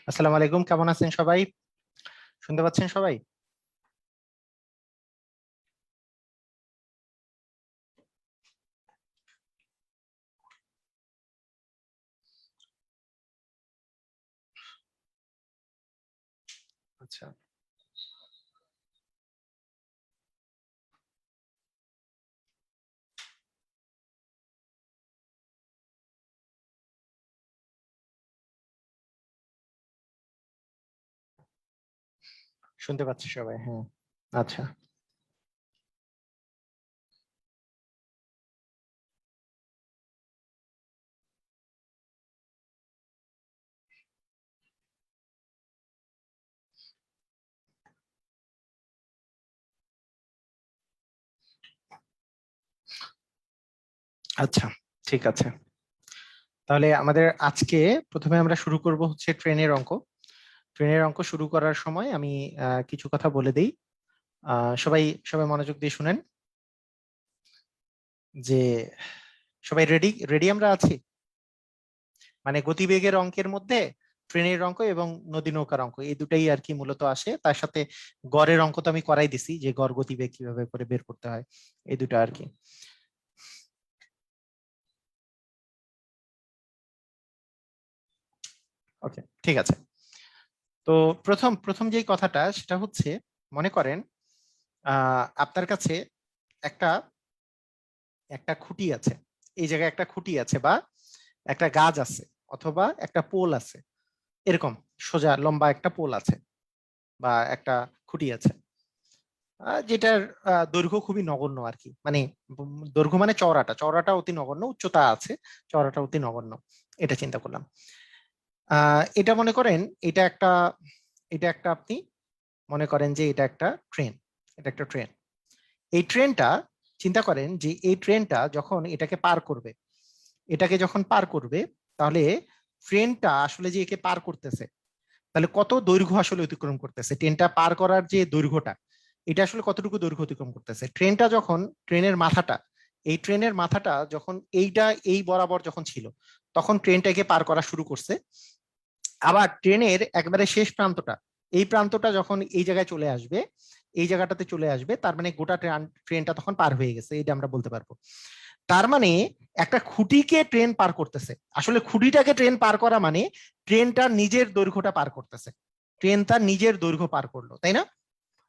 আসসালামু আলাইকুম, কেমন আছেন সবাই? শুনতে পাচ্ছেন সবাই? আচ্ছা শুনতে পাচ্ছি সবাই, হ্যাঁ। আচ্ছা আচ্ছা, ঠিক আছে। তাহলে আমাদের আজকে প্রথমে আমরা শুরু করব হচ্ছে ট্রেনের অঙ্ক। ট্রেনের অঙ্ক শুরু করার সময় আমি কিছু কথা বলে দেই। সবাই সবাই মনোযোগ দিয়ে শুনেন যে সবাই রেডি রেডি আমরা আছি। মানে গতিবেগের অঙ্কের মধ্যে ট্রেনের অঙ্ক এবং নদী নৌকার অঙ্ক এই দুটাই আর কি মূলত আসে। তার সাথে গড়ের অঙ্ক তো আমি করাই দিছি, যে গড় গতিবেগ কিভাবে করে বের করতে হয়, এই দুটো আর কি। ওকে, ঠিক আছে। তো প্রথম প্রথম যেই কথাটা সেটা হচ্ছে, মনে করেন আপনার কাছে একটা একটা খুঁটি আছে। এই জায়গায় একটা খুঁটি আছে, বা একটা গাছ আছে, অথবা একটা পোল আছে। এরকম সোজা লম্বা একটা পোল আছে, বা একটা খুঁটি আছে, যেটার দৈর্ঘ্য খুবই নগণ্য আর কি। মানে দৈর্ঘ্য মানে চওড়াটা চওড়াটা অতি নগণ্য, উচ্চতা আছে, চওড়াটা অতি নগণ্য। এটা চিন্তা করলাম। এটা মনে করেন, এটা একটা এটা একটা আপনি মনে করেন যে এটা একটা ট্রেন। এটা একটা ট্রেন। এই ট্রেনটা, চিন্তা করেন যে এই ট্রেনটা যখন এটাকে পার করবে, এটাকে যখন পার করবে, তাহলে ট্রেনটা আসলে যে একে পার করতেছে, তাহলে কত দৈর্ঘ্য আসলে অতিক্রম করতেছে, ট্রেনটা পার করার যে দৈর্ঘ্যটা, এটা আসলে কতটুকু দৈর্ঘ্য অতিক্রম করতেছে। ট্রেনটা যখন, ট্রেনের মাথাটা, এই ট্রেনের মাথাটা যখন এইটা এই বরাবর যখন ছিল, তখন ট্রেনটাকে পার করা শুরু করছে। আবার ট্রেনের একবারে শেষ প্রান্তটা, এই প্রান্তটা যখন এই জায়গায় চলে আসবে, এই জায়গাটাতে চলে আসবে, তার মানে গোটা ট্রেনটা তখন পার হয়ে গেছে, এটা আমরা বলতে পারবো। তার মানে একটা খুঁটিকে ট্রেন পার করতেছে। আসলে খুঁটিটাকে ট্রেন পার করা মানে ট্রেন তার নিজের দৈর্ঘ্যটা পার করতেছে। ট্রেন তার নিজের দৈর্ঘ্য পার করলো, তাই না?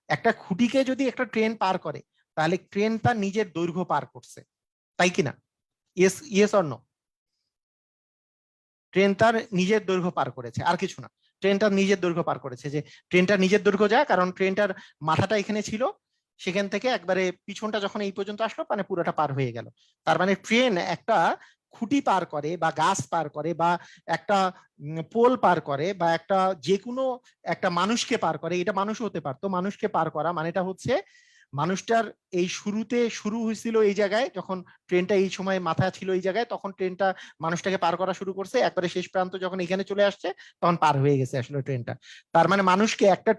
একটা খুঁটিকে যদি একটা ট্রেন পার করে, তাহলে ট্রেন তার নিজের দৈর্ঘ্য পার করছে, তাই কিনা? Yes, yes or no? Train তার নিজের দৈর্ঘ্য পার করেছে, আর কিছু না। ট্রেনটার নিজের দৈর্ঘ্য পার করেছে, যে ট্রেনটার নিজের দৈর্ঘ্য যায়, কারণ ট্রেনটার মাথাটা এখানে ছিল, সেখান থেকে একবারে পিছনটা যখন এই পর্যন্ত আসলো, মানে পুরোটা পার হয়ে গেল। তার মানে ট্রেন একটা খুঁটি পার করে, বা গাছ পার করে, বা একটা পোল পার করে, বা একটা যে কোনো একটা মানুষকে পার করে। এটা মানুষ হতে পারতো, মানুষকে পার করা মানেটা হচ্ছে মানুষটার এই শুরুতে শুরু হয়েছিল এই জায়গায়, যখন ট্রেনটা এই সময় মাথা ছিল এই জায়গায়, তখন ট্রেনটা মানুষটাকে পার করা শুরু করছে, একবারে শেষ প্রান্ত যখন এখানে চলে আসছে, তখন পার হয়ে গেছে আসলে ট্রেনটা। তার মানে মানুষকে, একটা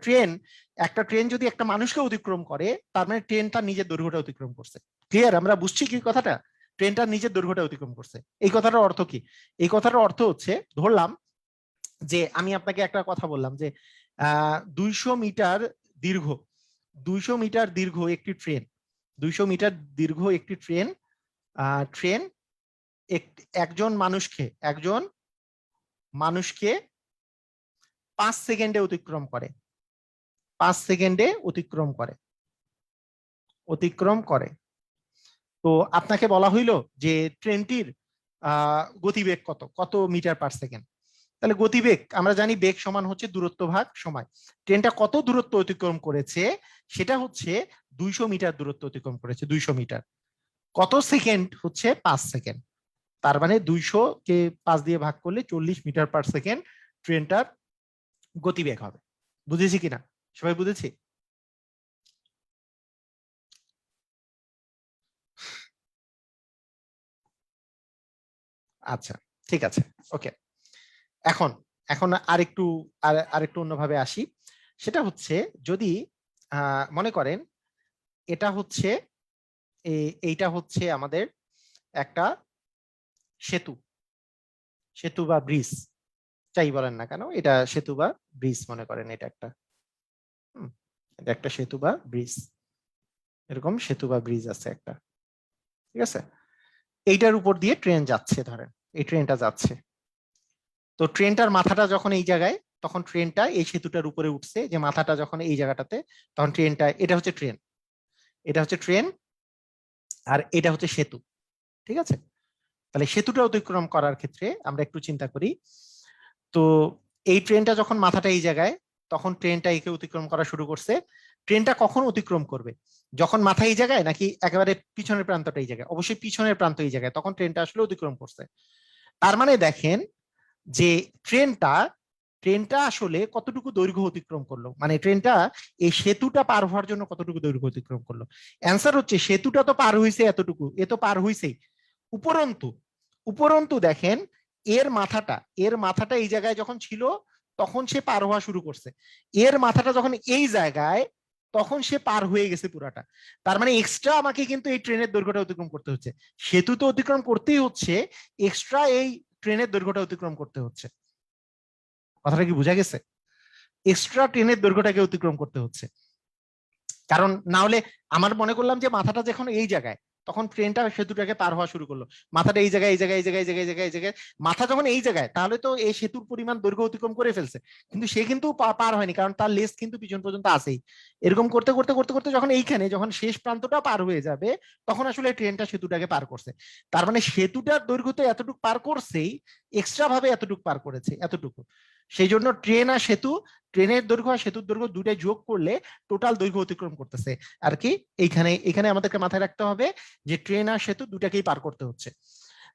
ট্রেন যদি একটা মানুষকে অতিক্রম করে, তার মানে ট্রেন তার নিজের দৈর্ঘ্যটা অতিক্রম করছে। ক্লিয়ার? আমরা বুঝছি কি কথাটা? ট্রেনটা নিজের দৈর্ঘ্যটা অতিক্রম করছে। এই কথাটার অর্থ কি? এই কথাটার অর্থ হচ্ছে, ধরলাম যে আমি আপনাকে একটা কথা বললাম যে 200 মিটার দীর্ঘ, 200 মিটার দীর্ঘ একটি ট্রেন, 200 মিটার দীর্ঘ একটি ট্রেন, ট্রেন একজন মানুষকে 5 সেকেন্ডে অতিক্রম করে, 5 সেকেন্ডে অতিক্রম করে। তো আপনাকে বলা হইলো যে ট্রেনটির গতিবেগ কত, কত মিটার পার সেকেন্ড। তাহলে গতিবেগ আমরা জানি, বেগ সমান হচ্ছে দূরত্ব ভাগ সময়। ট্রেনটা কত দূরত্ব অতিক্রম করেছে, সেটা হচ্ছে 200 মিটার দূরত্ব অতিক্রম করেছে, 200 মিটার। কত সেকেন্ড হচ্ছে 5 সেকেন্ড। তার মানে 200 কে 5 দিয়ে ভাগ করলে 40 মিটার পার সেকেন্ড ট্রেনটার গতিবেগ হবে। বুঝেছি কিনা? সবাই বুঝেছি? আচ্ছা, ঠিক আছে। ওকে। এখন এখন আরেকটু অন্যভাবে আসি। সেটা হচ্ছে, যদি মনে করেন এটা হচ্ছে, এইটা হচ্ছে আমাদের একটা সেতু, সেতু বা ব্রিজ, যাই বলেন না কেন, এটা সেতু বা ব্রিজ মনে করেন, এটা একটা এটা একটা সেতু বা ব্রিজ, এরকম সেতু বা ব্রিজ আছে একটা, ঠিক আছে। এইটার উপর দিয়ে ট্রেন যাচ্ছে, ধরেন এই ট্রেনটা যাচ্ছে। তো ট্রেনটার মাথাটা যখন এই জায়গায়, তখন ট্রেনটা এই সেতুটার উপরে উঠছে, যে মাথাটা যখন এই জায়গাটাতে, তখন ট্রেনটা, এটা হচ্ছে ট্রেন, এটা হচ্ছে ট্রেন, আর এটা হচ্ছে সেতু, ঠিক আছে। তাহলে সেতুটা অতিক্রম করার ক্ষেত্রে আমরা একটু চিন্তা করি। তো এই ট্রেনটা যখন মাথাটা এই জায়গায়, তখন ট্রেনটা একে অতিক্রম করা শুরু করছে। ট্রেনটা কখন অতিক্রম করবে? যখন মাথা এই জায়গায়, নাকি একেবারে পিছনের প্রান্তটা এই জায়গায়? অবশ্যই পিছনের প্রান্ত এই জায়গায়, তখন ট্রেনটা আসলে অতিক্রম করছে। তার মানে দেখেন যে ট্রেনটা ট্রেনটা আসলে কতটুকু দৈর্ঘ্য অতিক্রম করলো, মানে ট্রেনটা এই সেতুটা পার হওয়ার জন্য কতটুকু দৈর্ঘ্য অতিক্রম করলো। অ্যান্সার হচ্ছে সেতুটা তো পার হইছে এতটুকু, এ তো পার হইছেই। উপরন্তু উপরন্তু দেখেন এর মাথাটা এই জায়গায় যখন ছিল, তখন সে পার হওয়া শুরু করছে। এর মাথাটা যখন এই জায়গায়, তখন সে পার হয়ে গেছে পুরাটা। তার মানে এক্সট্রা আমাকে কিন্তু এই ট্রেনের দৈর্ঘ্যটা অতিক্রম করতে হচ্ছে। সেতু তো অতিক্রম করতেই হচ্ছে, এক্সট্রা এই ট্রেনের দৈর্ঘ্যটা অতিক্রম করতে হচ্ছে। কথাটা কি বোঝা গেছে? এক্সট্রা ট্রেনের দৈর্ঘ্যটাকে অতিক্রম করতে হচ্ছে, কারণ না হলে, আমার মনে করলাম যে মাথাটা যখন এই জায়গায়, তখন ট্রেনটা সেতুটাকে পার হওয়া শুরু করলো। মাথাটা এই জায়গায়, এই জায়গায়, এই জায়গায়, এই জায়গায়, এই জায়গায়, এই জায়গায়, মাথা যখন এই জায়গায়, তাহলে তো এই সেতুর পরিমাণ দৈর্ঘ্য অতিক্রম করে ফেলছে। কিন্তু সে কিন্তু পার হয়নি, কারণ তার লেজ কিন্তু পিছন পর্যন্ত আছেই। এরকম করতে করতে করতে করতে যখন এইখানে, যখন শেষ প্রান্তটা পার হয়ে যাবে, তখন আসলে ট্রেনটা সেতুটাকে পার করছে। তার মানে সেতুটার দৈর্ঘ্য তো এতটুকু পার করছেই, এক্সট্রা ভাবে এতটুকু পার করেছে, এতটুকু। সেই জন্য ট্রেন আর সেতু, ট্রেনের দৈর্ঘ্য আর সেতুর দৈর্ঘ্য দুটাই যোগ করলে টোটাল দৈর্ঘ্য অতিক্রম করতেছে আর কি। এইখানে এখানে আমাদেরকে মাথায় রাখতে হবে যে ট্রেন আর সেতু দুটাকেই পার করতে হচ্ছে।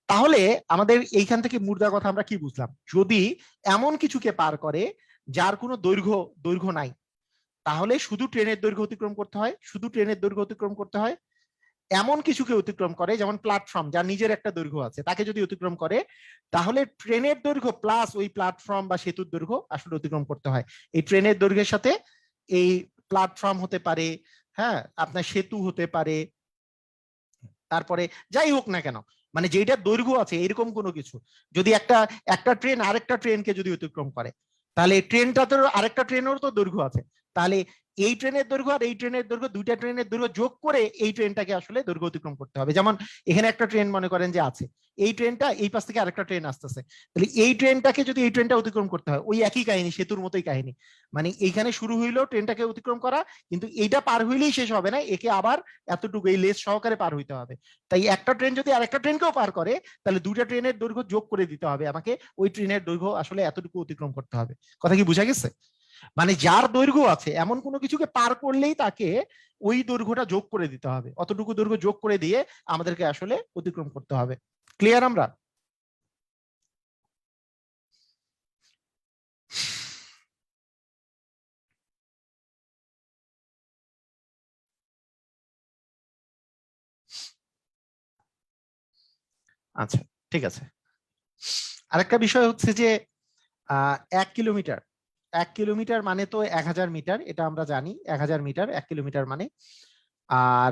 তাহলে আমাদের এইখান থেকে মুদ্রা কথা আমরা কি বুঝলাম? যদি এমন কিছুকে পার করে যার কোনো দৈর্ঘ্য দৈর্ঘ্য নাই, তাহলে শুধু ট্রেনের দৈর্ঘ্য অতিক্রম করতে হয়, শুধু ট্রেনের দৈর্ঘ্য অতিক্রম করতে হয়। এমন কিছুকে অতিক্রম করে, যেমন প্ল্যাটফর্ম, যার নিজের একটা দৈর্ঘ্য আছে, তাকে যদি অতিক্রম করে, তাহলে ট্রেনের দৈর্ঘ্য প্লাস ওই প্ল্যাটফর্ম বা সেতুর দৈর্ঘ্য আসলে অতিক্রম করতে হয়। এই ট্রেনের দৈর্ঘ্যের সাথে এই প্ল্যাটফর্ম হতে পারে, হ্যাঁ, আপনার সেতু হতে পারে, তারপরে যাই হোক না কেন, মানে যেটা দৈর্ঘ্য আছে এরকম কোনো কিছু, যদি একটা একটা ট্রেন আরেকটা ট্রেনকে যদি অতিক্রম করে, তাহলে ট্রেনটা তো আরেকটা ট্রেনেরও তো দৈর্ঘ্য আছে। তাহলে এই ট্রেনের দৈর্ঘ্য আর এই ট্রেনের দৈর্ঘ্য, দুইটা ট্রেনের দৈর্ঘ্য যোগ করে এই ট্রেনটাকে আসলে দৈর্ঘ্য অতিক্রম করতে হবে। যেমন এখানে একটা ট্রেন মনে করেন যে আছে, এই ট্রেনটা এই পাশ থেকে আরেকটা ট্রেন আসতেছে, তাহলে এই ট্রেনটাকে যদি এই ট্রেনটা অতিক্রম করতে হয়, ওই একই কাহিনী, সেতুর মতোই কাহিনী। মানে এইখানে শুরু হইলো ট্রেনটাকে অতিক্রম করা, কিন্তু এইটা পার হইলেই শেষ হবে না, একে আবার এতটুকু এই লেজ সহকারে পার হইতে হবে। তাই একটা ট্রেন যদি আরেকটা ট্রেনকেও পার করে, তাহলে দুইটা ট্রেনের দৈর্ঘ্য যোগ করে দিতে হবে আমাকে, ওই ট্রেনের দৈর্ঘ্য আসলে এতটুকু অতিক্রম করতে হবে। কথা কি বোঝা গেছে? মানে যার দৈর্ঘ্য আছে এমন কোনো কিছুকে পার করলেই তাকে ওই দৈর্ঘ্যটা যোগ করে দিতে হবে, অতটুকু দৈর্ঘ্য যোগ করে দিয়ে আমাদেরকে আসলে অতিক্রম করতে হবে। ক্লিয়ার আমরা? আচ্ছা, ঠিক আছে। আরেকটা বিষয় হচ্ছে যে 1 কিলোমিটার, 1 কিলোমিটার মানে তো 1000 মিটার, এটা আমরা জানি, 1000 মিটার 1 কিলোমিটার মানে। আর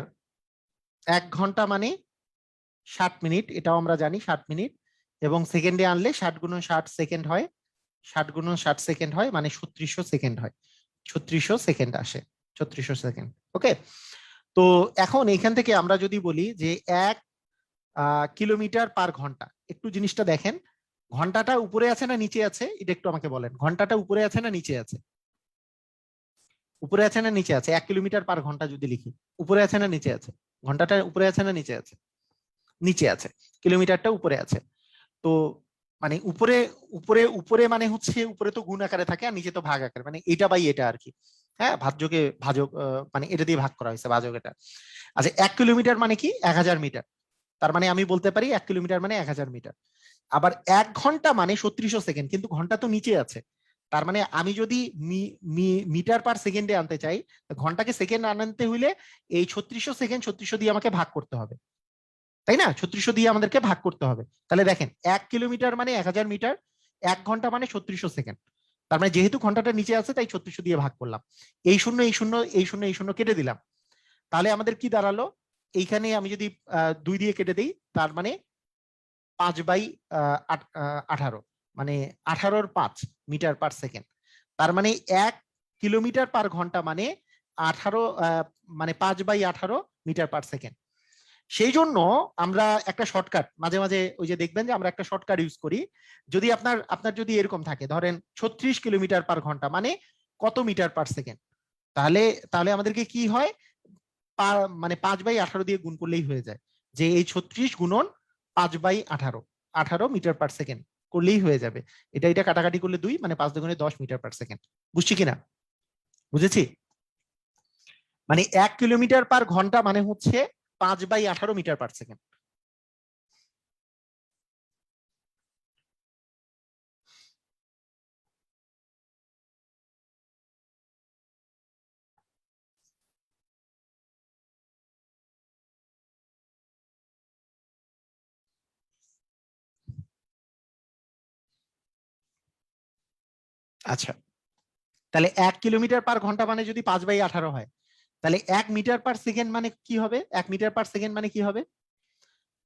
1 ঘন্টা মানে 60 মিনিট, এটাও আমরা জানি, 60 মিনিট। এবং সেকেন্ডে আনলে 60 × 60 সেকেন্ড হয়, 60 × 60 সেকেন্ড হয়, মানে 3600 সেকেন্ড হয়, 3600 সেকেন্ড আসে, 3600 সেকেন্ড। ওকে। তো এখন এখান থেকে আমরা যদি বলি যে 1 কিলোমিটার/ঘন্টা, একটু জিনিসটা দেখেন, ঘন্টাটা উপরে আছে না নিচে আছে, এটা একটু আমাকে বলেন। ঘন্টাটা উপরে আছে না নিচে আছে? উপরে আছে না নিচে আছে? 1 কিলোমিটার/ঘন্টা যদি লিখি, উপরে আছে না নিচে আছে? ঘন্টাটা উপরে আছে না নিচে আছে? নিচে আছে। কিলোমিটারটা উপরে আছে। তো মানে উপরে উপরে উপরে মানে হচ্ছে, উপরে তো গুণ আকারে থাকে আর নিচে তো ভাগ আকারে, মানে এটা বাই এটা আর কি। হ্যাঁ, ভাজ্যকে ভাজক, মানে এটা দিয়ে ভাগ করা হয়েছে, ভাজক এটা। আচ্ছা, 1 কিলোমিটার মানে কি? 1000 মিটার। তার মানে আমি বলতে পারি 1 কিলোমিটার মানে 1000 মিটার। আবার 1 ঘন্টা মানে 3600 সেকেন্ড, কিন্তু ঘন্টা তো নিচে আছে। তার মানে আমি যদি মিটার/সেকেন্ডে আনতে চাই, ঘন্টাকে সেকেন্ড আনতে হইলে এই 3600 সেকেন্ড 3600 দিয়ে আমাকে ভাগ করতে হবে, তাই না? 3600 দিয়ে আমাদেরকে ভাগ করতে হবে। তাহলে দেখেন, 1 কিলোমিটার মানে 1000 মিটার, 1 ঘন্টা মানে 3600 সেকেন্ড। তার মানে যেহেতু ঘন্টাটা নিচে আছে, তাই 3600 দিয়ে ভাগ করলাম। এই শূন্য এই শূন্য এই শূন্য এই শূন্য কেটে দিলাম। তাহলে আমাদের কি দাঁড়ালো? এইখানে আমি যদি 2 দিয়ে কেটে দিই, তার মানে 5/18, মানে 18 মিটার পার সেকেন্ড। তার মানে 1 কিলোমিটার পার ঘন্টা মানে 18 মানে 5/18 মিটার পার সেকেন্ড। সেই জন্য আমরা একটা শর্টকাট মাঝে মাঝে ওই যে দেখবেন যে আমরা একটা শর্টকাট ইউজ করি। যদি আপনার আপনার যদি এরকম থাকে ধরেন 36 কিলোমিটার পার ঘন্টা মানে কত মিটার পার সেকেন্ড, তাহলে তাহলে আমাদেরকে কি হয়, মানে 5/18 দিয়ে গুণ করলেই হয়ে যায়, যে এই 36 গুণন 5/18, 18 মিটার পার সেকেন্ড করলেই হয়ে যাবে। এটা এটা কাটাকাটি করলে 2, মানে 5 দুগুণে 10 মিটার পার সেকেন্ড। বুঝছি কিনা? বুঝেছি? মানে 1 কিলোমিটার পার ঘন্টা মানে হচ্ছে 5/18 মিটার পার সেকেন্ড। আচ্ছা, তাহলে 1 কিলোমিটার পার ঘন্টা মানে যদি 5/18 হয়, তাহলে 1 মিটার পার সেকেন্ড মানে কি হবে? 1 মিটার পার সেকেন্ড মানে কি হবে?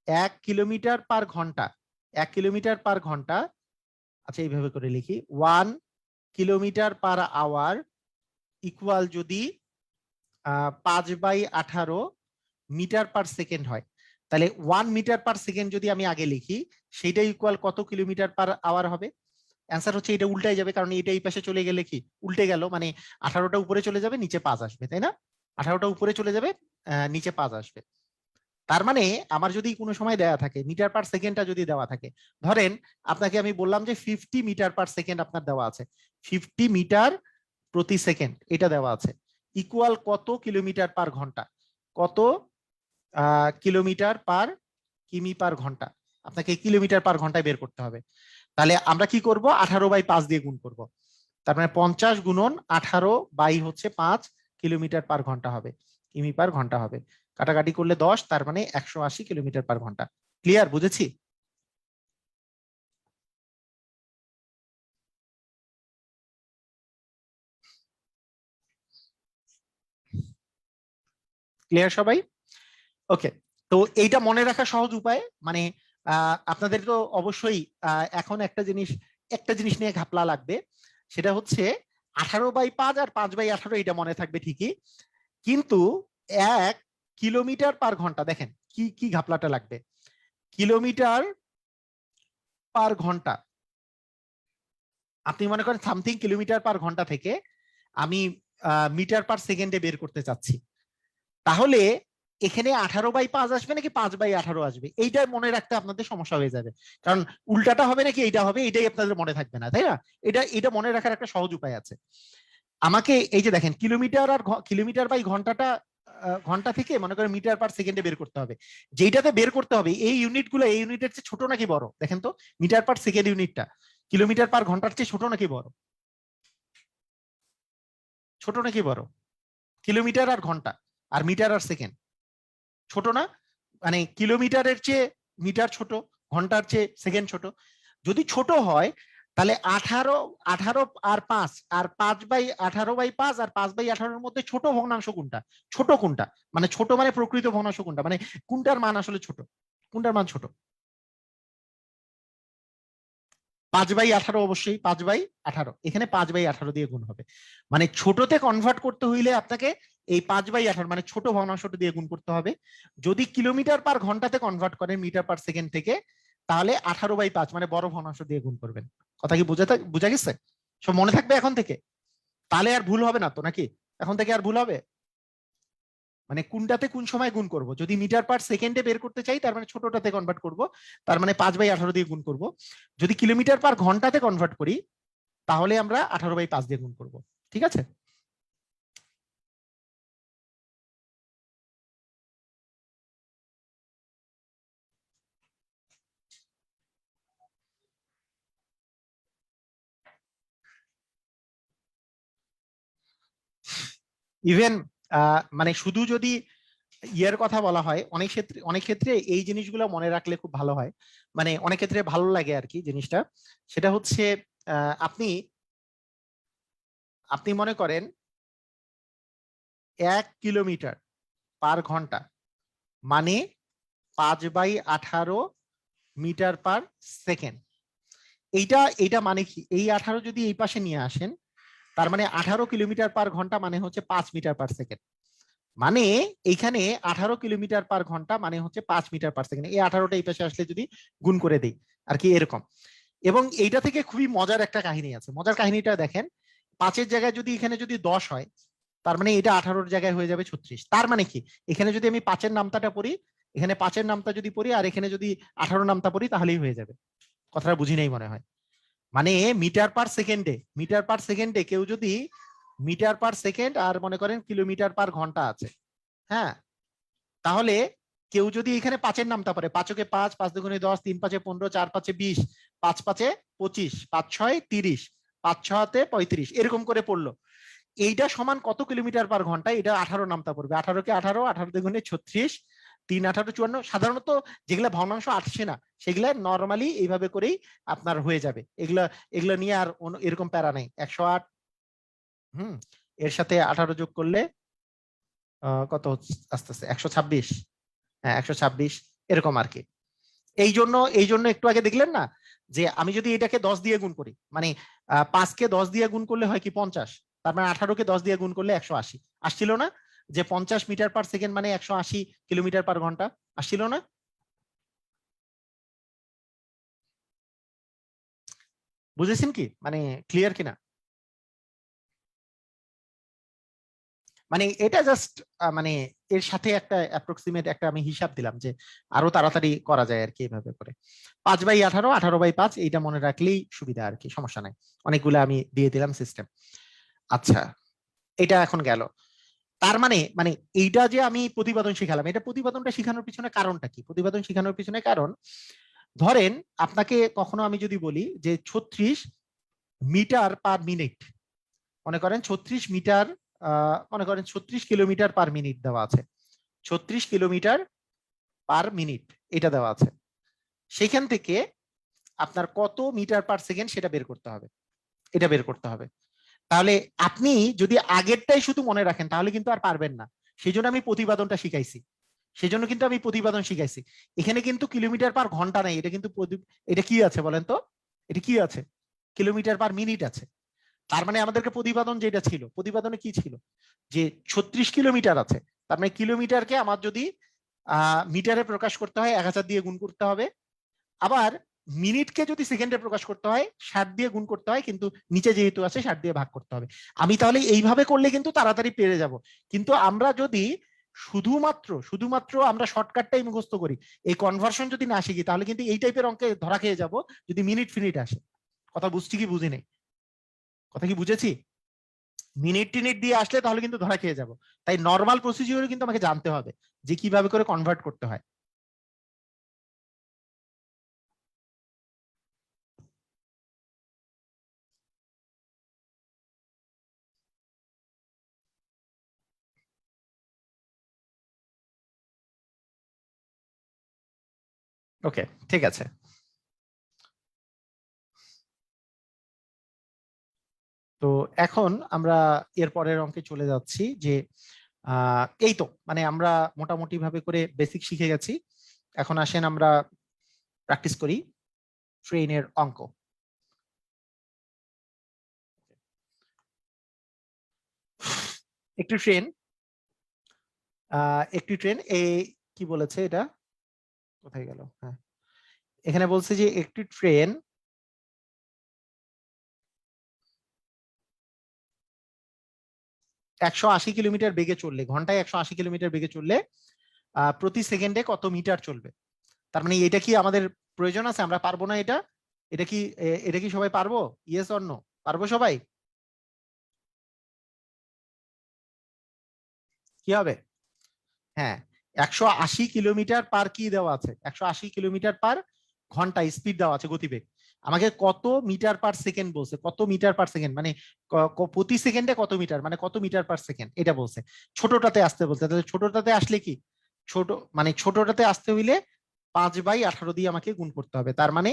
1 কিলোমিটার পার ঘন্টা, 1 কিলোমিটার পার ঘন্টা, আচ্ছা এইভাবে করে লিখি, 1 কিলোমিটার পার আওয়ার ইকুয়াল যদি 5/18 মিটার পার সেকেন্ড হয়, তাহলে 1 মিটার পার সেকেন্ড যদি আমি আগে লিখি, সেইটা ইকুয়াল কত কিলোমিটার পার আওয়ার হবে? অ্যান্সার হচ্ছে এটা উল্টাই যাবে, কারণ এটা এই পাশে চলে গেলে কি উল্টে গেল, মানে 18টা উপরে চলে যাবে, নিচে 5 আসবে, তাই না? 18টা উপরে চলে যাবে, নিচে 5 আসবে। তার মানে আমার যদি কোনো সময় দেওয়া থাকে মিটার পার সেকেন্ডটা যদি দেওয়া থাকে, ধরেন আপনাকে আমি বললাম যে 50 মিটার পার সেকেন্ড আপনার দেওয়া আছে, 50 মিটার প্রতি সেকেন্ড এটা দেওয়া আছে, ইকুয়াল কত কিলোমিটার পার ঘন্টা, কত কিলোমিটার পার কিমি পার ঘন্টা, আপনাকে কিলোমিটার পার ঘন্টায় বের করতে হবে। তাহলে আমরা কি করব, 18/5 দিয়ে গুণ করব। তার মানে 50 গুণন 18 বাই হচ্ছে 5 কিলোমিটার পার ঘন্টা হবে, কিমি পার ঘন্টা হবে। কাটাকাটি করলে 10, তার মানে 180 কিলোমিটার পার ঘন্টা। ক্লিয়ার? বুঝেছি? ক্লিয়ার সবাই? ওকে। তো এইটা মনে রাখা সহজ উপায়, মানে আপনাদের তো অবশ্যই এখন একটা জিনিস নিয়ে ঘাপলা লাগবে, সেটা হচ্ছে 18/5 আর 5/18 এটা মনে থাকবে ঠিকই, কিন্তু 1 কিলোমিটার পার ঘন্টা, দেখেন কি কি ঘাপলাটা লাগবে। কিলোমিটার পার ঘন্টা, আপনি মনে করেন সামথিং কিলোমিটার পার ঘন্টা থেকে আমি মিটার পার সেকেন্ডে বের করতে চাচ্ছি, তাহলে এখানে 18/5 আসবে নাকি 5/18 আসবে, এইটাই মনে রাখতে আপনাদের সমস্যা হয়ে যাবে, কারণ উল্টাটা হবে নাকি এইটা হবে, এটাই আপনাদের মনে থাকবে না, তাই না? এটা এটা মনে রাখার একটা সহজ উপায় আছে। আমাকে এই যে দেখেন কিলোমিটার আর কিলোমিটার বাই ঘন্টাটা, ঘন্টা থেকে মনে করেন মিটার পার সেকেন্ডে বের করতে হবে, যেইটাতে বের করতে হবে এই ইউনিট গুলো এই ইউনিটের চেয়ে ছোট নাকি বড় দেখেন তো, মিটার পার সেকেন্ড ইউনিটটা কিলোমিটার পার ঘন্টার চেয়ে ছোট নাকি বড়? ছোট নাকি বড়? কিলোমিটার আর ঘন্টা আর মিটার আর সেকেন্ড, ছোট না? মানে কিলোমিটারের চেয়ে মিটার ছোট, ঘন্টার চেয়ে সেকেন্ড ছোট। যদি ছোট হয় তাহলে 18 18 আর 5 আর 5/18/5 আর 5/18 মধ্যে ছোট ভগ্নাংশ কোনটা, ছোট কোনটা, মানে ছোট মানে প্রকৃত ভগ্নাংশ কোনটা, মানে কোনটার মান আসলে ছোট, কোনটার মান ছোট? 5/18 অবশ্যই, 5/18, এখানে 5/18 দিয়ে গুণ হবে, মানে ছোটতে কনভার্ট করতে হইলে আপনাকে এই 5/18 মানে ছোট ভগ্নাংশটা দিয়ে গুণ করতে হবে। যদি কিলোমিটার পার ঘন্টাতে কনভার্ট করেন মিটার পার সেকেন্ড থেকে, তাহলে 18/5 মানে বড় ভগ্নাংশ দিয়ে গুণ করবেন। কথা কি বোঝা গেছে? সব মনে থাকবে এখন থেকে? তাহলে আর ভুল হবে না তো নাকি? এখন থেকে আর ভুল হবে? মানে কোনটাতে কোন সময় গুণ করব, যদি মিটার পার সেকেন্ডে বের করতে চাই তার মানে ছোটটাতে কনভার্ট করব, তার মানে 5/18 দিয়ে গুণ করব। যদি কিলোমিটার পার ঘন্টাতে কনভার্ট করি তাহলে আমরা 18/5 দিয়ে গুণ করব। ঠিক আছে? ইভেন মানে শুধু যদি ইয়ের কথা বলা হয়, অনেক ক্ষেত্রে এই জিনিসগুলো মনে রাখলে খুব ভালো হয়, মানে অনেক ক্ষেত্রে ভালো লাগে আর কি জিনিসটা। সেটা হচ্ছে আপনি আপনি মনে করেন 1 কিলোমিটার পার ঘন্টা মানে 5/18 মিটার পার সেকেন্ড, এইটা এইটা মানে কি, এই 18 যদি এই পাশে নিয়ে আসেন, তার মানে 18 কিলোমিটার পার ঘন্টা মানে হচ্ছে 5 মিটার পার সেকেন্ড। মানে এইখানে 18 কিলোমিটার পার ঘন্টা মানে হচ্ছে 5 মিটার পার সেকেন্ড। এই 18টা এই পাশে আসলে যদি গুণ করে দিই আর কি, এরকম। এবং এইটা থেকে খুবই মজার একটা কাহিনী আছে। মজার কাহিনীটা দেখেন, 5-এর জায়গায় যদি এখানে যদি 10 হয়, তার মানে এটা 18-র জায়গায় হয়ে যাবে 36। তার মানে কি, এখানে যদি আমি 5-এর নামতাটা পড়ি, এখানে 5-এর নামতা যদি পড়ি আর এখানে যদি 18 নামতা পড়ি, তাহলেই হয়ে যাবে। কথাটা বুঝি নাই মনে হয়। মানে মিটার পার সেকেন্ডে কেউ যদি মিটার পার সেকেন্ড আর মনে করেন কিলোমিটার পার ঘন্টা আছে, হ্যাঁ, তাহলে কেউ যদি এখানে 5-এর নামতা পারে, 5-কে 5, 5 দুগুণে 10, 3-5-এ 15, 4-5-এ 20, 5-5-এ 25, 5-6-এ 30, 5-6-তে 35, এরকম করে পড়লো। এইটা সমান কত কিলোমিটার পার ঘন্টা? এটা 18 নামতা পড়বে। 18-কে 18, 18 দুগুণে 36, 3 18 54। সাধারণত যেগুলা ভগ্নাংশ আসছে না সেগুলা নর্মালি এইভাবে করেই আপনার হয়ে যাবে। এগুলা এগুলা নিয়ে আর এরকম প্যারা নেই। 108, এর সাথে 18 যোগ করলে কত হচ্ছে আস্তে আস্তে, 126। হ্যাঁ, 126, এরকম আর কি। এই জন্য একটু আগে দেখলেন না যে আমি যদি এটাকে 10 দিয়ে গুণ করি, মানে 5-কে 10 দিয়ে গুণ করলে হয় কি 50, তার মানে 18-কে 10 দিয়ে গুণ করলে 180 আসছিল না? যে 50 মিটার পার সেকেন্ড মানে 180 কিলোমিটার পার ঘন্টা আসছিল না? বুঝেছেন কি, মানে ক্লিয়ার কিনা? মানে এটা জাস্ট মানে এর সাথে একটা অ্যাপ্রক্সিমেট একটা আমি হিসাব দিলাম যে আরো তাড়াতাড়ি করা যায় আর কি এভাবে করে। 5/18, 18/5, এইটা মনে রাখলেই সুবিধা আর কি, সমস্যা নাই। অনেকগুলো আমি দিয়ে দিলাম সিস্টেম। আচ্ছা, এটা এখন গেল। তার মানে মানে এইটা যে আমি প্রতিপাদন শিখালাম, এটা প্রতিপাদনটা শিখানোর পিছনে কারণটা কি? প্রতিপাদন শিখানোর পিছনে কারণ, ধরেন আপনাকে কখনো আমি যদি বলি যে 36 মিটার পার মিনিট, মনে করেন 36 মিটার, মনে করেন 36 কিলোমিটার পার মিনিট দেওয়া আছে, 36 কিলোমিটার পার মিনিট এটা দেওয়া আছে। সেখান থেকে আপনার কত মিটার পার সেকেন্ড সেটা বের করতে হবে, এটা বের করতে হবে। তাহলে আপনি যদি আগেরটাই শুধু মনে রাখেন তাহলে কিন্তু আর পারবেন না। সেই জন্য আমি প্রতিপাদনটা শিখাইছি, সেই জন্য কিন্তু আমি প্রতিপাদন শিখাইছি। এখানে কিন্তু কিলোমিটার পার ঘন্টা নাই, এটা কিন্তু এটা কি আছে বলেন তো, এটা কি আছে? কিলোমিটার পার মিনিট আছে। তার মানে আমাদেরকে প্রতিপাদন যেটা ছিল, প্রতিপাদনে কি ছিল, যে 36 কিলোমিটার আছে। তার মানে কিলোমিটারকে আমার যদি মিটারে প্রকাশ করতে হয় 1000 দিয়ে গুণ করতে হবে। আবার মিনিটকে যদি সেকেন্ডে প্রকাশ করতে হয় 60 দিয়ে গুণ করতে হয়, কিন্তু নিচে যেহেতু আছে 60 দিয়ে ভাগ করতে হবে। আমি তাহলে এইভাবে করলে কিন্তু তাড়াতাড়ি পেরে যাব। কিন্তু আমরা যদি শুধুমাত্র আমরা শর্টকাটটাই মুখস্থ করি, এই কনভার্সন যদি না শিখি, তাহলে কিন্তু এই টাইপের অঙ্কে ধরা খেয়ে যাব যদি মিনিট ফিনিট আসে। কথা বুঝছি কি বুঝি নেই? কথা কি বুঝেছি? মিনিট টিনিট দিয়ে আসলে তাহলে কিন্তু ধরা খেয়ে যাব। তাই নর্মাল প্রসিজিওর কিন্তু আমাকে জানতে হবে যে কিভাবে করে কনভার্ট করতে হয়। ওকে, ঠিক আছে। তো এখন আমরা এর পরের অঙ্কে চলে যাচ্ছি যে এই তো মানে আমরা মোটামুটি ভাবে করে বেসিক শিখে গেছি। এখন আসেন আমরা প্র্যাকটিস করি ট্রেনের অঙ্ক। একটি ট্রেন, এই কি বলেছে এটা, কোথায় গেল? হ্যাঁ, এখানে বলছে যে একটি ট্রেন 180 কিলোমিটার বেগে চললে, ঘন্টায় 180 কিলোমিটার বেগে চললে প্রতি সেকেন্ডে কত মিটার চলবে। তার মানে এটা কি আমাদের প্রয়োজন আছে? আমরা পারবো না এটা? এটা কি সবাই পারবো? Yes or no? পারবো সবাই? কি হবে? হ্যাঁ, 180 কিলোমিটার পার কি দেওয়া আছে, 180 কিলোমিটার পার ঘন্টা স্পিড দেওয়া আছে, গতিবেগ। আমাকে কত মিটার পার সেকেন্ড বলছে, কত মিটার পার সেকেন্ড মানে প্রতি সেকেন্ডে কত মিটার, মানে কত মিটার পার সেকেন্ড এটা বলছে। ছোটটাতে আসতে বলছে, তাহলে ছোটটাতে আসলে কি, ছোট মানে ছোটটাতে আসতে হইলে 5/18 দিয়ে আমাকে গুণ করতে হবে, তার মানে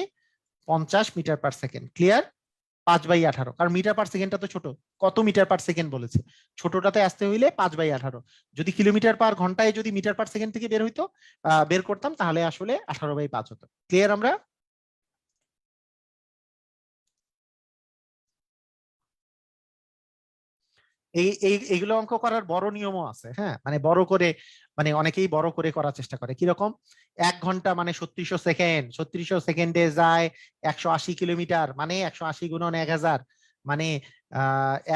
50 মিটার পার সেকেন্ড। ক্লিয়ার? 5/18, কারণ মিটার পার সেকেন্ডটা তো ছোট। কত মিটার পার সেকেন্ড বলেছে, ছোটটাতে আসতে হইলে 5/18। যদি কিলোমিটার পার ঘন্টায় যদি মিটার পার সেকেন্ড থেকে বের হইতো, বের করতাম, তাহলে আসলে 18/5 হতো। ক্লিয়ার আমরা? এইগুলো অঙ্ক করার বড় নিয়মও আছে, হ্যাঁ, মানে বড় করে, মানে অনেকেই বড় করে করার চেষ্টা করে। কিরকম? 1 ঘন্টা মানে 3600 সেকেন্ড, 3600 সেকেন্ডে যায় 180 কিলোমিটার, মানে 180 × 1000 মানে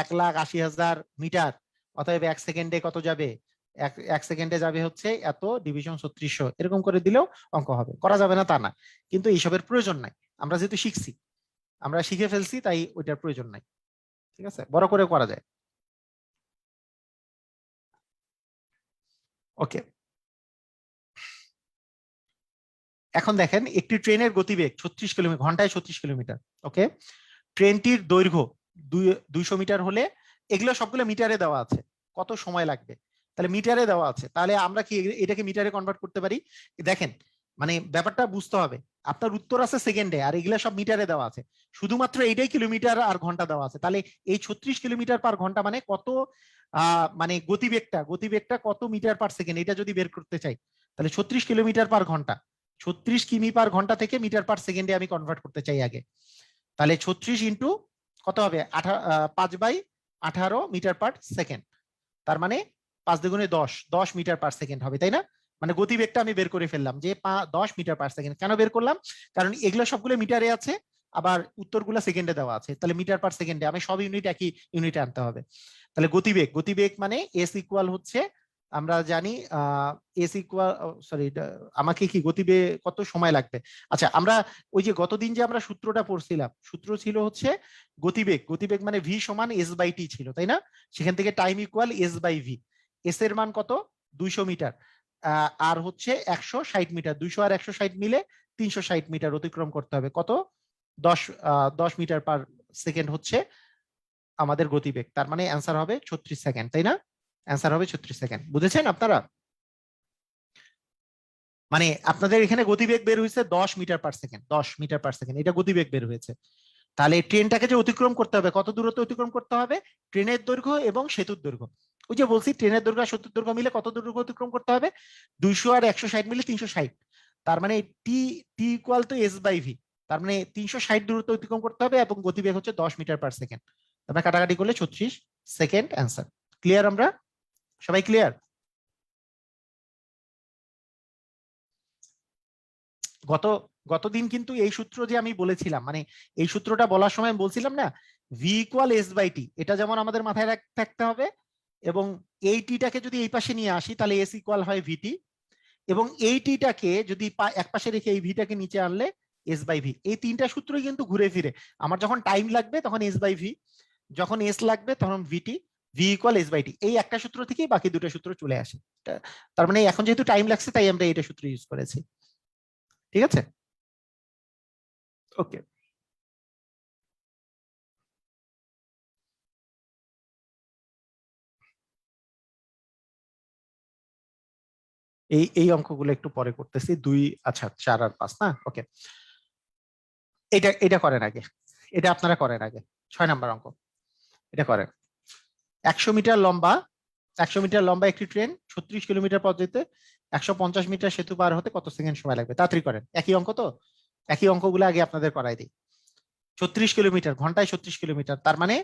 1,80,000 মিটার। অতএব 1 সেকেন্ডে কত যাবে? এক সেকেন্ডে যাবে হচ্ছে এত ডিভিশন 3600, এরকম করে দিলেও অঙ্ক হবে। করা যাবে না তা না, কিন্তু এইসবের প্রয়োজন নাই। আমরা যেহেতু শিখছি, আমরা শিখে ফেলছি, তাই ওইটার প্রয়োজন নাই। ঠিক আছে, বড় করে করা যায়। ওকে, এখন দেখেন একটি ট্রেনের গতিবেগ 36 কিলোমিটার ঘন্টায়, 36 কিলোমিটার। ওকে, ট্রেনটির দৈর্ঘ্য 200 মিটার হলে, এগুলো সবগুলো মিটারে দেওয়া আছে, কত সময় লাগবে? তাহলে মিটারে দেওয়া আছে, তাহলে আমরা কি এটাকে মিটারে কনভার্ট করতে পারি? দেখেন, মানে ব্যাপারটা বুঝতে হবে। আপনার উত্তর আছে সেকেন্ডে, আর এগুলা সব মিটারে দেওয়া আছে, শুধুমাত্র এইটাই কিলোমিটার আর ঘন্টা দেওয়া আছে। তাহলে এই 36 কিলোমিটার/ঘন্টা মানে কত, মানে গতিবেগটা কত মিটার পার সেকেন্ড, এটা যদি বের করতে চাই, তাহলে 36 কিলোমিটার/ঘন্টা, 36 কিমি/ঘন্টা থেকে মিটার পার সেকেন্ডে আমি কনভার্ট করতে চাই আগে। তাহলে 36 ইন্টু কত হবে? 5/18 মিটার পার সেকেন্ড। তার মানে 5 × 2 = 10, 10 মিটার পার সেকেন্ড হবে, তাই না? মানে গতিবেগটা আমি বের করে ফেললাম যে 10 মিটার পার সেকেন্ড। কেন বের করলাম? কারণ এগুলো সবগুলো মিটারে আছে, আবার উত্তরগুলো সেকেন্ডে দেওয়া আছে, তাহলে মিটার পার সেকেন্ডে আমি সব ইউনিট একই ইউনিটে আনতে হবে। তাহলে গতিবেগ মানে এস ইকুয়াল হচ্ছে, আমরা জানি এস ইকুয়াল, সরি, আমাকে কি গতিবেগ কত সময় লাগবে? আচ্ছা, আমরা ওই যে গতদিন যে আমরা সূত্রটা পড়ছিলাম, সূত্র ছিল হচ্ছে গতিবেগ মানে ভি সমান এস বাই টি ছিল, তাই না? সেখান থেকে time equal S by V. S এর মান কত? 200 মিটার। আর হচ্ছে 160 মিটার, 200 আর 160 মিলে 360 মিটার অতিক্রম করতে হবে। কত? 10, 10 মিটার পার সেকেন্ড হচ্ছে আমাদের গতিবেগ। তার মানে অ্যান্সার হবে 36 সেকেন্ড, তাই না? অ্যান্সার হবে 36 সেকেন্ড। বুঝেছেন আপনারা? মানে আপনাদের এখানে গতিবেগ বের হয়েছে 10 metre per second, 10 metre per second, এটা গতিবেগ বের হয়েছে। তাহলে ট্রেনটাকে যে অতিক্রম করতে হবে, কত দূরত্ব অতিক্রম করতে হবে? ট্রেনের দৈর্ঘ্য এবং সেতুর দৈর্ঘ্য। ওই যে বলছি, ট্রেনের দৈর্ঘ্য আর সেতুর দৈর্ঘ্য মিলে কত দৈর্ঘ্য অতিক্রম করতে হবে? 200 আর 160 মিলে 360। তার মানে T T equal to S by V. তার মানে 360 দূরত্ব অতিক্রম করতে হবে, এবং গতিবেগ হচ্ছে 10 মিটার পার সেকেন্ড। আমরা কাটাকাটি করলে 36 সেকেন্ড অ্যান্সার। ক্লিয়ার আমরা? সবাই ক্লিয়ার? গত গতদিন কিন্তু এই সূত্র যে আমি বলেছিলাম, মানে এই সূত্রটা বলার সময় আমি বলছিলাম না, V equal S by T, এটা যেমন আমাদের মাথায় থাকতে হবে। এবং এই টিটাকে যদি এই পাশে নিয়ে আসি, তাহলে এস ইকুয়াল হয় ভিটি। এবং এই টিটাকে যদি এক পাশে রেখে এই ভিটাকে নিচে আনলে এস বাই ভি। এই তিনটা সূত্রই কিন্তু ঘুরে ফিরে, আমার যখন টাইম লাগবে তখন এস বাই ভি, যখন এস লাগবে তখন ভিটি, V equal S by T. এই একটা সূত্র থেকেই বাকি দুটো সূত্র চলে আসে। তার মানে এখন যেহেতু টাইম লাগছে, তাই আমরা এটা সূত্র ইউজ করেছি। ঠিক আছে, ওকে। এই এই অঙ্কগুলো একটু পরে করতেছি। দুই, আচ্ছা, 4 আর 5 না? ওকে, এটা এটা করেন আগে, এটা আপনারা করেন আগে। 6 নাম্বার অঙ্ক, এটা করেন। 100 মিটার লম্বা, 100 মিটার লম্বা একটি ট্রেন 36 কিলোমিটার পথ যেতে 150 মিটার সেতু পার হতে কত সেকেন্ড সময় লাগবে? তাড়াতাড়ি করেন, একই অঙ্ক তো, একই অঙ্কগুলো আগে আপনাদের করাই দিই। 36 কিলোমিটার, ঘন্টায় 36 কিলোমিটার, তার মানে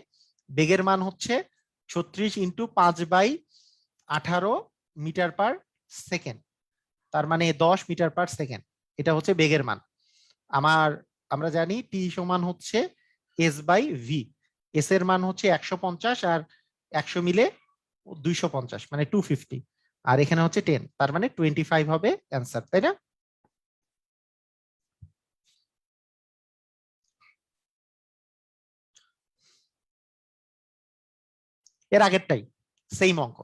বেগের মান হচ্ছে 36 × 5/18 মিটার পার সেকেন্ড। তার মানে 10 মিটার পার সেকেন্ড, এটা হচ্ছে বেগের মান। আমার আমরা জানি টি সমান হচ্ছে এস বাই ভি। এস এর মান হচ্ছে 150, আর 100 মিলে 250, মানে 250। আর এখানে হচ্ছে 10, তার মানে 25 হবে অ্যান্সার, তাই না? এর আগেরটাই সেম অঙ্ক।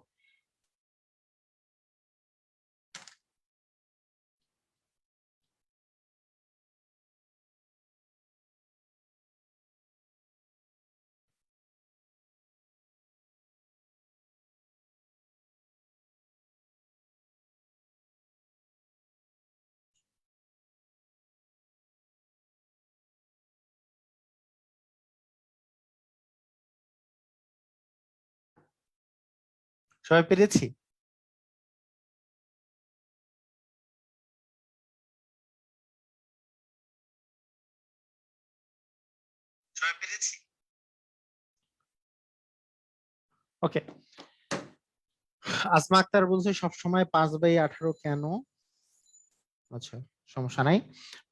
সবাই পেরেছি? সবাই পেরেছি? ওকে, আসমা আক্তার বলছে সবসময় 5/18 কেন? আচ্ছা, সমস্যা নাই।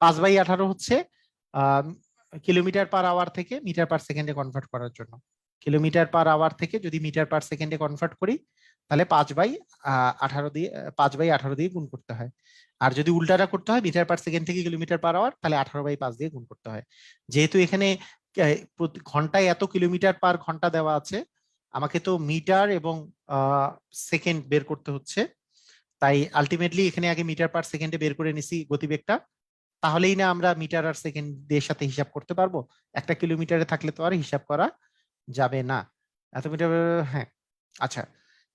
5/18 হচ্ছে কিলোমিটার পার আওয়ার থেকে মিটার পার সেকেন্ডে কনভার্ট করার জন্য। কিলোমিটার পার আওয়ার থেকে যদি মিটার পার সেকেন্ডে কনভার্ট করি তাহলে 5/18 দিয়ে 5/18 দিয়ে গুণ করতে হয়। আর যদি উল্টাটা করতে হয় মিটার পার সেকেন্ড থেকে কিলোমিটার পার আওয়ার, তাহলে 18/5 দিয়ে গুণ করতে হয়। যেহেতু এখানে প্রতি ঘন্টায় এত কিলোমিটার পার ঘন্টা দেওয়া আছে, আমাকে তো মিটার এবং সেকেন্ড বের করতে হচ্ছে। তাই আলটিমেটলি এখানে আগে মিটার পার সেকেন্ডে বের করে নিছি গতিবেগটা, তাহলেই না আমরা মিটার আর সেকেন্ডের সাথে হিসাব করতে পারবো। একটা কিলোমিটারে থাকলে তো আর হিসাব করা যাবে না। এত মিটার, হ্যাঁ। আচ্ছা,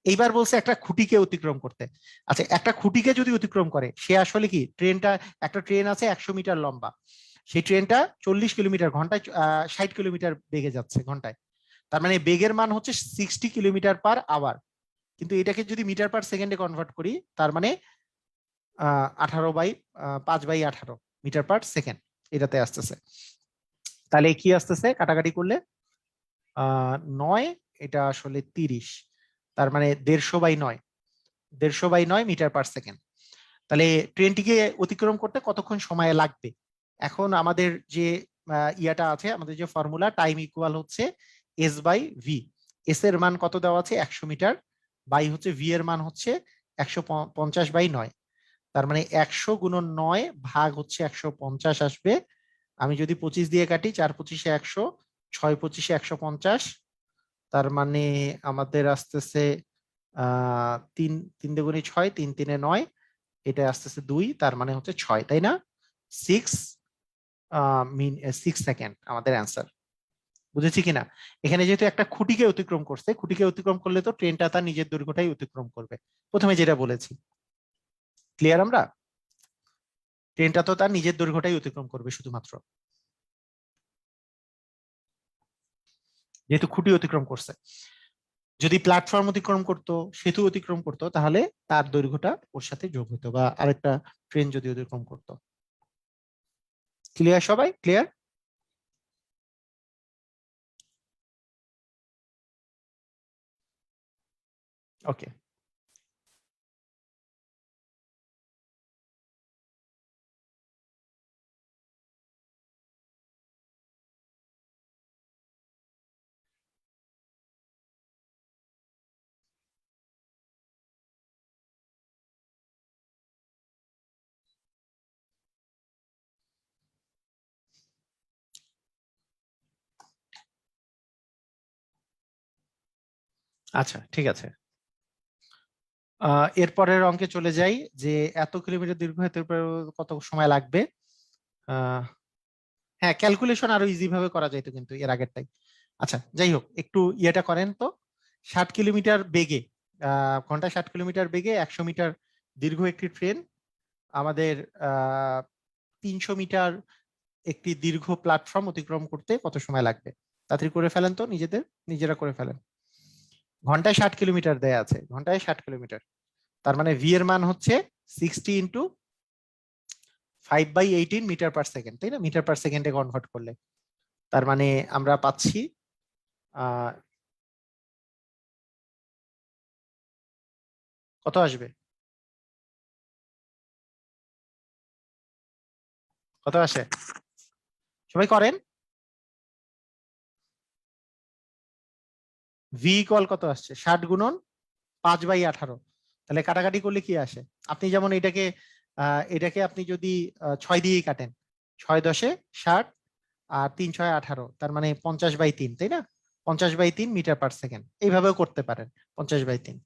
এইবার বলছে একটা খুঁটিকে অতিক্রম করতে। আচ্ছা, একটা খুঁটিকে যদি অতিক্রম করে সে আসলে কি, ট্রেনটা, একটা ট্রেন আছে 100 মিটার লম্বা, সেই ট্রেনটা 40 কিলোমিটার ঘন্টায় 60 কিলোমিটার বেগে যাচ্ছে ঘন্টায়। তার মানে বেগের মান হচ্ছে 60 কিলোমিটার পার আওয়ার। কিন্তু এটাকে যদি মিটার পার সেকেন্ডে কনভার্ট করি, তার মানে 5/18 মিটার পার সেকেন্ড এটাতে আসতেছে। তাহলে কি আসতেছে কাটাকাটি করলে? 9, এটা আসলে 30, তার মানে 150/9, 150/9 মিটার পার সেকেন্ড। তাহলে ট্রেনটিকে অতিক্রম করতে কতক্ষণ সময় লাগবে? এখন আমাদের যে ইয়াটা আছে, আমাদের যে ফর্মুলা, টাইম ইকুয়াল হচ্ছে এস বাই ভি। এস এর মান কত দেওয়া আছে? 100 মিটার, বাই হচ্ছে ভি এর মান হচ্ছে 150/9। তার মানে 100 × 9 ভাগ হচ্ছে 150 আসবে। আমি যদি 25 দিয়ে কাটি, 4×25 100, 6×25 150, তার মানে আমাদের আসতেছে 3×3 = 6, 3×3 = 9, এটা আসতেছে 2, তার মানে হচ্ছে 6, তাই না? 6 সেকেন্ড আমাদের অ্যান্সার। বুঝেছি কিনা? এখানে যেহেতু একটা খুঁটিকে অতিক্রম করছে, খুঁটিকে অতিক্রম করলে তো ট্রেনটা তার নিজের দৈর্ঘ্যটাই অতিক্রম করবে, প্রথমে যেটা বলেছি। ক্লিয়ার? আমরা ট্রেনটা তো তার নিজের দৈর্ঘ্যটাই অতিক্রম করবে শুধুমাত্র, যেহেতু খুঁটি অতিক্রম করছে। যদি প্ল্যাটফর্ম অতিক্রম করতো, সেতু অতিক্রম করতো, তাহলে তার দৈর্ঘ্যটা ওর সাথে যোগ হতো, বা আরেকটা ট্রেন যদি অতিক্রম করতো। ক্লিয়ার? সবাই ক্লিয়ার? ওকে, আচ্ছা, ঠিক আছে। এরপরের অঙ্কে চলে যাই, যে এত কিলোমিটার দীর্ঘ এত কত সময় লাগবে। আহ হ্যাঁ, ক্যালকুলেশন আরো ইজি ভাবে করা যাইতো কিন্তু এর আগেরটাই। আচ্ছা, যাই হোক, একটু ইয়েটা করেন তো। 60 কিলোমিটার বেগে, ঘন্টায় 60 কিলোমিটার বেগে 100 মিটার দীর্ঘ একটি ট্রেন আমাদের 300 মিটার একটি দীর্ঘ প্ল্যাটফর্ম অতিক্রম করতে কত সময় লাগবে? তাড়াতাড়ি করে ফেলেন তো, নিজেরা করে ফেলেন। ঘন্টায় 60 কিলোমিটার দেয়া আছে, ঘন্টায় 60 কিলোমিটার, তার মানে ভি এর মান হচ্ছে 60 × 5/18 মিটার পার সেকেন্ড, তাই না? মিটার পার সেকেন্ডে কনভার্ট করলে তার মানে আমরা পাচ্ছি আহ কত আসবে? কত আসে? সবাই করেন। ভি ইকুয়াল কত আসছে? 60 × 5/18। তাহলে কাটাকাটি করলে কি আসে? আপনি যেমন এটাকে আপনি যদি 6 দিয়েই কাটেন, 6×10 = 60, আর 3×6 = 18, তার মানে 50/3, তাই না? 50/3 মিটার পার সেকেন্ড, এইভাবেও করতে পারেন, 50/3।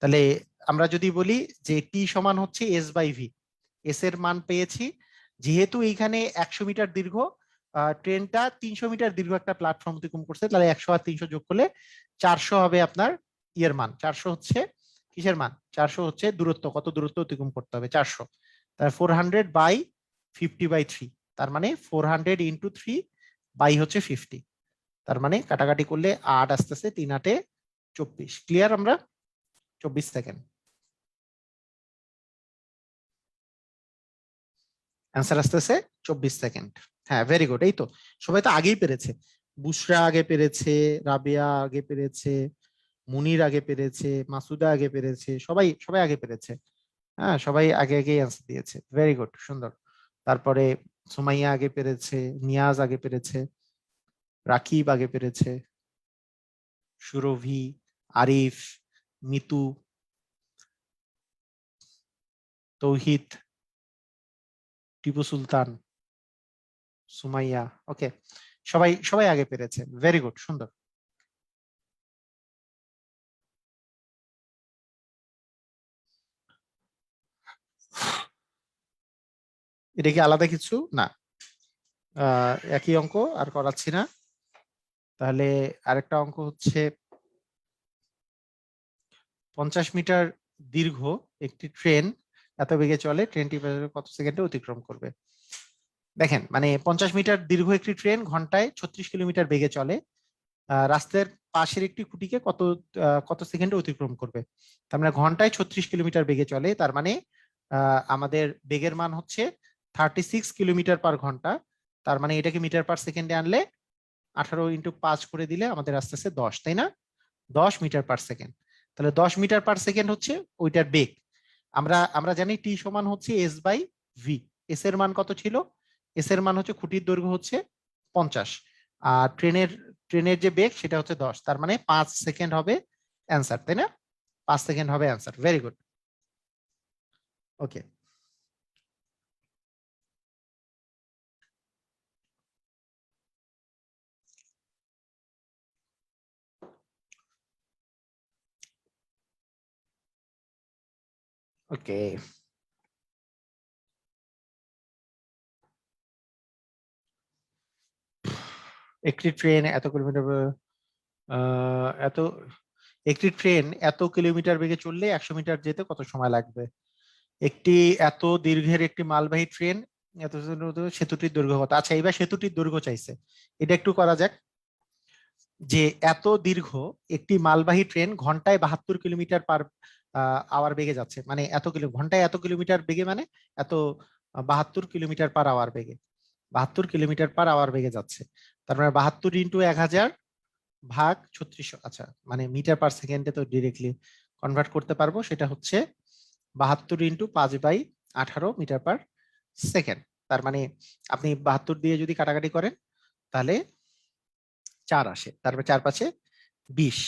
তাহলে আমরা যদি বলি যে টি সমান হচ্ছে এস বাই ভি, এস এর মান পেয়েছি। যেহেতু এইখানে 100 মিটার দীর্ঘ ট্রেনটা 300 মিটার দীর্ঘ একটা প্ল্যাটফর্ম অতিক্রম করছে, তাহলে 100 আর 300 যোগ করলে 400 হবে আপনার ইয়ের মান। 400 হচ্ছে কিসের মান? 400 হচ্ছে দূরত্ব, কত দূরত্ব অতিক্রম করতে হবে 400। তার 400/50/3, তার মানে 400 × 3 বাই হচ্ছে 50, তার মানে কাটাকাটি করলে 8 আসতেছে, 3×8 = 24। ক্লিয়ার? আমরা 24 সেকেন্ড অ্যান্সার আসতেছে, 24 সেকেন্ড। হ্যাঁ, ভেরি গুড, এই তো সবাই তো আগেই পেরেছে। বুশরা আগে পেরেছে, রাবিয়া আগে পেরেছে, মুনির আগে পেরেছে, মাসুদা আগে পেরেছে, সবাই সবাই আগে পেরেছে। হ্যাঁ, সবাই আগে আগে অ্যান্সার দিয়েছে, ভেরি গুড, সুন্দর। তারপরে সুমাইয়া আগে পেরেছে, নিয়াজ আগে পেরেছে, রাকিব আগে পেরেছে, সুরভি, আরিফ, মিতু, তৌহিদ, টিপু সুলতান, সুমাইয়া। ওকে, সবাই সবাই আগে পেরেছে, ভেরি গুড, সুন্দর। এটা কি আলাদা কিছু না? একই অঙ্ক, আর করাচ্ছি না। তাহলে আরেকটা অঙ্ক হচ্ছে 50 মিটার দীর্ঘ একটি ট্রেন এত বেগে চলে, ট্রেনটি কত সেকেন্ডে অতিক্রম করবে? দেখেন, মানে 50 মিটার দীর্ঘ একটি ট্রেন ঘন্টায় 36 কিলোমিটার বেগে চলে, রাস্তার পাশের একটি খুঁটিকে কত সেকেন্ডে অতিক্রম করবে? তার মানে ঘন্টায় 36 কিলোমিটার বেগে চলে, তার মানে আমাদের বেগের মান হচ্ছে 36 কিলোমিটার পার ঘন্টা। তার মানে এটাকে মিটার পার সেকেন্ডে আনলে 18 × 5 করে দিলে আমাদের আস্তে আস্তে 10, তাই না? 10 মিটার পার সেকেন্ড। তাহলে 10 মিটার পার সেকেন্ড হচ্ছে ওইটার বেগ। আমরা আমরা জানি টি সমান হচ্ছে S/V। এস এর মান কত ছিল? এস এর মান হচ্ছে, খুঁটির দৈর্ঘ্য হচ্ছে 50, আর ট্রেনের যে বেগ সেটা হচ্ছে 10, তার মানে 5 সেকেন্ড হবে অ্যান্সার, তাই না? 5 সেকেন্ড হবে অ্যান্সার, ভেরি গুড। ওকে, ওকে। একটি ট্রেন এত কিলোমিটার, এত একটি ট্রেন এত কিলোমিটার বেগে চললে 100 মিটার যেতে কত সময় লাগবে? একটি এত দীর্ঘের একটি মালবাহী ট্রেন এত সেতুটির দৈর্ঘ্য কত? আচ্ছা, এবার সেতুটির দৈর্ঘ্য চাইছে, এটা একটু করা যাক। যে এত দীর্ঘ একটি মালবাহী ট্রেন ঘন্টায় 72 কিলোমিটার পার আওয়ার বেগে যাচ্ছে, মানে ঘন্টায় এত কিলোমিটার বেগে, মানে এত 72 কিলোমিটার পার আওয়ার বেগে, 72 কিলোমিটার পার আওয়ার বেগে যাচ্ছে। তার মানে 72 × 1000 ভাগ 3600। আচ্ছা, মানে মিটার পার সেকেন্ডে তো ডিরেক্টলি কনভার্ট করতে পারবো, সেটা হচ্ছে 72 × 5/18 মিটার পার সেকেন্ড। তার মানে আপনি 72 দিয়ে যদি কাটাকাটি করেন তাহলে 4 আসে, তারপরে 4 × 5 = 20,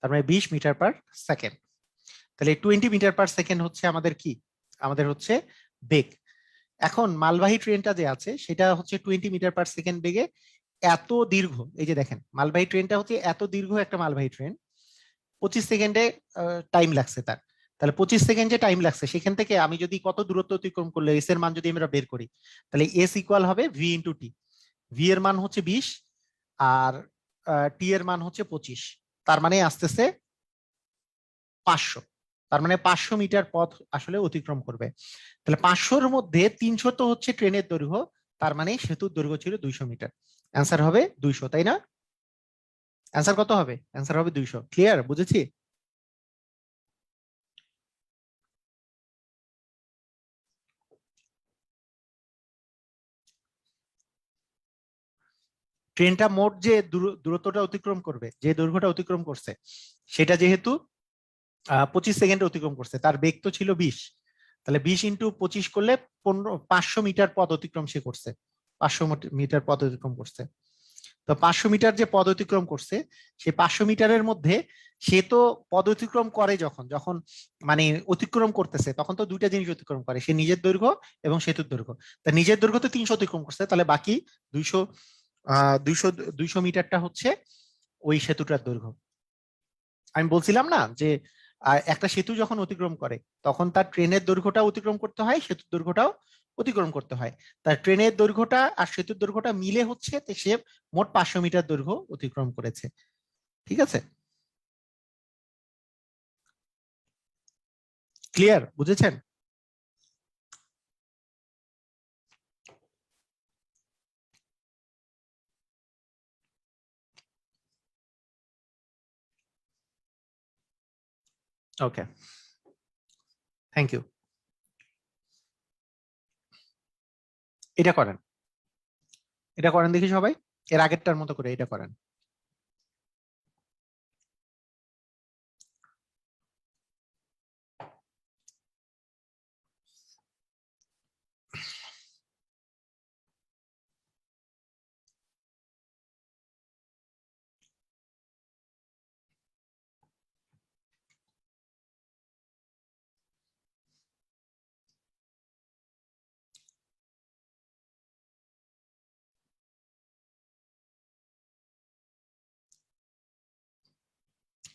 তার মানে 20 মিটার পার সেকেন্ড। তাহলে 20 মিটার পার সেকেন্ড হচ্ছে আমাদের কি? আমাদের হচ্ছে বেগ। এখন মালবাহী ট্রেনটা যে আছে সেটা হচ্ছে 20 মিটার পার সেকেন্ড বেগে এত দীর্ঘ। এই যে দেখেন, মালবাহী ট্রেনটা হচ্ছে এত দীর্ঘ একটা মালবাহী ট্রেন, 25 সেকেন্ডে টাইম লাগছে তার। তাহলে 25 সেকেন্ড যে টাইম লাগছে, সেখান থেকে আমি যদি কত দূরত্ব অতিক্রম করলে এস এর মান যদি আমরা বের করি, তাহলে এস ইকুয়াল হবে V × T। ভি এর মান হচ্ছে 20, আর টি এর মান হচ্ছে 25, তার মানে আসতেছে 500। তার মানে 500 মিটার পথ আসলে অতিক্রম করবে। তাহলে 500-র মধ্যে 300 তো হচ্ছে ট্রেনের দৈর্ঘ্য, তার মানে সেতুর দৈর্ঘ্য ছিল 200 মিটার। অ্যান্সার হবে 200, তাই না? অ্যান্সার কত হবে? অ্যান্সার হবে 200। ক্লিয়ার, বুঝেছি? ট্রেনটা মোট যে দূরত্বটা অতিক্রম করবে, যে দৈর্ঘ্যটা অতিক্রম করছে, সেটা যেহেতু 25 সেকেন্ডে অতিক্রম করছে, তার বেগ তো ছিল 20। তাহলে 20 × 25 করলে 500 মিটার পথ অতিক্রম সে করছে, 500 মিটার পথ অতিক্রম করছে। তো 500 মিটার যে পদ অতিক্রম করছে, সেই 500 মিটারের মধ্যে সে তো পদ অতিক্রম করে যখন যখন মানে অতিক্রম করতেছে, তখন তো দুইটা জিনিস অতিক্রম করে, সে নিজের দৈর্ঘ্য এবং সেতুর দৈর্ঘ্য। তা নিজের দৈর্ঘ্য তো 300 অতিক্রম করছে, তাহলে বাকি 200, 200 200 মিটারটা হচ্ছে ওই সেতুটার দৈর্ঘ্য। আমি বলছিলাম না যে একটা সেতু যখন অতিক্রম করে তখন তার ট্রেনের দৈর্ঘ্যটা অতিক্রম করতে হয়, সেতুর দৈর্ঘ্যটাও অতিক্রম করতে হয়। তার ট্রেনের দৈর্ঘ্যটা আর সেতুর দৈর্ঘ্যটা মিলে হচ্ছে সে মোট 500 মিটার দৈর্ঘ্য অতিক্রম করেছে। ঠিক আছে, ক্লিয়ার, বুঝেছেন? ওকে, থ্যাংক ইউ। এটা করেন, এটা করেন দেখি সবাই, এর আগেরটার মতো করে এটা করেন।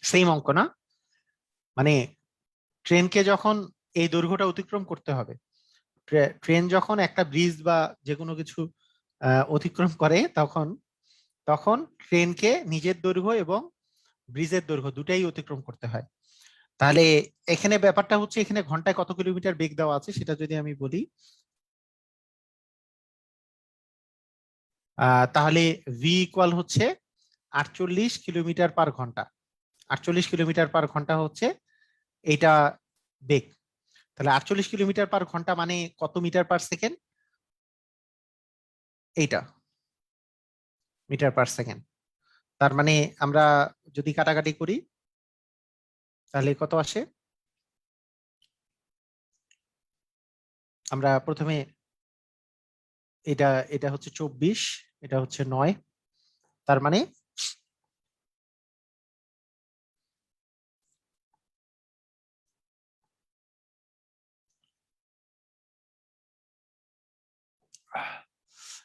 সেম অঙ্ক না? মানে ট্রেনকে যখন এই দৈর্ঘ্যটা অতিক্রম করতে হবে, ট্রেন যখন একটা ব্রিজ বা যে কোনো কিছু অতিক্রম করে, তখন তখন ট্রেনকে নিজের দৈর্ঘ্য এবং ব্রিজের দৈর্ঘ্য দুটাই অতিক্রম করতে হয়। তাহলে এখানে ব্যাপারটা হচ্ছে, এখানে ঘন্টায় কত কিলোমিটার বেগ দেওয়া আছে সেটা যদি আমি বলি, তাহলে ভি ইকুয়াল হচ্ছে 48 কিলোমিটার পার ঘন্টা। 48 কিলোমিটার পার ঘন্টা হচ্ছে এইটা বেগ। তাহলে 48 কিলোমিটার পার ঘন্টা মানে কত মিটার পার সেকেন্ড? এইটা মিটার পার সেকেন্ড। তার মানে আমরা যদি কাটাকাটি করি তাহলে কত আসে? আমরা প্রথমে এটা এটা হচ্ছে 24, এটা হচ্ছে 9, তার মানে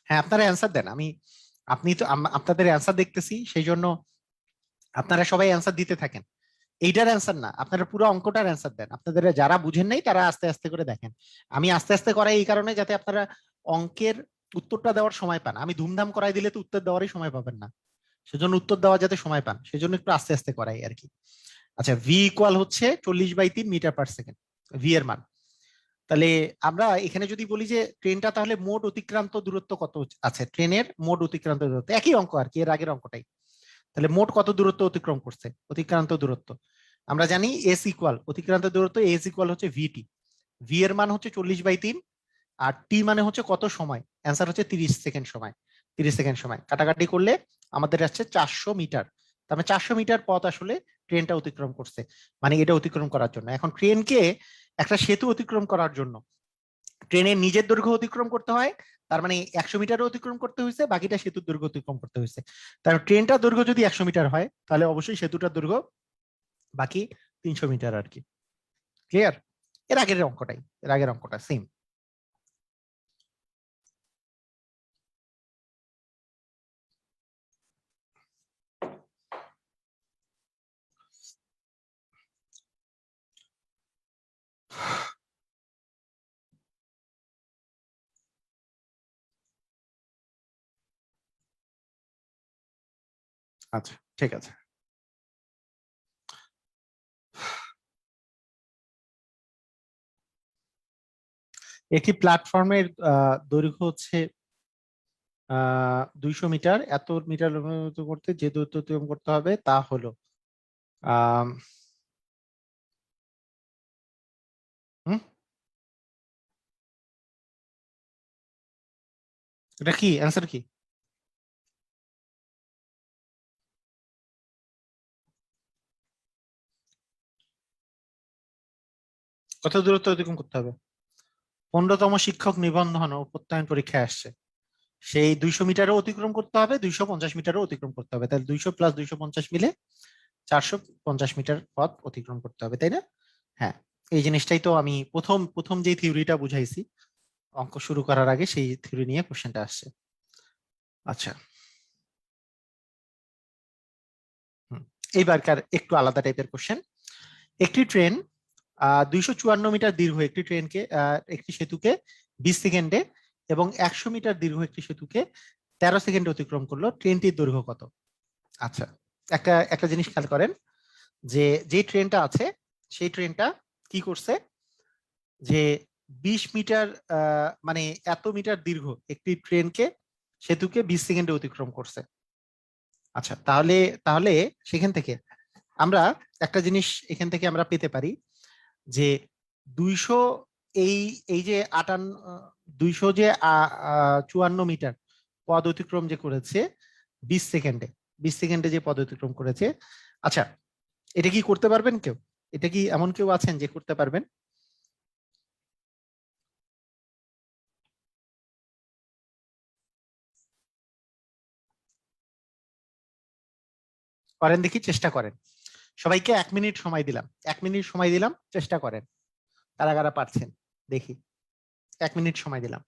হ্যাঁ, আপনারা অ্যান্সার দেন। আপনি তো আপনাদের অ্যান্সার দেখতেছি, সেই জন্য আপনারা সবাই অ্যান্সার দিতে থাকেন। এইটার অ্যান্সার না, আপনারা পুরো অঙ্কটার অ্যান্সার দেন। আপনাদের যারা বুঝেন নাই তারা আস্তে আস্তে করে দেখেন। আমি আস্তে আস্তে করাই এই কারণে, যাতে আপনারা অঙ্কের উত্তরটা দেওয়ার সময় পান। আমি ধুমধাম করাই দিলে তো উত্তর দেওয়ারই সময় পাবেন না, সেজন্য উত্তর দেওয়ার যাতে সময় পান সেজন্য একটু আস্তে আস্তে করাই আর কি। আচ্ছা, ভি ইকুয়াল হচ্ছে 40/3 মিটার পার সেকেন্ড, ভি এর মান। তাহলে আমরা এখানে যদি বলি যে ট্রেনটা তাহলে মোট অতিক্রান্ত দূরত্ব কত আছে, ট্রেনের মোট অতিক্রান্ত দূরত্ব, একই অঙ্ক আর কি, এর আগের অঙ্কটাই। তাহলে মোট কত দূরত্ব অতিক্রম করছে, অতিক্রান্ত দূরত্ব আমরা জানি এস ইকুয়াল, অতিক্রান্ত দূরত্ব এস ইকুয়াল হচ্ছে ভিটি। ভি এর মান হচ্ছে 40/3, আর টি মানে হচ্ছে কত সময়, অ্যান্সার হচ্ছে 30 সেকেন্ড সময়। 30 সেকেন্ড সময় কাটাকাটি করলে আমাদের আসছে 400 মিটার। তার মানে 400 মিটার পথ আসলে ট্রেনটা অতিক্রম করছে। মানে এটা অতিক্রম করার জন্য, এখন ট্রেনকে একটা সেতু অতিক্রম করার জন্য ট্রেনের নিজের দৈর্ঘ্য অতিক্রম করতে হয়, তার মানে 100 মিটারও অতিক্রম করতে হয়েছে, বাকিটা সেতুর দৈর্ঘ্য অতিক্রম করতে হয়েছে। তার ট্রেনটার দৈর্ঘ্য যদি 100 মিটার হয়, তাহলে অবশ্যই সেতুটার দৈর্ঘ্য বাকি 300 মিটার আর কি। ক্লিয়ার? এর আগের অঙ্কটা সেম। আচ্ছা, ঠিক আছে। একটি প্ল্যাটফর্মের দৈর্ঘ্য হচ্ছে 200 মিটার, এত মিটার করতে যে দূরত্ব অতিক্রম করতে হবে তা হলো আহ এটা কি অ্যান্সার কি? কত দূরত্ব অতিক্রম করতে হবে? 15তম শিক্ষক নিবন্ধন ও প্রত্যয়ন পরীক্ষায় আসছে, সেই 200 মিটারও অতিক্রম করতে হবে, 250 মিটারও অতিক্রম করতে হবে, তাহলে 200 + 250 মিলে 450 মিটার পথ অতিক্রম করতে হবে, তাই না? হ্যাঁ, এই জিনিসটাই তো আমি প্রথম প্রথম যে থিওরিটা বুঝাইছি অঙ্ক শুরু করার আগে, সেই থিওরি নিয়ে কোশ্চেনটা আসছে। আচ্ছা, এইবারকার একটু আলাদা টাইপের কোশ্চেন। একটি ট্রেন 254 মিটার দীর্ঘ একটি ট্রেনকে একটি সেতুকে 20 সেকেন্ডে, এবং 100 মিটার দীর্ঘ একটি সেতুকে 13 সেকেন্ডে অতিক্রম করলো, ট্রেনটির দৈর্ঘ্য কত? আচ্ছা, একটা একটা জিনিস খেয়াল করেন, যে যে ট্রেনটা আছে সেই ট্রেনটা কি করছে, যে 20 মিটার মানে এত মিটার দীর্ঘ একটি ট্রেনকে সেতুকে 20 সেকেন্ডে অতিক্রম করছে। আচ্ছা, তাহলে তাহলে সেখান থেকে আমরা একটা জিনিস এখান থেকে আমরা পেতে পারি, যে 200, এই এই যে 200 যে 54 মিটার পদ অতিক্রম যে করেছে 20 সেকেন্ডে, 20 সেকেন্ডে যে পদ অতিক্রম করেছে। আচ্ছা, এটা কি করতে পারবেন কেউ? এটা কি এমন কেউ আছেন যে করতে পারবেন? করেন দেখি, চেষ্টা করেন। সবাইকে 1 মিনিট সময় দিলাম, 1 মিনিট সময় দিলাম, চেষ্টা করেন। কারা কারা পারছেন দেখি, 1 মিনিট সময় দিলাম।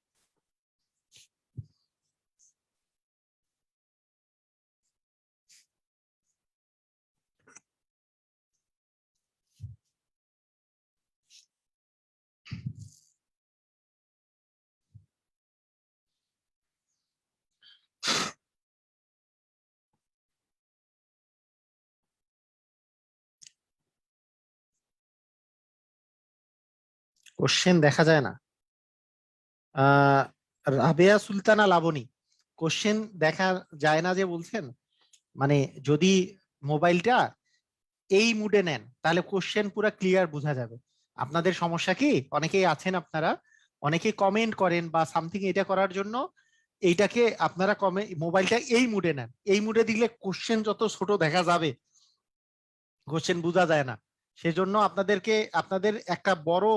কোশ্চেন দেখা যায় না। রাবেয়া সুলতানা লাবণী, কোশ্চেন দেখা যায় না যে বলছেন, মানে যদি মোবাইলটা এই মুডে নেন তাহলে কোশ্চেন পুরো ক্লিয়ার বোঝা যাবে। আপনাদের সমস্যা কি, অনেকেই আছেন আপনারা অনেকে কমেন্ট করেন বা সামথিং, এটা করার জন্য এইটাকে আপনারা মোবাইলটা এই মুডে নেন, এই মুডে দিলে কোশ্চেন যত ছোট দেখা যাবে কোশ্চেন বোঝা যায় না। সেজন্য আপনাদেরকে আপনাদের একটা বড়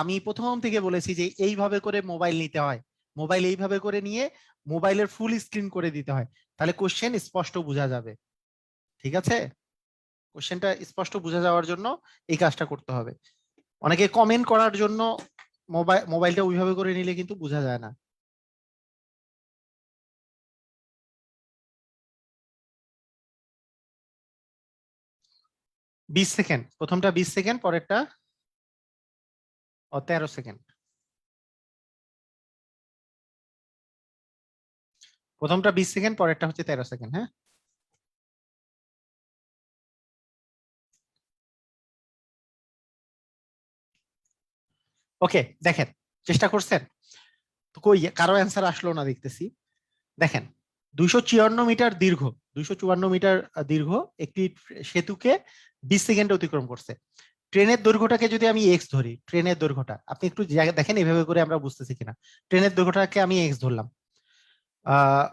আমি প্রথম থেকে বলেছি যে এইভাবে করে মোবাইল নিতে হয়, মোবাইল এইভাবে করে নিয়ে মোবাইলের ফুল স্ক্রিন করে দিতে হয়, তাহলে কোশ্চেন স্পষ্ট বোঝা যাবে। ঠিক আছে, কোশ্চেনটা স্পষ্ট বোঝা যাওয়ার জন্য এই কাজটা করতে হবে। অনেকে কমেন্ট করার জন্য মোবাইলটা ওইভাবে করে নিলে কিন্তু বোঝা যায় না। বিশ সেকেন্ড, প্রথমটা 20 সেকেন্ড, পরেরটা 13 সেকেন্ড। প্রথমটা 20 সেকেন্ড, পরেরটা হচ্ছে 13 সেকেন্ড। হ্যাঁ, ওকে, দেখেন চেষ্টা করছেন তো, কই কারো অ্যান্সার আসলো না দেখতেছি। দেখেন 254 মিটার দীর্ঘ, 254 মিটার দীর্ঘ একটি সেতুকে 20 সেকেন্ডে অতিক্রম করছে। ট্রেনের দৈর্ঘ্যটাকে যদি আমি এক্স ধরি, ট্রেনের দৈর্ঘ্যটা আপনি একটু দেখেন এভাবে করে আমরা বুঝতেছি কিনা। ট্রেনের দৈর্ঘ্যটাকে আমি এক্স ধরলাম, আহ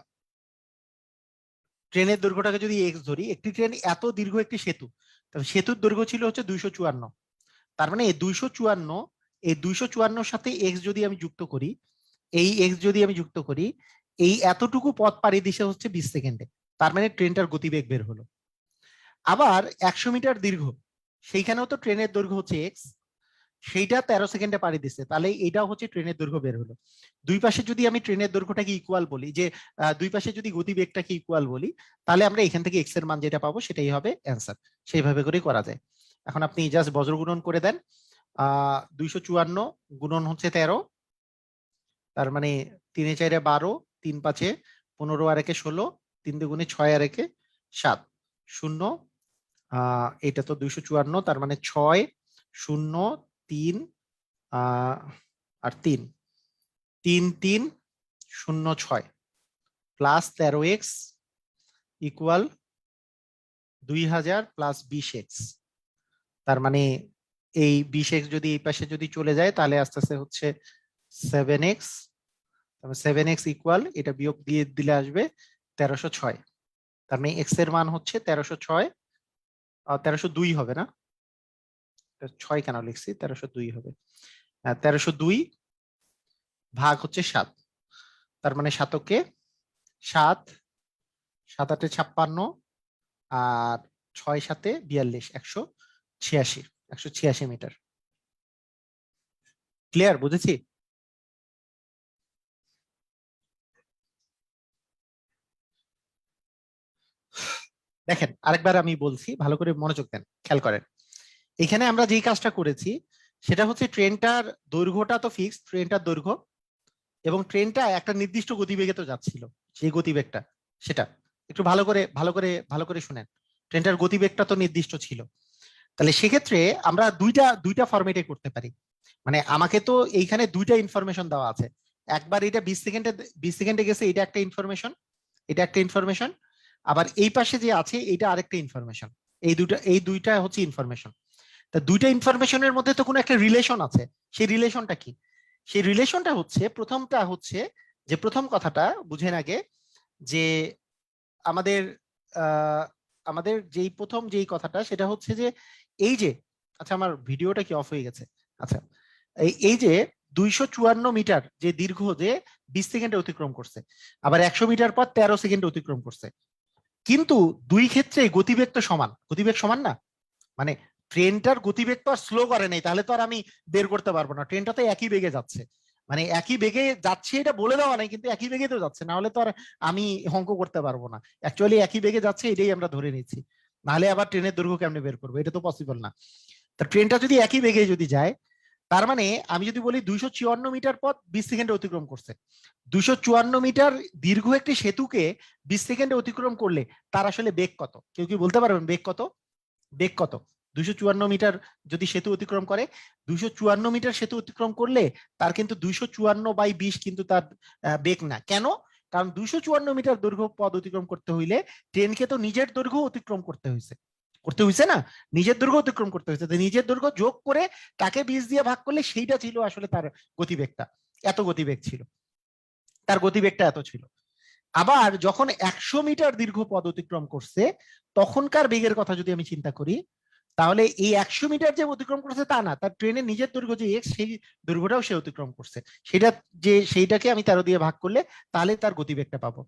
ট্রেনের দৈর্ঘ্যটাকে যদি এক্স ধরি, একটি ট্রেন এত দীর্ঘ একটি সেতু, তবে সেতুর দৈর্ঘ্য ছিল হচ্ছে 254। তার মানে এই 254, এই 254 সাথে এক্স যদি আমি যুক্ত করি, এই এক্স যদি আমি যুক্ত করি, এই এতটুকু পথ পাড়ি দিছে হচ্ছে 20 সেকেন্ডে। তার মানে ট্রেনটার গতিবেগ বের হলো। আবার 100 মিটার দীর্ঘ, সেইখানেও তো ট্রেনের দৈর্ঘ্য হচ্ছে এক্স, সেইটা 13 সেকেন্ডে পাড়ি দিচ্ছে, তাহলে এটাও হচ্ছে ট্রেনের দৈর্ঘ্য বের হলো। দুই পাশে যদি আমি ট্রেনের দৈর্ঘ্যটাকে ইকুয়াল বলি, যে দুই পাশে যদি গতিবেগটাকে ইকুয়াল বলি, তাহলে আমরা এখান থেকে এক্স এর মান যেটা পাবো সেটাই হবে অ্যান্সার। সেইভাবে করে করা যায়। এখন আপনি জাস্ট বজ্র গুণন করে দেন, 254 গুণন হচ্ছে 13, তার মানে 3 4 12, 3 5 15, আর 1 16, 3 2 6, আর 1 7, 0। এটা তো 254, তার মানে 6 0 3 আর 3 3 3 0 6 plus 13x equal 2000 plus 20x। তার মানে এই 20x যদি এই পাশে যদি চলে যায় তাহলে আস্তে আস্তে হচ্ছে 7x, 7x ইকুয়াল, এটা বিয়োগ দিয়ে দিলে আসবে 1306। তার মানে x এর মান হচ্ছে 1306, 1302 হবে না, 6 কেন লিখছি, 1302 হবে। 1302 ভাগ হচ্ছে 7, তার মানে 7কে 7, 7 8 56, আর 6 7 42, 186, 186 মিটার। ক্লিয়ার, বুঝেছি? দেখেন আরেকবার আমি বলছি, ভালো করে মনোযোগ দেন, খেয়াল করেন। এখানে আমরা যেই কাজটা করেছি সেটা হচ্ছে ট্রেনটার দৈর্ঘ্যটা তো ফিক্সড, ট্রেনটার দৈর্ঘ্য, এবং ট্রেনটা একটা নির্দিষ্ট গতিবেগে তো যাচ্ছিল, সেই গতিবেগটা সেটা একটু ভালো করে শুনেন। ট্রেনটার গতিবেগটা তো নির্দিষ্ট ছিল, তাহলে সেক্ষেত্রে আমরা দুইটা দুইটা ফরম্যাটে করতে পারি। মানে আমাকে তো এইখানে দুইটা ইনফরমেশন দেওয়া আছে, একবার এটা 20 সেকেন্ডে 20 সেকেন্ডে গেছে, এটা একটা ইনফরমেশন, এটা একটা ইনফরমেশন, আবার এই পাশে যে আছে এটা আরেকটা ইনফরমেশন। এই দুইটা হচ্ছে ইনফরমেশন। তা দুইটা ইনফরমেশনের মধ্যে তো কোনো একটা রিলেশন আছে, সেই রিলেশনটা কি? সেই রিলেশনটা হচ্ছে, প্রথমটা হচ্ছে যে প্রথম কথাটা বুঝেন আগে, যে আমাদের আহ আমাদের যেই প্রথম যেই কথাটা সেটা হচ্ছে যে এই যে, আচ্ছা আমার ভিডিওটা কি অফ হয়ে গেছে? আচ্ছা, এই যে 254 মিটার যে দীর্ঘ, যে 20 সেকেন্ডে অতিক্রম করছে, আবার 100 মিটার পর 13 সেকেন্ডে অতিক্রম করছে, কিন্তু দুই ক্ষেত্রে গতিবেগ তো সমান, গতিবেগ সমান না? মানে ট্রেনটার গতিবেগ তো আর স্লো করে নাই, তাহলে তো আর আমি বের করতে পারবো না, ট্রেনটা তো একই বেগে যাচ্ছে, মানে একই বেগে যাচ্ছে এটা বলে দেওয়া নাই, কিন্তু একই বেগে তো যাচ্ছে, না হলে তো আর আমি অঙ্ক করতে পারবো না। অ্যাকচুয়ালি একই বেগে যাচ্ছে এটাই আমরা ধরে নিচ্ছি, নাহলে আবার ট্রেনের দৈর্ঘ্য কেমনে বের করবো, এটা তো পসিবল না। তা ট্রেনটা যদি একই বেগে যদি যায়, তার মানে আমি যদি বলি 254 মিটার পথ 20 সেকেন্ডে অতিক্রম করছে, 254 মিটার দীর্ঘ একটি সেতুকে 20 সেকেন্ডে অতিক্রম করলে তার আসলে বেগ কত? কেউ কি বলতে পারবেন বেগ কত? বেগ কত? 254 মিটার যদি সেতু অতিক্রম করে, 254 মিটার সেতু অতিক্রম করলে তার কিন্তু 254/20 কিন্তু তার বেগ না। কেন? কারণ 254 মিটার দৈর্ঘ্য পথ অতিক্রম করতে হইলে ট্রেনকে তো নিজের দৈর্ঘ্য অতিক্রম করতে হয়েছে না, নিজের দৈর্ঘ্য অতিক্রম করতে হয়েছে, নিজের দৈর্ঘ্য যোগ করে তাকে 20 দিয়ে ভাগ করলে সেইটা ছিল আসলে তার গতিবেগটা। এত গতিবেগ ছিল, তার গতিবেগটা এত ছিল। আবার যখন 100 মিটার দীর্ঘ পথ অতিক্রম করছে তখনকার বেগের কথা যদি আমি চিন্তা করি, তাহলে এই 100 মিটার যে অতিক্রম করছে তা না, তার ট্রেনের নিজের দৈর্ঘ্য যে এক্স, সেই দৈর্ঘ্যটাও সে অতিক্রম করছে। সেটা যে সেইটাকে আমি 13 দিয়ে ভাগ করলে তাহলে তার গতিবেগটা পাবো।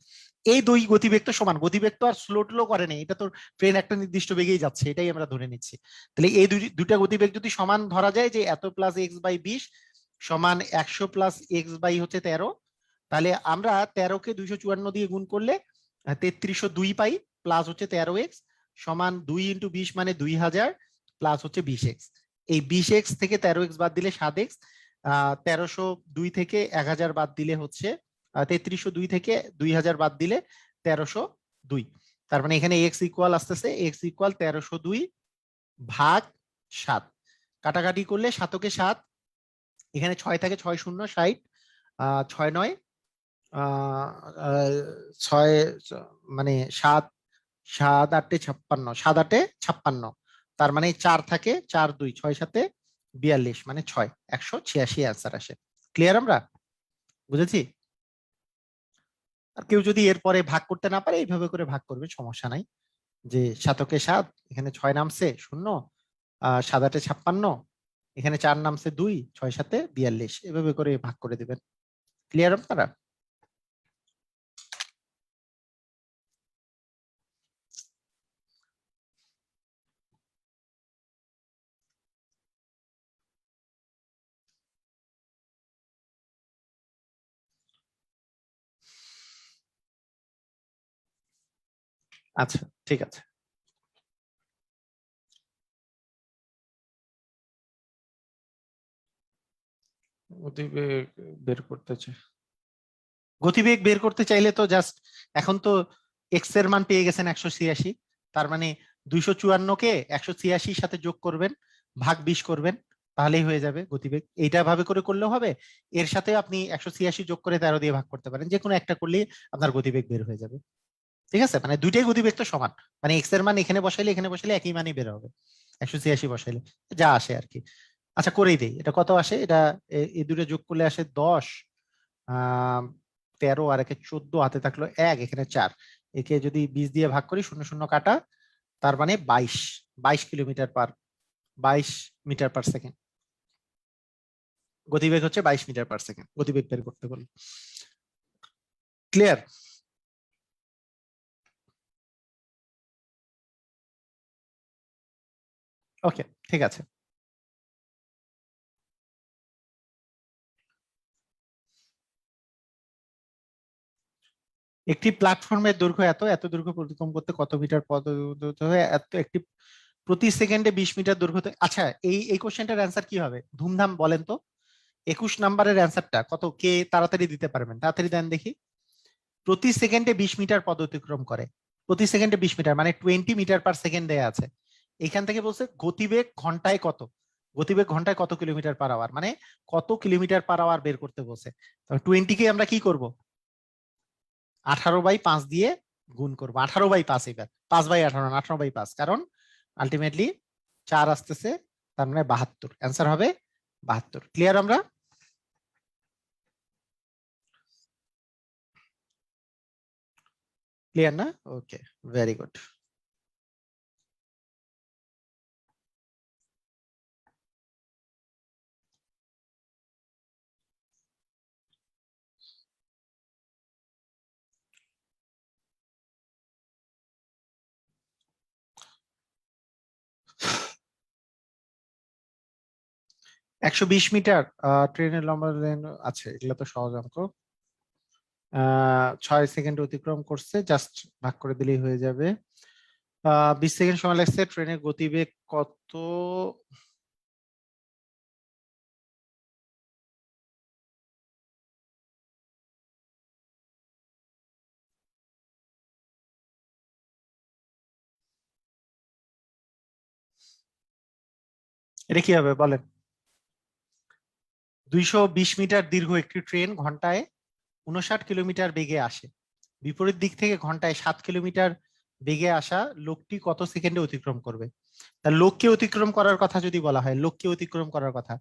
এই দুই গতিবেগ তো সমান, গতিবেগ তো আর স্লো টো করে নেই, এটা তো ট্রেন একটা নির্দিষ্ট বেগেই যাচ্ছে, এটাই আমরা ধরে নিচ্ছি। তাহলে এই দুইটা গতিবেগ যদি সমান ধরা যায়, যে এত প্লাস x/20 সমান 100 প্লাস x/13, তাহলে আমরা 13-কে 254 দিয়ে গুণ করলে 3302 পাই, প্লাস হচ্ছে 13x সমান 2 × 20 মানে 2000, প্লাস হচ্ছে 20x। এই 20x থেকে 13x বাদ দিলে 7x, 1302 থেকে 1000 বাদ দিলে হচ্ছে 3302 থেকে 2000 বাদ দিলে 1302। তার মানে এখানে x ইকুয়াল আসতেছে x ইকুয়াল 1302 ভাগ 7। কাটাকাটি করলে 7-কে 7, এখানে 6 থাকে, 6 শূন্য 60, 6 9 ছয়, মানে 7 7 8 56, 7 8 56, তার মানে 4 থাকে, 4 2 6 7 42 মানে 6, 186 অ্যান্সার আসে। ক্লিয়ার? আমরা বুঝেছি। আর কেউ যদি এরপরে ভাগ করতে না পারে এইভাবে করে ভাগ করবে, সমস্যা নাই। যে 7-কে 7, এখানে 6 নামছে 0, 7 8 56, এখানে 4 নামছে 2, 6 7 42, এভাবে করে ভাগ করে দিবেন। ক্লিয়ার আপনারা? আচ্ছা, ঠিক আছে। গতিবেগ বের করতেছে, গতিবেগ বের করতে চাইলে তো জাস্ট এখন তো এক্স এর মান পেয়ে গেছেন 186, তার মানে 254-কে 186-র সাথে যোগ করবেন, ভাগ 20 করবেন, তাহলেই হয়ে যাবে গতিবেগ। এইটা ভাবে করে করলেও হবে, এর সাথে আপনি 186 যোগ করে 13 দিয়ে ভাগ করতে পারেন, যে কোনো একটা করলেই আপনার গতিবেগ বের হয়ে যাবে। ঠিক আছে, মানে দুইটাই গতিবেগ তো সমান, মানে এক্স এর মান এখানে বসাইলে একই মানই বের হবে, 186 বসাইলে যা আসে আর কি। আচ্ছা, করেই দেই, এটা কত আসে, এটা এই দুটো যোগ করলে আসে 10, 13 আর একে 14, হাতে থাকলো 1, এখানে 4, একে যদি 20 দিয়ে ভাগ করি, শূন্য শূন্য কাটা, তার মানে 22 মিটার পার সেকেন্ড। গতিবেগ হচ্ছে 22 মিটার পার সেকেন্ড, গতিবেগ বের করতে বলি। ক্লিয়ার? ওকে, ঠিক আছে। একটি প্ল্যাটফর্মের দৈর্ঘ্য এত, এত দৈর্ঘ্য অতিক্রম করতে কত মিটার পথ অতিক্রম হবে, এত একটি প্রতি সেকেন্ডে 20 মিটার দৈর্ঘ্য আচ্ছা, এই কোশ্চেনটার অ্যান্সার কি হবে ধুমধাম বলেন তো? 21 নাম্বারের অ্যান্সারটা কত, কে তাড়াতাড়ি দিতে পারবেন? তাড়াতাড়ি দেন দেখি। প্রতি সেকেন্ডে 20 মিটার পথ অতিক্রম করে, প্রতি সেকেন্ডে 20 মিটার মানে 20 মিটার পার সেকেন্ড দেয়া আছে। এখান থেকে বলছে গতিবেগ ঘন্টায় কত, গতিবেগ ঘন্টায় কত কিলোমিটার পার আওয়ার, মানে কত কিলোমিটার পার আওয়ার বের করতে বলছে। 20-কে আমরা কি করব, 18/5 দিয়ে গুণ করবো, 18/5, এবার 5/18 না, 18/5, কারণ আলটিমেটলি 4 আসতেছে, তার মানে 72, অ্যান্সার হবে 72। ক্লিয়ার? আমরা ক্লিয়ার না? ওকে, ভেরি গুড। 120 মিটার ট্রেনের লম্বা লেন আছে, এগুলো তো সহজ অঙ্ক। 6 সেকেন্ড অতিক্রম করছে, জাস্ট ভাগ করে দিলেই হয়ে যাবে। 20 সেকেন্ড সময় লাগছে, ট্রেনের গতিবেগ কত? এটা কি হবে বলেন? 220 মিটার দীর্ঘ একটি ট্রেন ঘন্টায় 59 কিলোমিটার বেগে আসে। বিপরীত দিক থেকে ঘন্টায় 7 কিলোমিটার বেগে আসা লোকটি কত সেকেন্ডে অতিক্রম করবে? তা লোককে অতিক্রম করার কথা যদি বলা হয়, লোককে অতিক্রম করার কথা,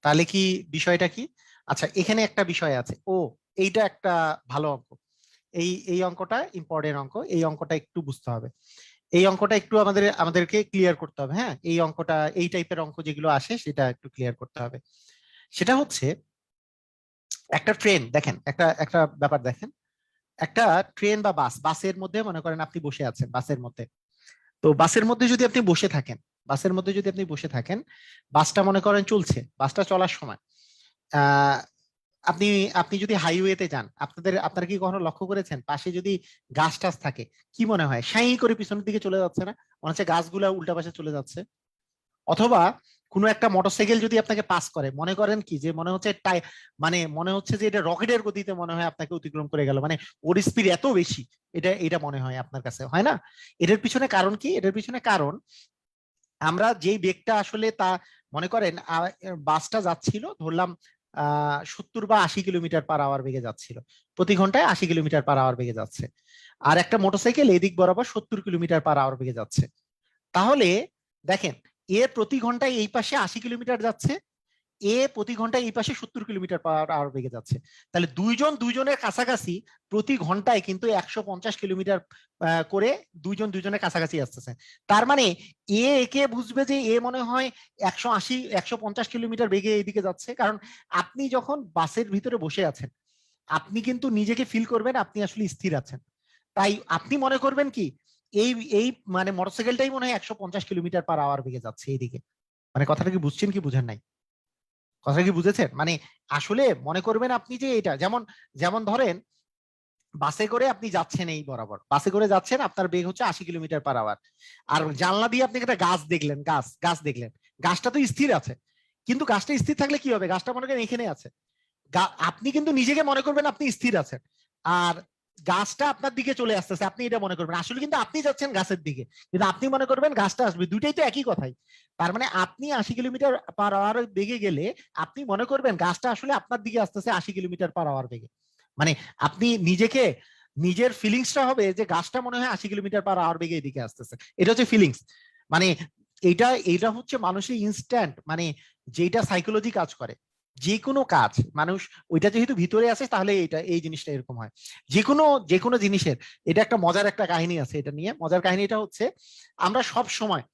তাহলে কি বিষয়টা কি? আচ্ছা, এখানে একটা বিষয় আছে। এইটা একটা ভালো অঙ্ক। এই অঙ্কটা ইম্পর্টেন্ট অঙ্ক। এই অঙ্কটা একটু বুঝতে হবে। এই অঙ্কটা একটু আমাদেরকে ক্লিয়ার করতে হবে। হ্যাঁ, এই অঙ্কটা, এই টাইপের অঙ্ক যেগুলো আসে সেটা একটু ক্লিয়ার করতে হবে। সেটা হচ্ছে, একটা ট্রেন দেখেন, একটা একটা ব্যাপার দেখেন। একটা ট্রেন বা বাসের মধ্যে মনে করেন আপনি বসে আছেন, বাসের মধ্যে। তো বাসের মধ্যে যদি আপনি বসে থাকেন, বাসটা মনে করেন চলছে, বাসটা চলার সময় আহ আপনি আপনি যদি হাইওয়েতে যান, আপনারা কি কখনো লক্ষ্য করেছেন পাশে যদি গাছ টাছ থাকে, কি মনে হয় সাই করে পিছনের দিকে চলে যাচ্ছে না? মনে হচ্ছে গাছগুলা উল্টা পাশে চলে যাচ্ছে। অথবা কোনো একটা মোটরসাইকেল যদি আপনাকে পাস করে, মনে করেন কি যে মনে হচ্ছে মনে হচ্ছে যে এটা রকেটের গতিতে মনে হয় আপনাকে অতিক্রম করে গেল, মানে ওর স্পিড এত বেশি। এটা মনে হয় আপনার কাছে, হয় না? এটার পিছনে কারণ কি? এটার পিছনে কারণ, আমরা যেই বেগটা আসলে তা মনে করেন বাসটা যাচ্ছিল ধরলাম 70 বা 80 কিলোমিটার পার আওয়ার বেগে যাচ্ছিল, প্রতি ঘন্টায় 80 কিলোমিটার পার আওয়ার বেগে যাচ্ছে। আর একটা মোটরসাইকেল এদিক বরাবর 70 কিলোমিটার পার আওয়ার বেগে যাচ্ছে। তাহলে দেখেন, এ প্রতি ঘন্টায় এই পাশে 80 কিলোমিটার যাচ্ছে, এ প্রতি ঘন্টায় এই পাশে 70 কিলোমিটার পার আওয়ার বেগে যাচ্ছে। তাহলে দুইজন দুইজনের কাছাকাছি প্রতি ঘন্টায় কিন্তু 150 কিলোমিটার করে দুইজন দুইজনের কাছাকাছি আসতেছে। তার মানে একে বুঝবে যে এ মনে হয় 180 150 কিলোমিটার বেগে এইদিকে যাচ্ছে। কারণ আপনি যখন বাসের ভিতরে বসে আছেন, আপনি কিন্তু নিজেকে ফিল করবেন আপনি আসলে স্থির আছেন। তাই আপনি মনে করবেন কি, এই এই মানে মোটরসাইকেলটাই মনে হয় 150 কিলোমিটার পার আওয়ার বেগে যাচ্ছে এইদিকে। মানে কথাটা কি বুঝছেন কি বুঝেন নাই? কথা কি বুঝেছেন? মানে আসলে মনে করবেন আপনি যে এটা যেমন, ধরেন বাসে করে আপনি যাচ্ছেন, এই বরাবর বাসে করে যাচ্ছেন, আপনার বেগ হচ্ছে 80 কিলোমিটার পার আওয়ার। আর জানলা দিয়ে আপনি একটা গাছ দেখলেন, গাছ দেখলেন, গাছটা তো স্থির আছে। কিন্তু গাছটা স্থির থাকলে কি হবে? গাছটা মনে করেন এখানে আছে। আপনি কিন্তু নিজেকে মনে করবেন আপনি স্থির আছেন, আর গাছটা আপনার দিকে চলে আসতেছে, আপনি এটা মনে করবেন। আসলে কিন্তু আপনি যাচ্ছেন গাছের দিকে, কিন্তু আপনি মনে করবেন গাছটা আসবে। দুইটাই তো একই কথাই। তার মানে আপনি 80 কিলোমিটার পার আওয়ার বেগে গেলে আপনি মনে করবেন গাছটা আসলে আপনার দিকে আসতেছে 80 কিলোমিটার পার আওয়ার বেগে। মানে আপনি নিজেকে, নিজের ফিলিংসটা হবে যে গাছটা মনে হয় 80 কিলোমিটার পার আওয়ার বেগে এদিকে আসতেছে। এটা হচ্ছে ফিলিংস। মানে এইটা হচ্ছে মানুষের ইনস্ট্যান্ট, মানে যেটা সাইকোলজি কাজ করে। যে কোনো কাজ মানুষ, ওইটা যেহেতু ভিতরে আছে, তাহলে এই জিনিসটা এরকম হয়। যে কোনো জিনিসের, এটা একটা মজার একটা কাহিনী আছে এটা নিয়ে। মজার কাহিনীটা হচ্ছে, আমরা সব সময়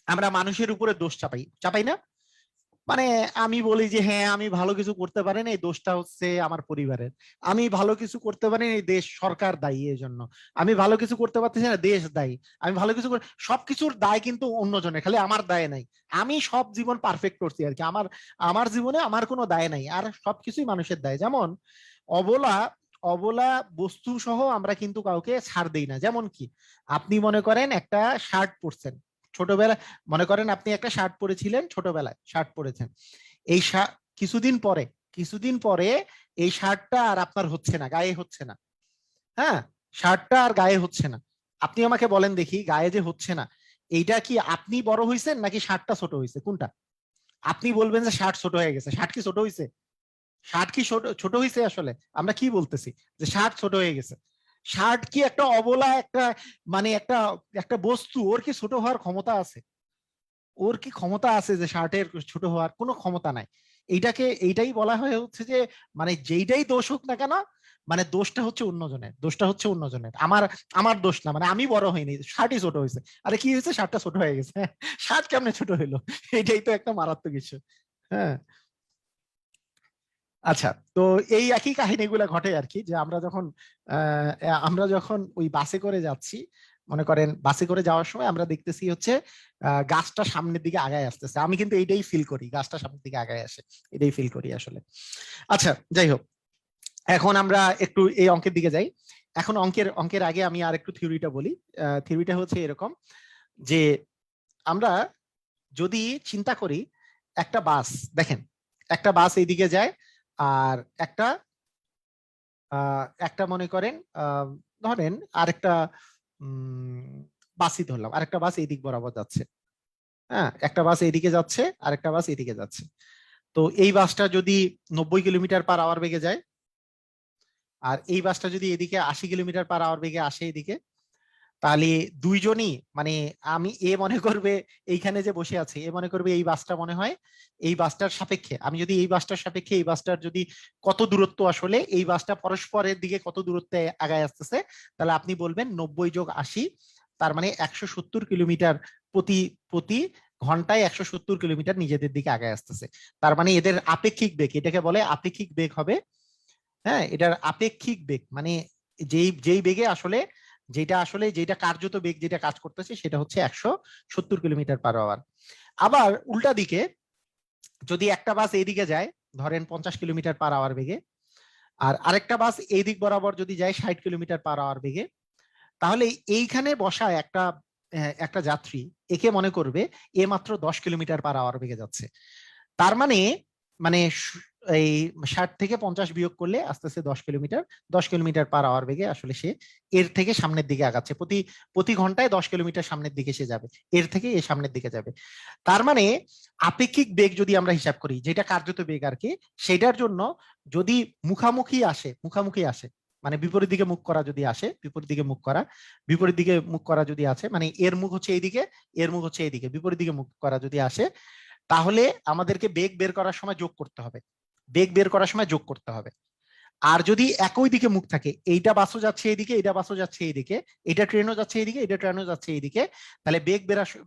আমরা মানুষের উপরে দোষ চাপাই চাপাই না? মানে আমি বলি যে হ্যাঁ, আমি ভালো কিছু করতে পারি না, এই দোষটা হচ্ছে আমার পরিবারের। আমি ভালো কিছু করতে পারি না, এই দেশ সরকার দায়ী এর জন্য। আমি ভালো কিছু করতে পারতেছি না, দেশ দায়ী। আমি ভালো কিছু সবকিছুর দায় কিন্তু অন্যজনের, খালি আমার দায় নাই। আমি সব জীবন পারফেক্ট করছি আর কি, আমার আমার জীবনে আমার কোনো দায় নাই, আর সবকিছুই মানুষের দায়। যেমন অবলা অবলা বস্তু সহ আমরা কিন্তু কাউকে ছাড় দেই না। যেমন কি, আপনি মনে করেন একটা শার্ট পরছেন ছোটবেলায়, মনে করেন আপনি একটা শার্ট পরেছিলেন ছোটবেলায়, শার্ট পরেছেন। এই কিছুদিন পরে এই শার্টটা আর আপনার হচ্ছে না, গায়ে হচ্ছে না। হ্যাঁ, শার্টটা আর গায়ে হচ্ছে না। আপনি আমাকে বলেন দেখি, গায়ে যে হচ্ছে না, এইটা কি আপনি বড় হয়েছেন নাকি শার্টটা ছোট হয়েছে, কোনটা? আপনি বলবেন যে শার্ট ছোট হয়ে গেছে। শার্ট কি ছোট হয়েছে? শার্ট কি ছোট ছোট হয়েছে? আসলে আমরা কি বলতেছি যে শার্ট ছোট হয়ে গেছে। শার্ট কি একটা অবলা, একটা মানে একটা একটা বস্তু, ওর কি ছোট হওয়ার ক্ষমতা আছে? ওর কি ক্ষমতা আছে যে শার্টের ছোট হওয়ার? কোনো ক্ষমতা নাই। এইটাই বলা হয় হচ্ছে যে, মানে যেইটাই দোষ হোক না কেন, মানে দোষটা হচ্ছে অন্যজনের। আমার আমার দোষ না, মানে আমি বড় হইনি, শার্টই ছোট হয়েছে। আরে কি হয়েছে? শার্টটা ছোট হয়ে গেছে। শার্ট কেমনে ছোট হইলো? এটাই তো একটা মারাত্মক কিছু। হ্যাঁ। আচ্ছা, তো এই একই কাহিনীগুলো ঘটে আর কি, যে আমরা যখন ওই বাসে করে যাচ্ছি, মনে করেন বাসে করে যাওয়ার সময় আমরা দেখতেছি হচ্ছে গাছটা সামনের দিকে আগায় আসতেছে। আমি কিন্তু এইটাই ফিল করি, গাছটা সামনের দিকে আগায় আসে, এটাই ফিল করি আসলে। আচ্ছা, যাই হোক, এখন আমরা একটু এই অঙ্কের দিকে যাই। এখন অঙ্কের আগে আমি আর একটু থিওরিটা বলি। থিওরিটা হচ্ছে এরকম যে, আমরা যদি চিন্তা করি, একটা বাস, দেখেন, একটা বাস এইদিকে যায়, আর একটা একটা মনে করেন ধরেন আরেকটা উম বাসই ধরলাম, আরেকটা বাস এই দিক বরাবর যাচ্ছে। হ্যাঁ, একটা বাস এদিকে যাচ্ছে আর একটা বাস এদিকে যাচ্ছে। তো এই বাসটা যদি 90 কিলোমিটার/আওয়ার বেগে যায়, আর এই বাসটা যদি এদিকে 80 কিলোমিটার/আওয়ার বেগে আসে এদিকে, তাহলে দুইজনই মানে আমি এ মনে করবে এইখানে যে বসে আছে, এ মনে করবে এই বাসটা মনে হয় এই বাসটার সাপেক্ষে, আমি যদি এই বাসটার সাপেক্ষে এই বাসটার যদি কত দূরত্ব আসলে এই বাসটা পরস্পরের দিকে কত দূরত্বে আগায় আসতেছে, তাহলে আপনি বলবেন 90 + 80, তার মানে 170 কিলোমিটার প্রতি প্রতি ঘন্টায় 170 কিলোমিটার নিজেদের দিকে আগায় আসতেছে। তার মানে এদের আপেক্ষিক বেগ, এটাকে বলে আপেক্ষিক বেগ হবে। হ্যাঁ, এটার আপেক্ষিক বেগ মানে যেই যেই বেগে আসলে যেটা কার্যত বেগ যেটা কাজ করতেছে সেটা হচ্ছে 170 কিলোমিটার/আওয়ার। আবার উল্টা দিকে যদি একটা বাস এইদিকে যায় ধরেন 50 কিলোমিটার/আওয়ার বেগে, আর আরেকটা বাস এই দিক বরাবর যদি যায় 60 কিলোমিটার/আওয়ার বেগে, তাহলে এইখানে বসা একটা একটা যাত্রী একে মনে করবে এ মাত্র 10 কিলোমিটার/আওয়ার বেগে যাচ্ছে। তার মানে মানে এই 60 থেকে 50 বিয়োগ করলে আস্তে আস্তে 10 কিলোমিটার, 10 কিলোমিটার/আওয়ার বেগে আসলে সে এর থেকে সামনের দিকে আগাচ্ছে। প্রতি প্রতি ঘন্টায় 10 কিলোমিটার সামনের দিকে সে যাবে, এর থেকে এ সামনের দিকে যাবে। তার মানে আপেক্ষিক বেগ যদি আমরা হিসাব করি, যেটা কার্যত বেগ আর কি, সেটার জন্য যদি মুখামুখি আসে মানে বিপরীত দিকে মুখ করা যদি আসে, বিপরীত দিকে মুখ করা যদি আছে, মানে এর মুখ হচ্ছে এইদিকে, এর মুখ হচ্ছে এইদিকে, বিপরীত দিকে মুখ করা যদি আসে, তাহলে আমাদেরকে বেগ বের করার সময় যোগ করতে হবে, বেগ বের করার সময় যোগ করতে হবে। আর যদি একই দিকে মুখ থাকে, এইটা বাসও যাচ্ছে এইদিকে, এইটা বাসও যাচ্ছে এইদিকে, এটা ট্রেনও যাচ্ছে এইদিকে, এটা ট্রেনও যাচ্ছে এইদিকে, তাহলে বেগ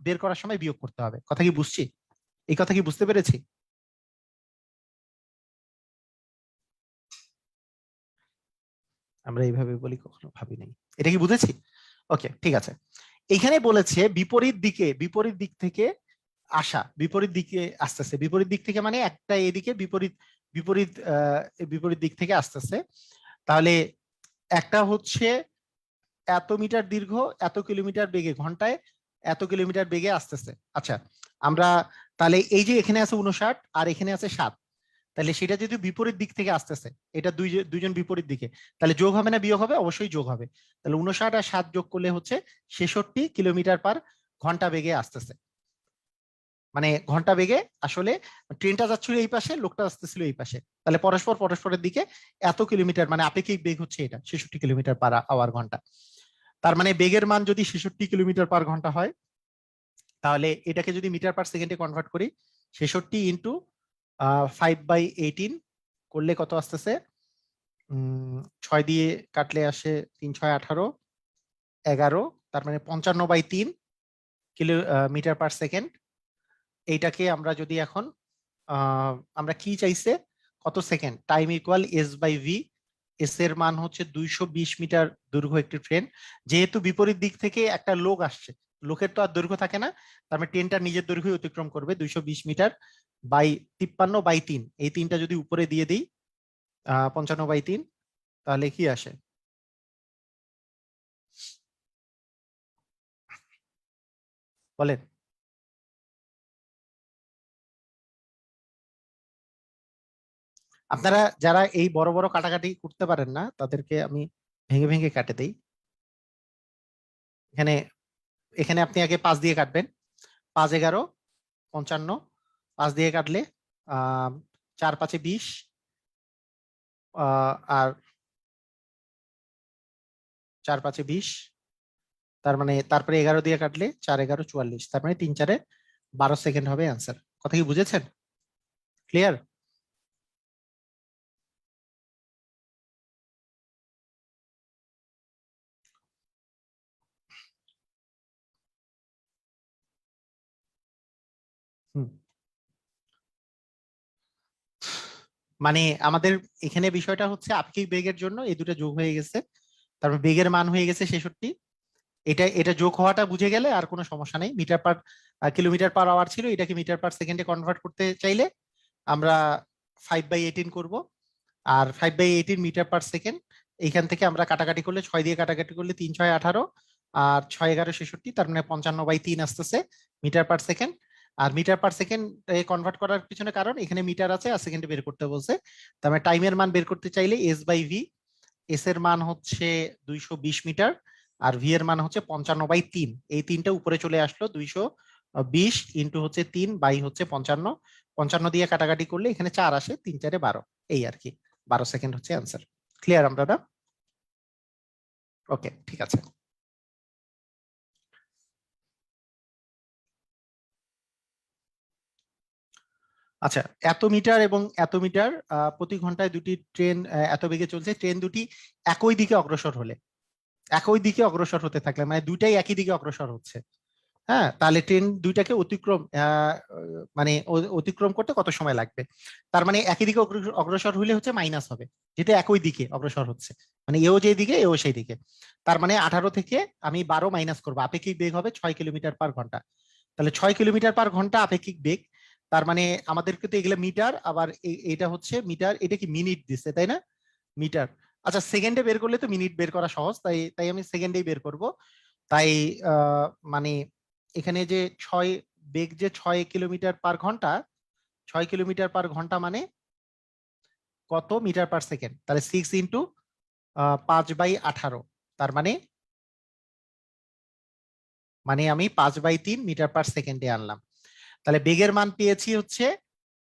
বের করার সময় বিয়োগ করতে হবে। কথা কি বুঝছি? এই কথা কি বুঝতে পেরেছি? আমরা এইভাবে বলি, কখনো ভাবি নাই। এটা কি বুঝেছি? ওকে, ঠিক আছে। এখানে বলেছে বিপরীত দিক থেকে আসা, বিপরীত দিকে আসতেছে, বিপরীত দিক থেকে মানে একটা এদিকে বিপরীত বিপরীত দিক থেকে আসতেছে। তাহলে একটা হচ্ছে এত মিটার দীর্ঘ, এত কিলোমিটার বেগে ঘন্টায় এত কিলোমিটার বেগে আসতেছে। আচ্ছা, আমরা তাহলে এই যে এখানে আছে 59 আর এখানে আছে 7, তাহলে সেটা যদি বিপরীত দিক থেকে আসতেছে, এটা দুইজন বিপরীত দিকে, তাহলে যোগ হবে না বিয়োগ হবে? অবশ্যই যোগ হবে। তাহলে 59 আর 7 যোগ করলে হচ্ছে 66 কিলোমিটার/ঘন্টা বেগে আসতেছে। মানে ঘন্টা বেগে আসলে ট্রেনটা যাচ্ছিল এই পাশে, লোকটা আসতেছিল এই পাশে, তাহলে পরস্পরের দিকে এত কিলোমিটার, মানে আপেক্ষিক বেগ হচ্ছে এটা 66 কিলোমিটার/আওয়ার ঘন্টা। তার মানে বেগের মান যদি 66 কিলোমিটার/ঘন্টা হয়, তাহলে এটাকে যদি মিটার/সেকেন্ডে কনভার্ট করি, 66 × 5/18 করলে কত আসতেছে? 6 দিয়ে কাটলে আসে 3 × 6 = 18, 11, তার মানে 55/3 কিলোমিটার/সেকেন্ড। এইটাকে আমরা যদি এখন আমরা কি চাইছে, কত second, time equal S/V, S এর মান হচ্ছে 220 মিটার দৈর্ঘ্য একটি ট্রেন। যেহেতু বিপরীত দিক থেকে একটা লোক আসছে, লোকের তো আর দৈর্ঘ্য থাকে না, তার মানে ট্রেনটা নিজের দৈর্ঘ্য অতিক্রম করবে 220 মিটার বাই 53/3, এই তিনটা যদি উপরে দিয়ে দিই 55/3, তাহলে কি আসে বলেন? আপনারা যারা এই বড় বড় কাটাকাটি করতে পারেন না, তাদেরকে আমি ভেঙে ভেঙে কাটে দেই। এখানে এখানে আপনি আগে 5 দিয়ে কাটবেন, 5 11 55, 5 দিয়ে কাটলে 4 5 20, আর 4 5 20, তার মানে তারপরে 11 দিয়ে কাটলে 4 11 44, তার মানে 3 4 12 সেকেন্ড হবে অ্যান্সার। কথা কি বুঝেছেন? ক্লিয়ার? হুম। মানে আমাদের এখানে বিষয়টা হচ্ছে আপেক্ষিক বেগের জন্য এই দুটো যোগ হয়ে গেছে, তারপর বেগের মান হয়ে গেছে 66। এটা এটা যোগ হওয়াটা বুঝে গেলে আর কোনো সমস্যা নেই। কিলোমিটার/আওয়ার ছিল, এটাকে মিটার/সেকেন্ডে কনভার্ট করতে চাইলে আমরা 5/18 করব। আর 5/18 মিটার/সেকেন্ড, এইখান থেকে আমরা কাটাকাটি করলে 6 দিয়ে কাটাকাটি করলে 3 6 18, আর 6 11 66, তার মানে 55/3 আসতেছে মিটার/সেকেন্ড। আর মিটার/সেকেন্ড কনভার্ট করার পিছনে কারণ এখানে মিটার আছে আর সেকেন্ডে বের করতে বলছে। তার মানে টাইমের মান বের করতে চাইলে S/V, এস এর মান হচ্ছে 220 মিটার আর ভি এর মান হচ্ছে 55/3, এই তিনটা উপরে চলে আসলো 20 ইন্টু হচ্ছে 3 বাই হচ্ছে 55, 55 দিয়ে কাটাকাটি করলে এখানে 4 আসে, 3 4 12, এই আর কি, 12 সেকেন্ড হচ্ছে অ্যান্সার। ক্লিয়ার আমরা না? ওকে, ঠিক আছে। আচ্ছা, এত মিটার এবং এত মিটার প্রতি ঘন্টায় দুটি ট্রেন এত বেগে চলছে, ট্রেন দুটি একই দিকে অগ্রসর হলে, একই দিকে অগ্রসর হতে থাকলে, মানে দুইটাই একই দিকে অগ্রসর হচ্ছে, হ্যাঁ, তাহলে ট্রেন দুইটাকে অতিক্রম মানে অতিক্রম করতে কত সময় লাগবে? তার মানে একই দিকে অগ্রসর হইলে হচ্ছে মাইনাস হবে, যেটা একই দিকে অগ্রসর হচ্ছে, মানে এও যে দিকে এও সেই দিকে। তার মানে 18 থেকে আমি 12 মাইনাস করবো, আপেক্ষিক বেগ হবে 6 কিলোমিটার পার ঘন্টা। তাহলে 6 কিলোমিটার পার ঘন্টা আপেক্ষিক বেগ। তার মানে আমাদেরকে তো এগুলো মিটার, আবার এটা হচ্ছে মিটার, এটা কি মিনিট দিচ্ছে তাই না? মিটার। আচ্ছা, সেকেন্ডে বের করলে তো মিনিট বের করা সহজ, তাই তাই আমি সেকেন্ডেই বের করব। তাই আহ, মানে এখানে যে 6 বেগ, যে 6 কিলোমিটার পার ঘন্টা, 6 কিলোমিটার পার ঘন্টা মানে কত মিটার পার সেকেন্ড? তাহলে 6 ইন্টু 5/18, তার মানে আমি 5/3 মিটার পার সেকেন্ডে আনলাম। তাহলে বেগের মান পেয়েছি হচ্ছে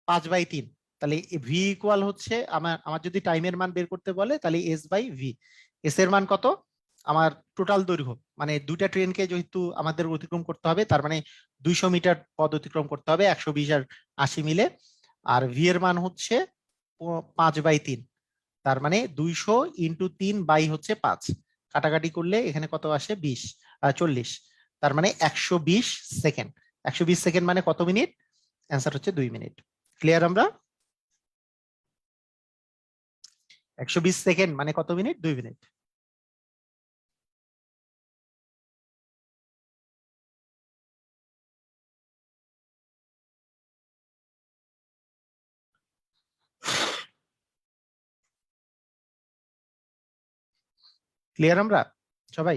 5/3। তাহলে ভি ইকুয়াল হচ্ছে, আমার আমার যদি টাইমের মান বের করতে বলে তাহলে S/V। এস এর মান কত? আমার টোটাল দৈর্ঘ্য, মানে দুইটা ট্রেনকে যেহেতু আমাদের অতিক্রম করতে হবে, তার মানে 200 মিটার পথ অতিক্রম করতে হবে, 120 আর 80 মিলে। আর ভি এর মান হচ্ছে 5/3, তার মানে 200 × 3 বাই হচ্ছে 5, কাটাকাটি করলে এখানে কত আসে? 40। তার মানে 120 সেকেন্ড। 120 সেকেন্ড মানে কত মিনিট? অ্যান্সার হচ্ছে 2 মিনিট। ক্লিয়ার আমরা? 120 সেকেন্ড মানে কত মিনিট? 2 মিনিট। ক্লিয়ার আমরা সবাই?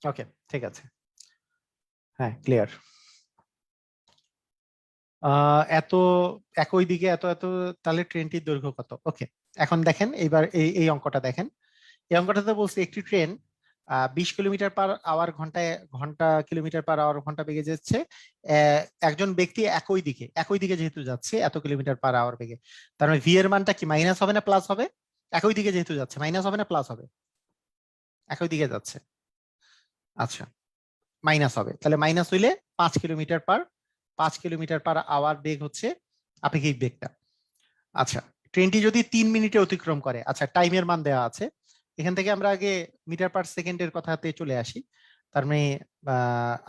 ওকে, ঠিক আছে। হ্যাঁ, ক্লিয়ার। এত একই দিকে এত এত, তাহলে ট্রেনটির দৈর্ঘ্য কত? ওকে, এখন দেখেন এইবার এই এই অঙ্কটা দেখেন। এই অঙ্কটাতে বলছে একটি ট্রেন 20 কিলোমিটার পার আওয়ার ঘন্টায়, কিলোমিটার পার আওয়ার ঘন্টা বেগে যাচ্ছে। আহ, একজন ব্যক্তি একই দিকে যেহেতু যাচ্ছে এত কিলোমিটার পার আওয়ার বেগে, তার মানে ভি এর মানটা কি মাইনাস হবে না প্লাস হবে? একই দিকে যেহেতু যাচ্ছে মাইনাস হবে না প্লাস হবে? একই দিকে যাচ্ছে, আচ্ছা, মাইনাস হবে। তাহলে মাইনাস হইলে 5 কিলোমিটার পার আওয়ার বেগ হচ্ছে আপেক্ষিক বেগটা। আচ্ছা, ট্রেনটি যদি 3 মিনিটে অতিক্রম করে, আচ্ছা টাইমের মান দেওয়া আছে, এখান থেকে আমরা আগে মিটার পার সেকেন্ডের কথাতে চলে আসি। তার মানে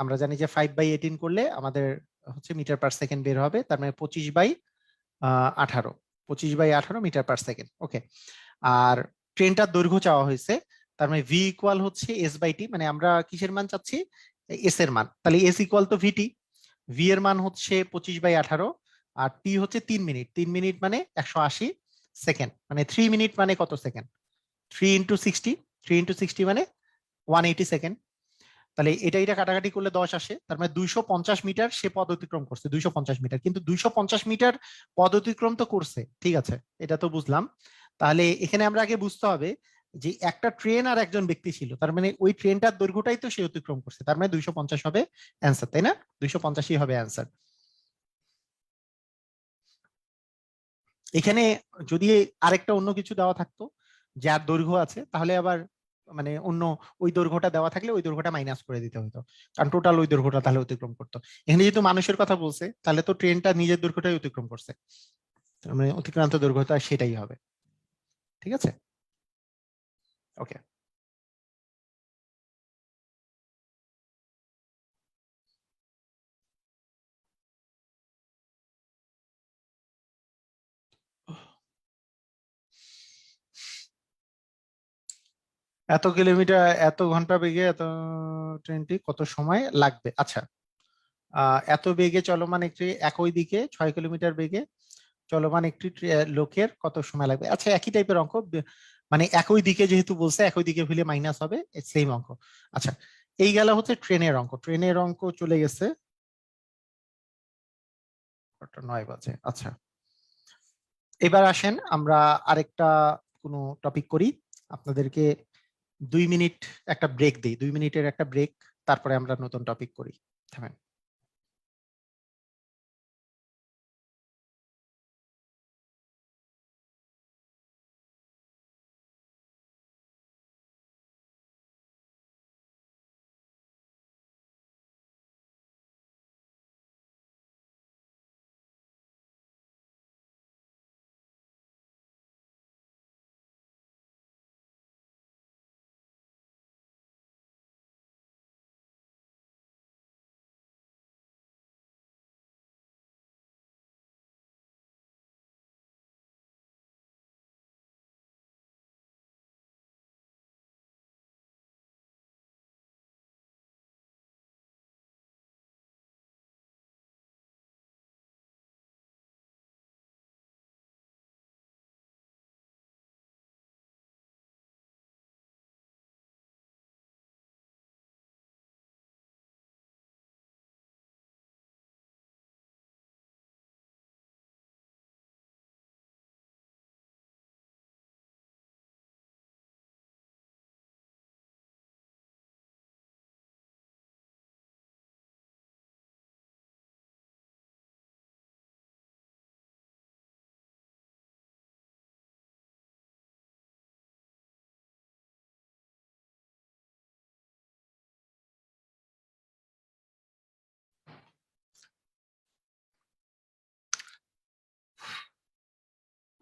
আমরা জানি যে 5/18 করলে আমাদের হচ্ছে মিটার পার সেকেন্ড বের হবে, তার মানে 25/18, 25/18 মিটার পার সেকেন্ড। ওকে, আর ট্রেনটার দৈর্ঘ্য চাওয়া হয়েছে, তার মানে ভি ইকুয়াল হচ্ছে S/T, মানে আমরা কিসের মান চাচ্ছি? এস এর মান। তাহলে এস ইকুয়াল তো ভিটি, ভি এর মান হচ্ছে 25/18, আর টি হচ্ছে 3 মিনিট, 3 মিনিট মানে 180 সেকেন্ড, মানে 3 মিনিট মানে কত সেকেন্ড? 3 × 60, 3 × 60 মানে 180 সেকেন্ড। তাহলে এটা এটা কাটাকাটি করলে 10 আসে, তার মানে 250 মিটার সে পথ অতিক্রম করছে, 250 মিটার। কিন্তু 250 মিটার পথ অতিক্রম তো করছে, ঠিক আছে, এটা তো বুঝলাম। তাহলে এখানে আমরা আগে বুঝতে হবে যে একটা ট্রেন আর একজন ব্যক্তি ছিল, তার মানে ওই ট্রেনটার দৈর্ঘ্যটাই তো সে অতিক্রম করছে, তার মানে 250 হবে অ্যান্সার, তাই না? 250ই হবে অ্যান্সার। এখানে যদি আরেকটা অন্য কিছু দেওয়া থাকতো যার দৈর্ঘ্য আছে, তাহলে আবার মানে অন্য ওই দৈর্ঘ্যটা দেওয়া থাকলে ওই দৈর্ঘ্যটা মাইনাস করে দিতে হতো, কারণ টোটাল ওই দৈর্ঘ্যটা তাহলে অতিক্রম করতো। এখানে যেহেতু মানুষের কথা বলছে, তাহলে তো ট্রেনটা নিজের দৈর্ঘ্যটাই অতিক্রম করছে, তার মানে অতিক্রান্ত দৈর্ঘ্যটা সেটাই হবে। ঠিক আছে, ওকে। এত কিলোমিটার এত ঘন্টা বেগে এত ট্রেনটি কত সময় লাগবে? আচ্ছা, এত বেগে চলমান একটি একই দিকে 6 কিলোমিটার বেগে চলমান একটি লোকের কত সময় লাগবে? আচ্ছা, একই টাইপের অঙ্ক, মানে একই দিকে যেহেতু বলছে, একই দিকে হলে মাইনাস হবে, সেম অঙ্ক। আচ্ছা, এই গেল হচ্ছে ট্রেনের অঙ্ক। ট্রেনের অঙ্ক চলে গেছে 9 বাজে। আচ্ছা, এবার আসেন আমরা আরেকটা কোনো টপিক করি। আপনাদেরকে 2 মিনিট একটা ব্রেক দিই, 2 মিনিটের একটা ব্রেক, তারপরে আমরা নতুন টপিক করি। থামেন।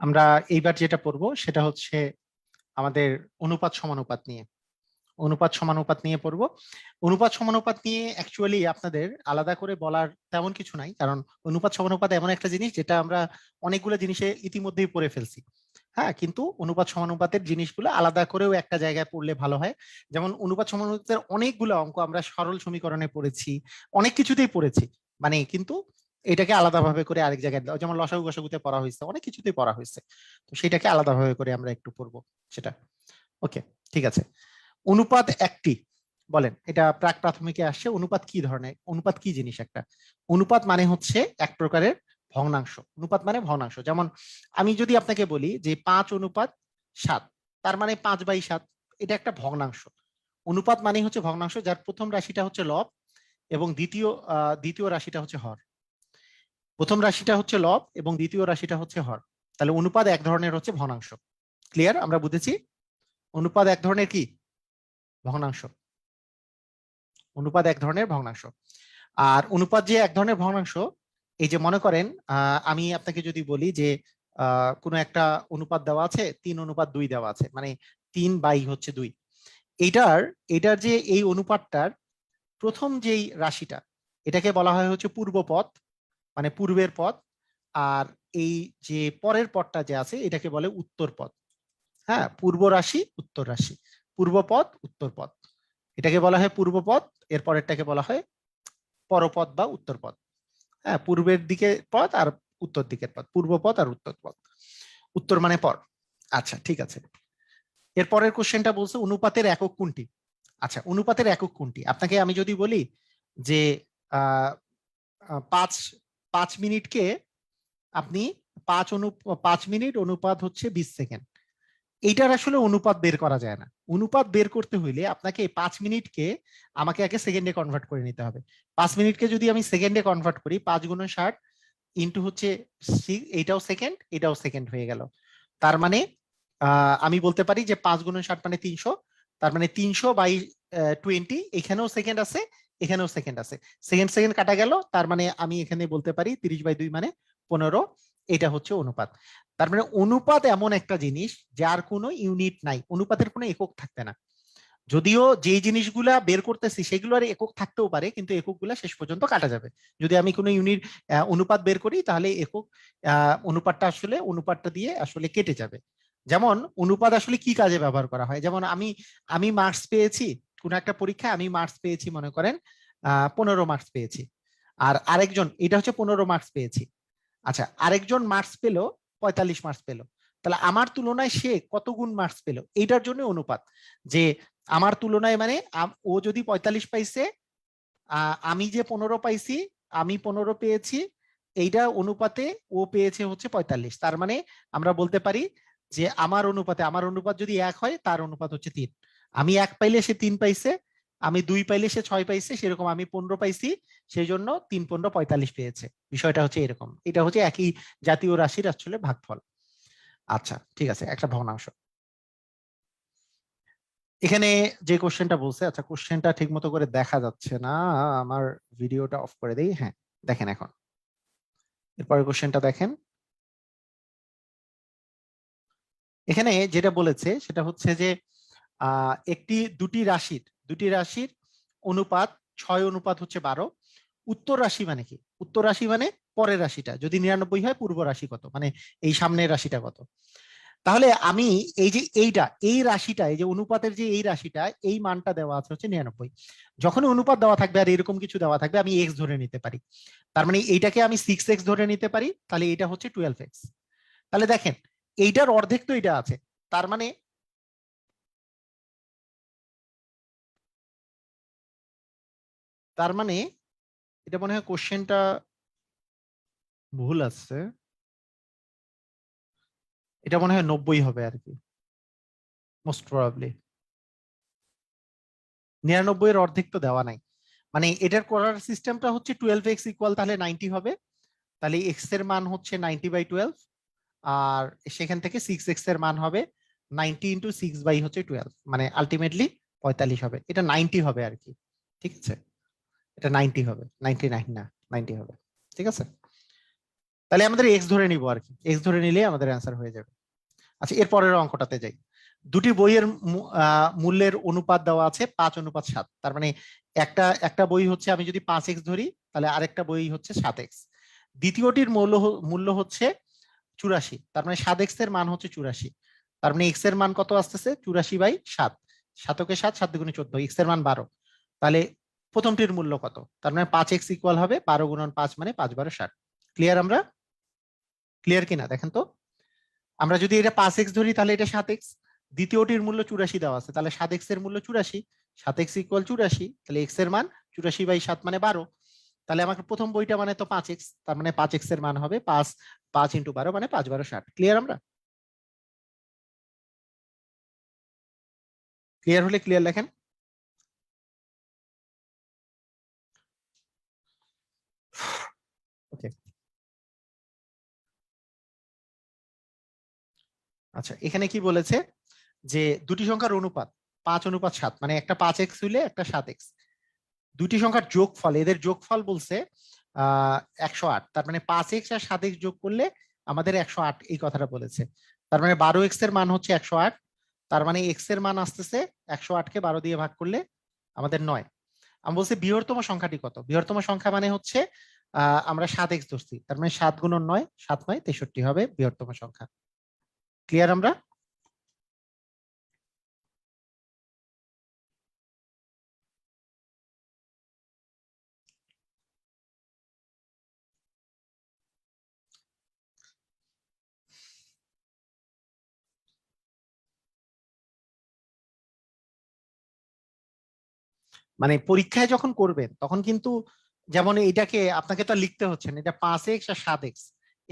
আমরা এইবার যেটা পড়বো সেটা হচ্ছে আমাদের অনুপাত সমানুপাত নিয়ে। অনুপাত সমানুপাত নিয়ে পড়বো। অনুপাত সমানুপাত নিয়ে অ্যাকচুয়ালি আপনাদের আলাদা করে বলার তেমন কিছু নাই, কারণ অনুপাত সমানুপাত এমন একটা জিনিস যেটা আমরা অনেকগুলো জিনিসে ইতিমধ্যেই পড়ে ফেলছি। হ্যাঁ, কিন্তু অনুপাত সমানুপাতের জিনিসগুলো আলাদা করেও একটা জায়গায় পড়লে ভালো হয়। যেমন অনুপাত সমানুপাতের অনেকগুলো অঙ্ক আমরা সরল সমীকরণে পড়েছি, অনেক কিছুতেই পড়েছি, মানে কিন্তু এটাকে আলাদাভাবে করে আরেক জায়গায় দাও, যেমন লসাগু গসাগুতে পড়া হয়েছে, অনেক কিছুতেই পড়া হয়েছে। তো সেটাকে আলাদাভাবে করে আমরা একটু পড়বো সেটা। ওকে, ঠিক আছে। অনুপাত একটি, বলেন এটা প্রাক প্রাথমিকে আসছে। অনুপাত কি ধরনের, অনুপাত কি জিনিস? একটা অনুপাত মানে হচ্ছে এক প্রকারের ভগ্নাংশ। অনুপাত মানে ভগ্নাংশ। যেমন আমি যদি আপনাকে বলি যে 5:7, তার মানে 5/7, এটা একটা ভগ্নাংশ। অনুপাত মানে হচ্ছে ভগ্নাংশ যার প্রথম রাশিটা হচ্ছে লব এবং দ্বিতীয় রাশিটা হচ্ছে হর। প্রথম রাশিটা হচ্ছে লব এবং দ্বিতীয় রাশিটা হচ্ছে হর। তাহলে অনুপাত এক ধরনের হচ্ছে ভগ্নাংশ। ক্লিয়ার? আমরা বুঝেছি অনুপাত এক ধরনের কি ভগ্নাংশ। অনুপাত এক ধরনের ভগ্নাংশ। আর অনুপাত যে এক ধরনের ভগ্নাংশ, এই যে মনে করেন আমি আপনাকে যদি বলি যে কোনো একটা অনুপাত দেওয়া আছে, 3:2 দেওয়া আছে, মানে 3/2। এটার এটার যে এই অনুপাতটার প্রথম যেই রাশিটা, এটাকে বলা হয় হচ্ছে পূর্ব পদ, মানে পূর্বের পদ। আর এই যে পরের পদটা যে আছে এটাকে বলে উত্তর পদ। হ্যাঁ, পূর্ব রাশি উত্তর রাশি, পূর্ব পদ উত্তর পদ, এটাকে বলা হয় পূর্ব পদ। এর পরেরটাকে বলা হয় পরপদ বা উত্তর পদ। হ্যাঁ, পূর্বের দিকে পদ আর উত্তর দিকের পদ, পূর্ব পদ আর উত্তর পদ। উত্তর মানে পর। আচ্ছা, ঠিক আছে। এর পরের কোশ্চেনটা বলছে অনুপাতের একক কোনটি? আচ্ছা, অনুপাতের একক কোনটি, আপনাকে আমি যদি বলি যে আহ 5 মিনিটকে আপনি 5 মিনিট অনুপাত হচ্ছে 20 সেকেন্ড, এইটার আসলে অনুপাত বের করা যায় না। অনুপাত বের করতে হইলে আপনাকে 5 মিনিটকে আমাকে আগে সেকেন্ডে কনভার্ট করে নিতে হবে। 5 মিনিটকে যদি আমি সেকেন্ডে কনভার্ট করি, 5 × 60 ইন্টু হচ্ছে এইটাও সেকেন্ড, এটাও সেকেন্ড হয়ে গেল। তার মানে আমি বলতে পারি যে 5 × 60 মানে 300। তার মানে 300/20, এখানেও সেকেন্ড আছে, এখানেও সেকেন্ড আছে, সেকেন্ড সেকেন্ড কাটা গেল। তার মানে আমি এখানে বলতে পারি 30/2 মানে 15। এটা হচ্ছে অনুপাত। তার মানে অনুপাত এমন একটা জিনিস যার কোনো ইউনিট নাই, অনুপাতের কোনো একক থাকবে না। যদিও যে জিনিসগুলা বের করতেছি সেগুলো আর একক থাকতেও পারে, কিন্তু এককগুলা শেষ পর্যন্ত কাটা যাবে। যদি আমি কোনো ইউনিট অনুপাত বের করি তাহলে একক অনুপাতটা দিয়ে আসলে কেটে যাবে। যেমন অনুপাত আসলে কি কাজে ব্যবহার করা হয়, যেমন আমি আমি মার্কস পেয়েছি কোন একটা পরীক্ষায়, আমি মার্কস পেয়েছি মনে করেন 15 মার্কস পেয়েছি, আর আরেকজন, এটা হচ্ছে 15 মার্কস পেয়েছি, আচ্ছা আরেকজন মার্কস পেলো 45 মার্কস পেলো, তাহলে আমার তুলনায় সে কত গুণ মার্কস পেলো, এইটার জন্য অনুপাত, যে আমার তুলনায় মানে ও যদি 45 পাইছে, আমি যে 15 পাইছি, আমি 15 পেয়েছি, এইটা অনুপাতে ও পেয়েছে হচ্ছে 45, তার মানে আমরা বলতে পারি যে আমার অনুপাতে, আমার অনুপাত যদি 1 হয় তার অনুপাত হচ্ছে 3, আমি 1 পাইলে সে 3 পাইছে, আমি 2 পাইলে সে 6 পাইছে, সেরকম আমি 15 পাইছি, সেই জন্য 3 15 45 পেয়েছে। বিষয়টা হচ্ছে এরকম, এটা হচ্ছে একই জাতীয় রাশির আসলে ভাগফল। আচ্ছা ঠিক আছে, একটা ভগ্নাংশ। এখানে যে কোশ্চেনটা বলছে, আচ্ছা কোশ্চেনটা ঠিক মতো করে দেখা যাচ্ছে না, আমার ভিডিওটা অফ করে দেই, হ্যাঁ দেখেন এখন, এরপরের কোশ্চেনটা দেখেন। এখানে যেটা বলেছে সেটা হচ্ছে যে দুটি রাশির অনুপাত 6 অনুপাত হচ্ছে 12, উত্তর রাশি মানে কি, উত্তর রাশি মানে পরের রাশিটা, যদি 99 হয় পূর্ব রাশি কত, মানে এই সামনের রাশিটা কত। তাহলে আমি এই যে এই রাশিটা, এই যে অনুপাতের যে এই রাশিটা, এই মানটা দেওয়া আছে হচ্ছে 99, যখন অনুপাত দেওয়া থাকবে আর এরকম কিছু দেওয়া থাকবে আমি এক্স ধরে নিতে পারি, তার মানে এইটাকে আমি 6x ধরে নিতে পারি, তাহলে এটা হচ্ছে 12x। তাহলে দেখেন এইটার অর্ধেক তো এটা আছে, তার মানে তার মানে এটা মনে হয় কোশ্চেনটা ভুল আছে, এটা মনে হয় 90 হবে আর কি, মোস্ট প্রবাবলি 99 এর অর্ধেক তো দেওয়া নাই, মানে এটার করার সিস্টেমটা হচ্ছে 12x ইকুয়াল তাহলে 90 হবে, তাহলে এক্স এর মান হচ্ছে 90/12, আর সেখান থেকে 6x এর মান হবে 90 ইন্টু 6/12, মানে আলটিমেটলি 45 হবে, এটা 90 হবে আর কি, ঠিক আছে, এটা 90 হবে, 99 না 90 হবে, ঠিক আছে। তাহলে আমাদের এক্স ধরে নিব আর কি, এক্স ধরে নিলে আমাদের অ্যান্সার হয়ে যাবে। আচ্ছা এর পরের অঙ্কটাতে যাই। দুটি বইয়ের মূল্যের অনুপাত দেওয়া আছে 5:7, তার মানে একটা একটা বই হচ্ছে, আমি যদি 5x ধরি তাহলে আরেকটা বই হচ্ছে 7x, দ্বিতীয়টির মূল্য হচ্ছে 84, তার মানে 7x এর মান হচ্ছে 84, তার মানে x এর মান কত আসতেছে 84/7, 7 7 7 দুগুণে 14, x এর মান 12, তাহলে প্রথমটির মূল্য কত, তার মানে 5x ইকুয়াল হবে 12 গুণন 5 মানে 5 12 60। ক্লিয়ার, আমরা ক্লিয়ার কিনা দেখেন তো। আমরা যদি এটা 5x ধরি তাহলে এটা 7x, দ্বিতীয়টির মূল্য 84 দেওয়া আছে, তাহলে 7x এর মূল্য 84, 7x ইকুয়াল 84, তাহলে x এর মান 84/7 মানে 12, তাহলে আমাকে প্রথম বইটা মানে তো 5x, তার মানে 5x এর মান হবে 5, 5 ইন্টু 12 মানে 5 12 60। ক্লিয়ার, আমরা ক্লিয়ার হলে ক্লিয়ার লেখেন। ওকে, আচ্ছা এখানে কি বলেছে যে দুটি সংখ্যার অনুপাত 5:7, মানে একটা 5x হইলে একটা 7x, দুটি সংখ্যার যোগফল, এদের যোগফল বলছে 108, তার মানে 5x আর 7x যোগ করলে আমাদের 108, এই কথাটা বলেছে, তার মানে 12x এর মান হচ্ছে 108, তার মানে x এর মান আসতেছে 108 কে 12 দিয়ে ভাগ করলে আমাদের 9। আমি বলছি বৃহত্তম সংখ্যাটি কত, বৃহত্তম সংখ্যা মানে হচ্ছে আমরা 7x ধরছি, তার মানে 7 গুণন 9, 7 9 63 হবে বৃহত্তম সংখ্যা। ক্লিয়ার, আমরা মানে পরীক্ষায় যখন করবেন তখন কিন্তু, যেমন এটাকে আপনাকে তো আর লিখতে হচ্ছে না, এটা 5x আর 7x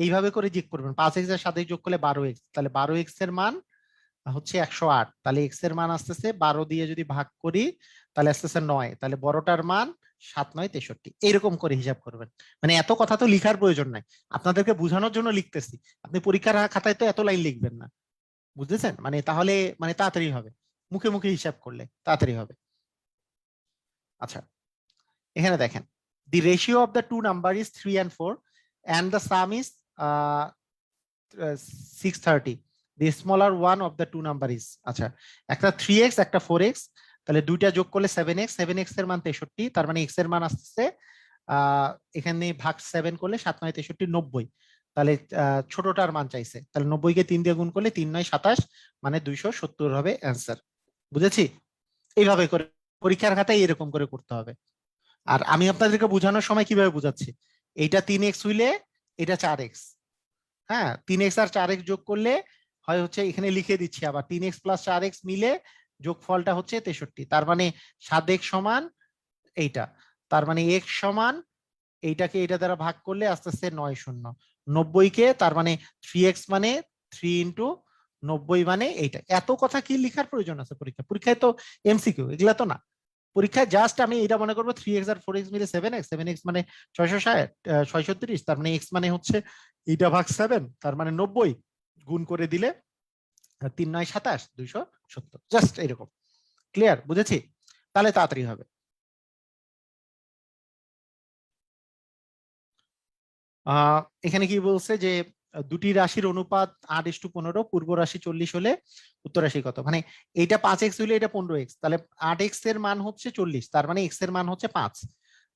এইভাবে করে যোগ করবেন, 5x আর 7x যোগ করলে 12x, তাহলে 12x এর মান হচ্ছে 108, তাহলে x এর মান আসতেছে 12 দিয়ে যদি ভাগ করি তাহলে আসতেছে 9, তাহলে বড়টার মান 7 9 63, এইরকম করে হিসাব করবেন। মানে এত কথা তো লিখার প্রয়োজন নাই, আপনাদেরকে বোঝানোর জন্য লিখতেছি, আপনি পরীক্ষার খাতায় তো এত লাইন লিখবেন না, বুঝতেছেন, মানে তাহলে মানে তাড়াতাড়ি হবে, মুখে মুখে হিসাব করলে তাড়াতাড়ি হবে। আচ্ছা এখানে দেখেন, the ratio of the two number is 3 and 4 and the sum is uh, 630, the smaller one of the two number is, আচ্ছা একটা 3x একটা 4x, তাহলে দুইটা যোগ করলে 7x, 7x এর মান 63, তার মানে x এর মান আসছে এখানে ভাগ 7 করলে 7 9 63 90, তাহলে ছোটটার মান চাইছে, তাহলে 90-কে 3 দিয়ে গুণ করলে 3 9 27 মানে 270 হবে অ্যান্সার। বুঝেছি? এইভাবে করে পরীক্ষার খাতায় এরকম করে করতে হবে। আর আমি আপনাদেরকে বোঝানোর সময় কিভাবে বুঝাচ্ছি, এইটা 3x হইলে এটা 4x, হ্যাঁ 3x আর 4x যোগ করলে হয় হচ্ছে, এখানে লিখে দিচ্ছি আবার 3x প্লাস 4x মিলে যোগফলটা হচ্ছে 63, তার মানে 7x সমান এইটা, তার মানে x সমান এইটাকে এটা দ্বারা ভাগ করলে আস্তে আস্তে 9 শূন্য 90-কে, তার মানে 3x মানে 3 ইন্টু 90 মানে এইটা। এত কথা কি লিখার প্রয়োজন আছে পরীক্ষায় তো এমসিকিউ এগুলা তো না। পরীক্ষায় জাস্ট আমি এটা মনে করবো 3x আর 4x মিলে 7x, 7x মানে 660 630, তার মানে x মানে হচ্ছে এইটা ভাগ 7, তার মানে 90 গুণ করে দিলে 3 9 27 270, জাস্ট এরকম। ক্লিয়ার? বুঝেছি? তাহলে তাড়াতাড়ি হবে। এখানে কি বলছে যে দুটি রাশির অনুপাত 8:15, পূর্ব রাশি 40 হলে উত্তর রাশি কত? মানে এইটা 5x হলে এটা 15x, তাহলে 8x এর মান হচ্ছে 40, তার মানে x এর মান হচ্ছে 5,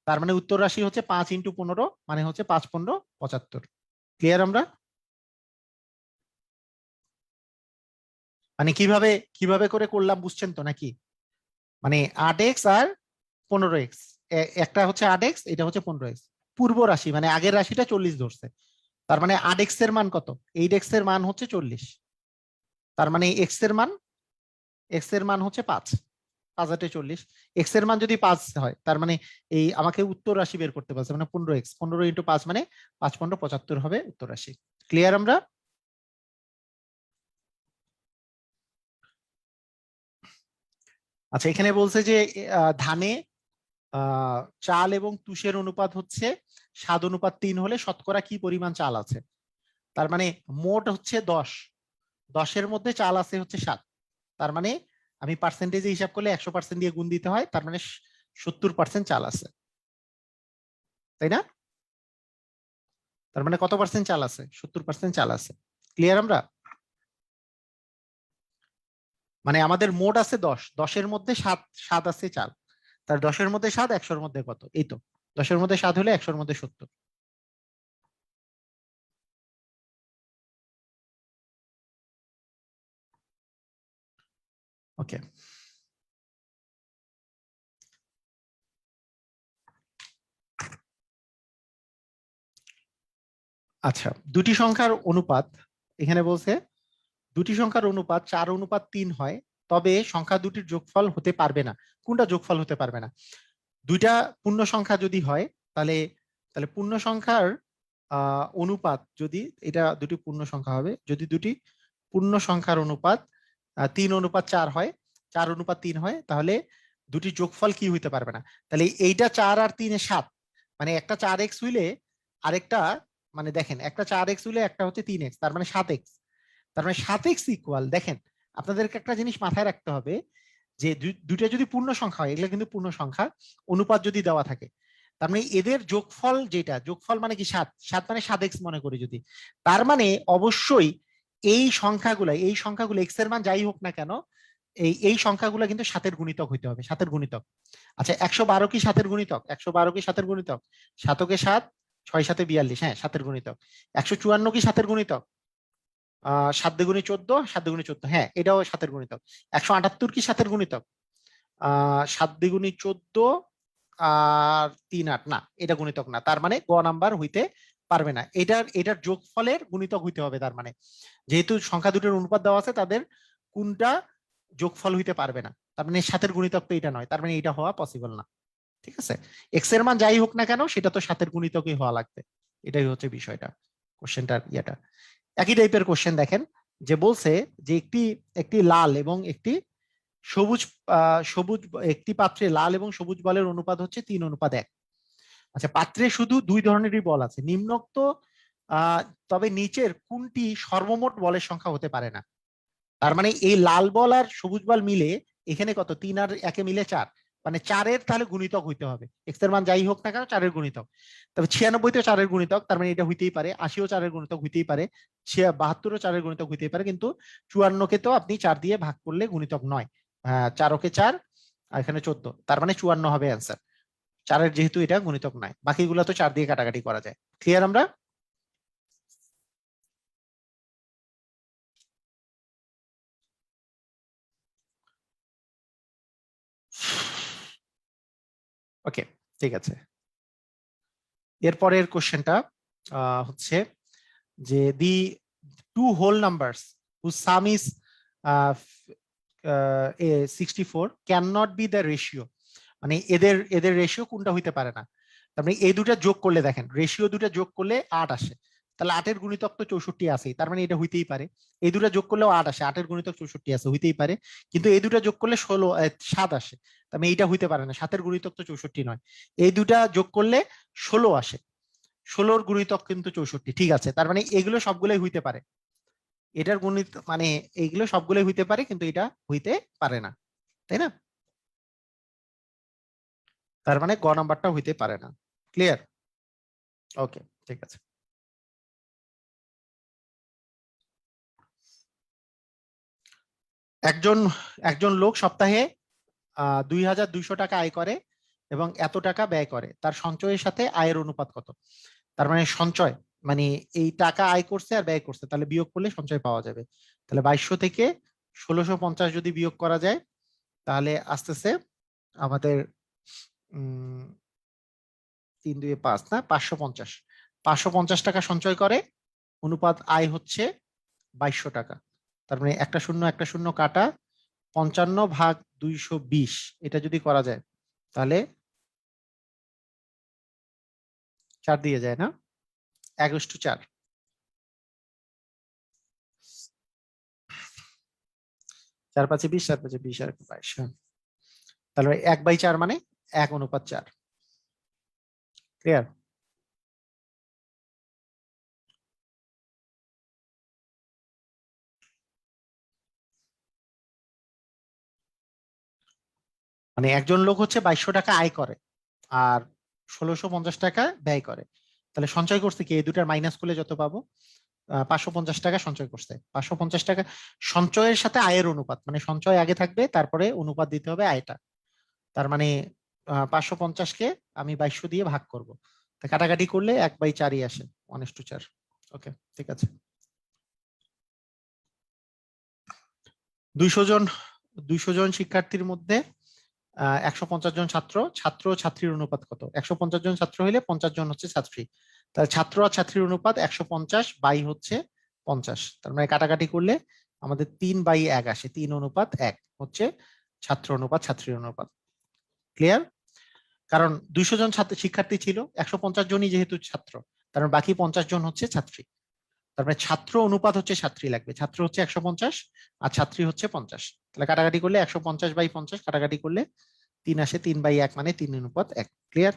তার মানে উত্তর রাশি হচ্ছে 5 ইন্টু 15 মানে হচ্ছে 5 15 75। ক্লিয়ার? আমরা মানে কিভাবে কিভাবে করে করলাম বুঝছেন তো নাকি? মানে 8x আর 15x, একটা হচ্ছে 8x, এটা হচ্ছে 15x, পূর্ব রাশি মানে আগের রাশিটা 40 ধরছে, তার মানে 8x এর মান কত? 8x এর মান হচ্ছে 40, তার মানে এক্স এর মান হচ্ছে 5, 5 এক্স এর মান যদি 5 হয়, তার মানে এই আমাকে উত্তর রাশি বের করতে পারছে, মানে 15x, 15 ইন্টু 5 মানে 5 15 75 হবে উত্তর রাশি। ক্লিয়ার? আমরা আচ্ছা, এখানে বলছে যে ধানে চাল এবং তুষের অনুপাত হচ্ছে 7:3 হলে শতকরা কি পরিমাণ চাল আছে? তার মানে মোট হচ্ছে 10, 10-এর মধ্যে চাল আছে হচ্ছে 7, তার মানে আমি পার্সেন্টেজে হিসাব করলে 100% দিয়ে গুণ দিতে হয়, তার মানে 70% চাল আছে, তাই না? তার মানে কত পার্সেন্ট চাল আছে? 70% চাল আছে। ক্লিয়ার? আমরা মানে আমাদের মোট আছে 10, 10-এর মধ্যে 7, 7 আছে চাল, তার 10-এর মধ্যে 7, 100-র মধ্যে কত? এই তো 10-এর মধ্যে 7 হলে 100-র মধ্যে 70। ওকে, আচ্ছা, দুটি সংখ্যার অনুপাত, এখানে বলছে দুটি সংখ্যার অনুপাত 4:3 হয়, তবে সংখ্যা দুটির যোগফল হতে পারবে না। কোনটা যোগফল হতে পারবে না? দুইটা পূর্ণ সংখ্যা যদি হয়, তাহলে তাহলে পূর্ণ সংখ্যার অনুপাত, যদি এটা দুটি পূর্ণ সংখ্যা হবে, যদি দুটি পূর্ণ সংখ্যার অনুপাত 3:4 হয়, 4:3 হয়, তাহলে দুটি যোগফল কি হইতে পারবে না। তাহলে এইটা 4 আর 3 7, মানে একটা 4x হইলে আরেকটা, মানে দেখেন একটা 4x হইলে একটা হচ্ছে 3x, তার মানে 7x, তার মানে 7x ইকুয়াল, দেখেন আপনাদেরকে একটা জিনিস মাথায় রাখতে হবে যে দুইটা যদি পূর্ণ সংখ্যা হয়, এগুলো কিন্তু পূর্ণ সংখ্যা, অনুপাত যদি দেওয়া থাকে, তার মানে এদের যোগফল, যেটা যোগফল মানে কি 7, 7 মানে 7x মনে করি যদি, তার মানে অবশ্যই এই সংখ্যাগুলো এক্স এর মান যাই হোক না কেন, এই সংখ্যাগুলো কিন্তু 7-এর গুণিতক হইতে হবে, 7-এর গুণিতক। আচ্ছা, 112 কি 7-এর গুণিতক? 112 কি 7-এর গুণিতক? 7 7, 6 7 42, হ্যাঁ 7-এর গুণিতক। 154 কি 7-এর গুণিতক? 7 দুগুণে 14, 7 দুগুণে 14, হ্যাঁ এটাও 7-এর গুণিতক। 178 কি 7-এর গুণিতক? 7 দ্বিগুণে 14 আর 3 8, না এটা গুণিতক না, তার মানে গ নাম্বার হইতে পারবে না। এটার যোগফলের গুণিতক হইতে হবে, তার মানে যেহেতু সংখ্যা দুটোর অনুপাত দেওয়া আছে, তাদের কোনটা যোগফল হইতে পারবে না, তার মানে 7-এর গুণিতক তো এটা নয়, তার মানে এটা হওয়া পসিবল না। ঠিক আছে, এক্স এর মান যাই হোক না কেন সেটা তো 7-এর গুণিতকই হওয়া লাগবে, এটাই হচ্ছে বিষয়টা, কোশ্চেনটার ইয়েটা। একই টাইপের কোশ্চেন দেখেন, যে বলছে যে একটি একটি লাল এবং একটি সবুজ, সবুজ একটি পাত্রে লাল এবং সবুজ বলের অনুপাত হচ্ছে 3:1। আচ্ছা, পাত্রে শুধু দুই ধরনেরই বল আছে, নিম্নোক্ত তবে নিচের কোনটি সর্বমোট বলের সংখ্যা হতে পারে না? তার মানে এই লাল বল আর সবুজ বল মিলে এখানে কত? 3 আর 1 মিলে 4, মানে 4-এর তাহলে গুণিতক হইতে হবে, এক্স এর মান যাই হোক না কেন 4-এর গুণিতক। তবে 96 তো 4-এর গুণিতক, তার মানে এটা হইতেই পারে। 80ও 4-এর গুণিতক হইতেই পারে। 72ও 4-এর গুণিতক হইতেই পারে, কিন্তু 54-কে তো আপনি 4 দিয়ে ভাগ করলে গুণিতক নয়। 4-কে 4 আর এখানে 14, তার মানে 54 হবে অ্যান্সার। 4-এর যেহেতু এটা গুণিতক নয়, বাকিগুলো তো 4 দিয়ে কাটাকাটি করা যায়। ক্লিয়ার? আমরা ওকে, ঠিক আছে। এরপরের কোশ্চেনটা হচ্ছে যে the two whole numbers whose sum is 64 cannot be the ratio, মানে এদের এদের রেশিও কোনটা হইতে পারে না। তার মানে এই দুটা যোগ করলে দেখেন রেশিও দুটা যোগ করলে 8 আসে, তাহলে 8-এর গুণিতক তো 64 আছেই, তার মানে এটা হইতেই পারে। এই দুটা যোগ করলেও 8 আসে, 8-এর গুণিতক 64 আছে, হইতেই পারে। কিন্তু এই দুটা যোগ করলে 7 আসে, তার মানে এইটা হইতে পারে না, 7-এর গুণিতক তো 64 নয়। এই দুটা যোগ করলে 16 আসে, 16-র গুণিতক কিন্তু 64, ঠিক আছে। তার মানে এগুলো সবগুলোই হইতে পারে, এটার গণিত মানে এইগুলো সবগুলোই হইতে পারে, কিন্তু এটা হইতে পারে না, তাই না? তার মানে গ নাম্বারটা হইতে পারে না। ক্লিয়ার? ওকে, ঠিক আছে। একজন একজন লোক সপ্তাহে 2200 টাকা আয় করে এবং এত টাকা ব্যয় করে, তার সঞ্চয়ের সাথে আয়ের অনুপাত কত? তার মানে সঞ্চয় মানে এই টাকা আয় করছে আর ব্যয় করছে, তাহলে বিয়োগ করলে সঞ্চয় পাওয়া যাবে। তাহলে 2200 থেকে 1650 যদি বিয়োগ করা যায়, তাহলে আসতেছে আমাদের 3 2 5 না 550, 550 টাকা সঞ্চয় করে, অনুপাত আয় হচ্ছে 2200 টাকা। তার মানে একটা শূন্য একটা শূন্য কাটা, 55/220, এটা যদি করা যায় তাহলে 4 দিয়ে যায় না, 1:4, 4 5 20, 4 5 20 আর 22, তাহলে 1/4 মানে 1:4। ক্লিয়ার? মানে একজন লোক হচ্ছে 2200 টাকা আয় করে আর 1650 টাকা ব্যয় করে, তাহলে সঞ্চয় করছে কি, এই দুটার মাইনাস করলে যত পাবো, 550 টাকা সঞ্চয় করছে। 550 টাকা সঞ্চয়ের সাথে আয়ের অনুপাত, মানে সঞ্চয় আগে থাকবে, তারপরে অনুপাত দিতে হবে আয়টা। তার মানে 550-কে আমি 2200 দিয়ে ভাগ করব, তা কাটাকাটি করলে 1/4-ই আসে, 1:4। ওকে, ঠিক আছে। 200 জন 200 জন শিক্ষার্থীর মধ্যে 150 জন ছাত্র, ছাত্র ও ছাত্রীর অনুপাত কত? 150 জন ছাত্র হইলে 50 জন হচ্ছে ছাত্রী, তাহলে ছাত্র আর ছাত্রীর অনুপাত 150 হচ্ছে 50, তার মানে কাটাকাটি করলে আমাদের 3/1 আসে, 3:1 হচ্ছে ছাত্র অনুপাত ছাত্রীর অনুপাত। ক্লিয়ার? কারণ 200 জন ছাত্র শিক্ষার্থী ছিল, 150 জনই যেহেতু ছাত্র, তার মানে বাকি 50 জন হচ্ছে ছাত্রী। তার মানে ছাত্র অনুপাত হচ্ছে ছাত্রী লাগবে, ছাত্র হচ্ছে 150 আর ছাত্রী হচ্ছে 50, তাহলে কাটাকাটি করলে 150/50 কাটাকাটি করলে 3 আসে, 3/1 মানে 3:1। ক্লিয়ার?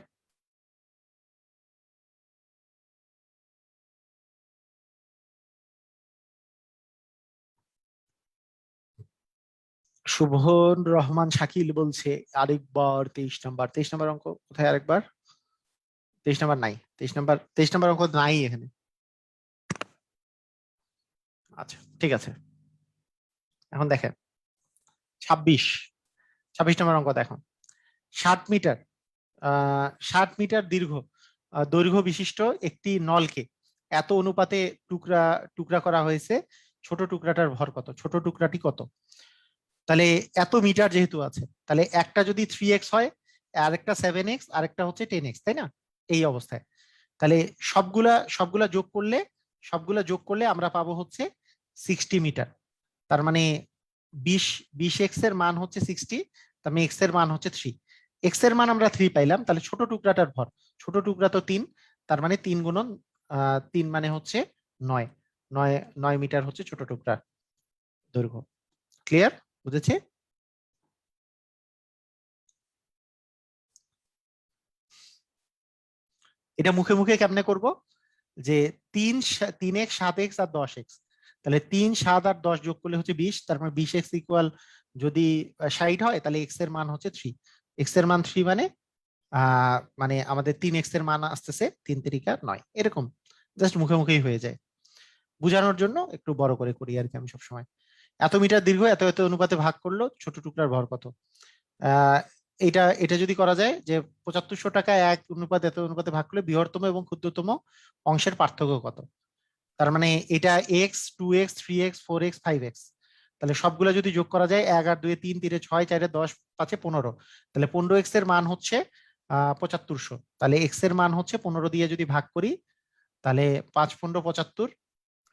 শুভন রহমান শাকিল বলছে আরেকবার 23 নাম্বার, 23 নাম্বার অঙ্ক কোথায় আরেকবার? 23 নাম্বার নাই, 23 নাম্বার অঙ্ক নাই এখানে। আচ্ছা, ঠিক আছে। এখন দেখেন 26 26 নাম্বার অঙ্ক দেখো। 60 মিটার 60 মিটার দীর্ঘ দৈর্ঘ্য বিশিষ্ট একটি নলকে এত অনুপাতে টুকরা টুকরা করা হয়েছে, ছোট টুকরাটার ভর কত? ছোট টুকরাটি কত? তাহলে এত মিটার যেহেতু আছে, তাহলে একটা যদি 3x হয়, আরেকটা 7x, আরেকটা হচ্ছে 10x, তাই না? এই অবস্থায় তাহলে সবগুলা সবগুলা যোগ করলে আমরা পাবো হচ্ছে 60 মিটার। তার মানে 20 এক্স এর মান হচ্ছে 60, তার মানে এক্স এর মান হচ্ছে 3, এক্স এর মান আমরা 3 পাইলাম, তাহলে ছোট টুকরাটার ভর, ছোট টুকরা তো 3, তার মানে 3 মানে হচ্ছে 9, 9 মিটার হচ্ছে ছোট টুকরা দৈর্ঘ্য। ক্লিয়ার? বুঝেছে? এটা মুখে মুখে কেমনে করব, যে 3x 7x আর 10x, তাহলে 3 7 আর 10 যোগ করলে হচ্ছে 20, তার মানে 20x ইকুয়াল যদি 60 হয়, তাহলে x এর মান হচ্ছে 3, x এর মান 3 মানে মানে আমাদের 3x এর মান আসতেছে 3 3 9, এরকম জাস্ট মুখে মুখেই হয়ে যায়। বোঝানোর জন্য একটু বড় করে করি আর কি আমি সবসময়। এত মিটার দীর্ঘ এত এত অনুপাতে ভাগ করলো, ছোট টুকরার ভর কত? আহ এটা এটা যদি করা যায় যে 7500 টাকা 1 অনুপাত এত অনুপাতে ভাগ করলে বৃহত্তম এবং ক্ষুদ্রতম অংশের পার্থক্য কত? তার মানে এটা x, 2x, 3x, 4x, 5x, তাহলে সবগুলা যদি যোগ করা যায়, 1 আর 2 3, 3 6, 4 10, 5 15, তাহলে 15x এর মান হচ্ছে 7500। তাহলে এক্স এর মান হচ্ছে 15 দিয়ে যদি ভাগ করি, তাহলে 5 15 75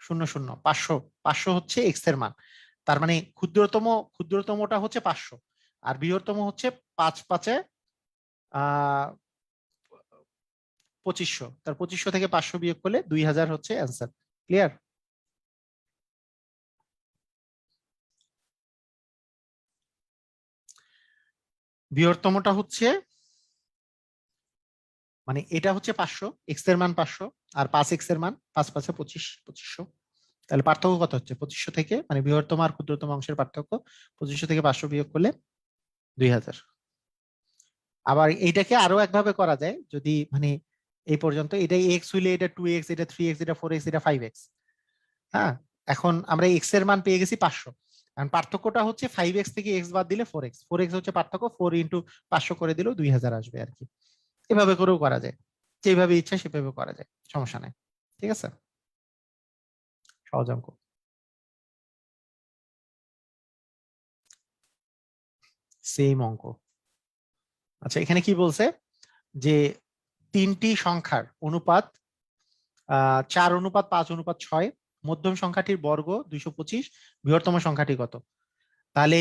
00 500। 500 হচ্ছে এক্স এর মান। তার মানে ক্ষুদ্রতমটা হচ্ছে 500, আর বৃহত্তম হচ্ছে 5 5 আহ 2500। তার 2500 থেকে 500 বিয়োগ করলে 2000 হচ্ছে অ্যান্সার। ক্লিয়ার? বৃহত্তমটা হচ্ছে, মানে এটা হচ্ছে 500, এক্স এর মান 500, আর 5 এক্স এর মান 5 5 25, 2500। তাহলে পার্থক্য কত হচ্ছে? 2500 থেকে, মানে বৃহত্তম আর ক্ষুদ্রতম অংশের পার্থক্য 2500 থেকে 500 বিয়োগ করলে 2000। আবার এইটাকে আরো একভাবে করা যায়, যদি মানে এই পর্যন্ত এটা এক্স হইলে এটা 2x, এটা 3x, এটা 4x, এটা 5x। হ্যাঁ, এখন আমরা এক্স এর মান পেয়ে গেছি 500, কারণ পার্থক্যটা হচ্ছে 5x থেকে এক্স বাদ দিলে 4x। 4x হচ্ছে পার্থক্য, 4 × 500 করে দিলেও 2000 আসবে আর কি। এভাবে করেও করা যায়, যেভাবে ইচ্ছা সেভাবে করা যায়, সমস্যা নাই। ঠিক আছে, সহজ অঙ্ক। সেম অঙ্ক। আচ্ছা, এখানে কি বলছে যে তিনটি সংখ্যার অনুপাত 4:5:6, মধ্যম সংখ্যাটির বর্গ 225, বৃহত্তম সংখ্যাটি কত? তাহলে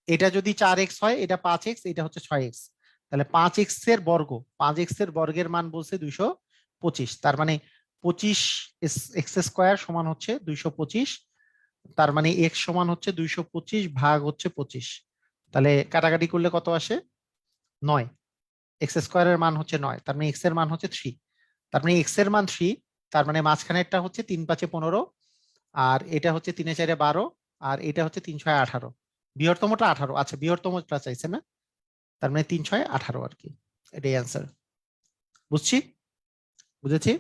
এটা যদি 4x হয়, এটা 5x, এটা হচ্ছে 6x। তাহলে 5x এর বর্গ, 5x এর বর্গের মান বলছে 225। তার মানে 25x² সমান হচ্ছে 225। তার মানে x সমান হচ্ছে 225 ভাগ হচ্ছে 25। তাহলে কাটাকাটি করলে কত আসে? 9। x² এর মান হচ্ছে 9, তার মানে x এর মান হচ্ছে 3। তার মানে x এর মান 3। তার মানে মাঝখানেরটা হচ্ছে 3 5 15, আর এটা হচ্ছে 3 4 12, আর এটা হচ্ছে 3 6 18। বৃহত্তমটা 18। আচ্ছা, বৃহত্তমটা চাইছে না, তার মানে 3 6 18 আর কি। এটাই অ্যান্সার। বুঝছি, বুঝেছি।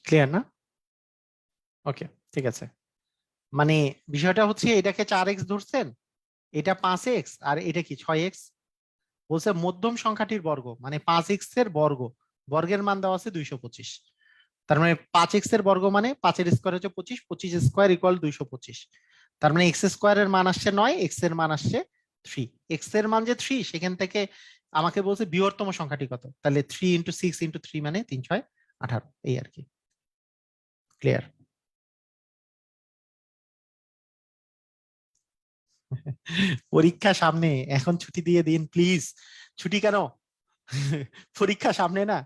ক্লিয়ার না? ওকে, ঠিক আছে। মানে বিষয়টা হচ্ছে এটাকে 4x ধরছেন, এটা 5x, আর এটা কি 6x। বলছে মধ্যম সংখ্যাটির বর্গ, মানে 5x এর বর্গ, বর্গের মান দেওয়া আছে 225। তার মানে 5x এর বর্গ মানে 5 এর স্কোয়ার হচ্ছে 25, 25 স্কোয়ার = 225। তার মানে x² এর মান আসছে 9, x এর মান আসছে 3। x এর মান যে 3, সেখান থেকে আমাকে বলছে বৃহত্তম সংখ্যাটি কত। তাহলে 3 × 6 × 3 মানে 3 6 18, এই আর কি। ক্লিয়ার? পরীক্ষা সামনে, এখন ছুটি দিয়ে দিন প্লিজ। ছুটি কেন? পরীক্ষা সামনে না?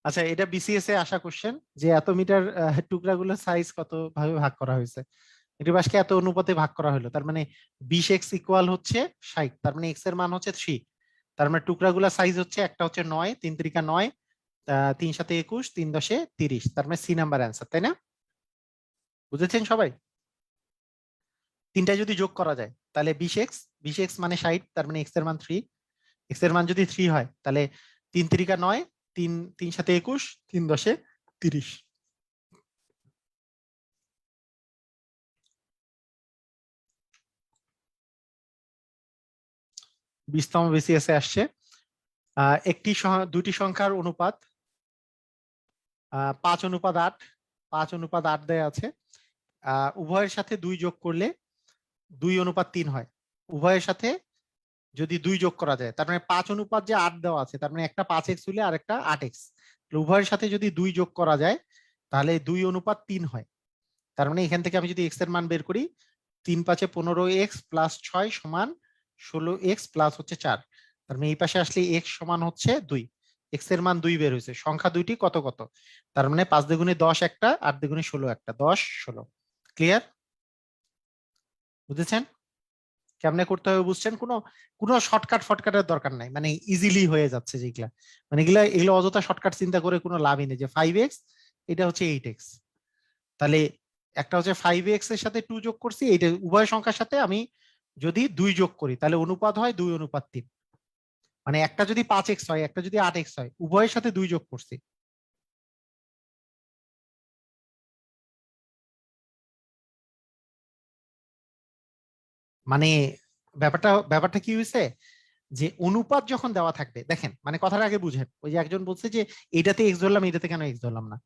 আচ্ছা, এটা বিসিএস এ আসা কোশ্চেন, যে এত মিটার টুকরাগুলোর সাইজ কত ভাবে ভাগ করা হয়েছে। এটা বাসকে এত অনুপাতে ভাগ করা হলো, তার মানে 20x ইকুয়াল হচ্ছে 60। তার মানে x এর মান হচ্ছে 3। তার মানে টুকরাগুলোর সাইজ হচ্ছে, একটা হচ্ছে 9, 3 × 9, 3 7 21, 3 10 30। তার মানে সি নাম্বার অ্যান্সার, তাই না? বুঝেছেন সবাই? তিনটা যদি যোগ করা যায় তাহলে 20x, 20x মানে 60, তার মানে x এর মান 3। এক্স এর মান যদি 3 হয়, তাহলে 3 3 9, 3 3 7 21, 3 10 30। 20তম বিসিএস এ আসছে। দুটি সংখ্যার অনুপাত 5:8, 5:8 দেয়া আছে। উভয়ের সাথে 2 যোগ করলে 2:3 হয়। উভয়ের সাথে যদি 2 যোগ করা যায়, তার মানে 5:8 দেওয়া আছে, তার মানে একটা 5x হইলে আর একটা 8x। উভয়ের সাথে যদি 2 যোগ করা যায়, তাহলে 2:3 হয়। তার মানে এখান থেকে আমি যদি x এর মান বের করি, 3 5 15x + 6 = 16x প্লাস হচ্ছে 4। তার মানে এই পাশে আসলে x সমান হচ্ছে 2। x এর মান 2 বের হয়েছে। সংখ্যা দুইটি কত কত? তার মানে 5 দুগুণে 10 একটা, 8 দুগুণে 16 একটা, 10 16। ক্লিয়ার? বুঝেছেন? কেমনে করতে হবে বুঝছেন? কোনো কোনো শর্টকাট ফটকাটের দরকার নাই, মানে ইজিলি হয়ে যাচ্ছে যেগুলা, মানে এগুলা এগুলো অযথা শর্টকাট চিন্তা করে কোনো লাভই নেই। যে 5x এটা হচ্ছে 8x, তাহলে একটা হচ্ছে 5x এর সাথে 2 যোগ করছি, এইটা উভয় সংখ্যার সাথে আমি যদি 2 যোগ করি তাহলে অনুপাত হয় 2:3। মানে একটা যদি 5x হয়, একটা যদি 8x হয়, উভয়ের সাথে 2 যোগ করছি। মানে ব্যাপারটা ব্যাপারটা কি হয়েছে, যে অনুপাত যখন দেওয়া থাকবে, দেখেন মানে কথাটা আগে বুঝেন। ওই যে একজন বলছে যে এইটাতে এক্স ধরলাম, এইটাতে কেন এক্স ধরলাম না।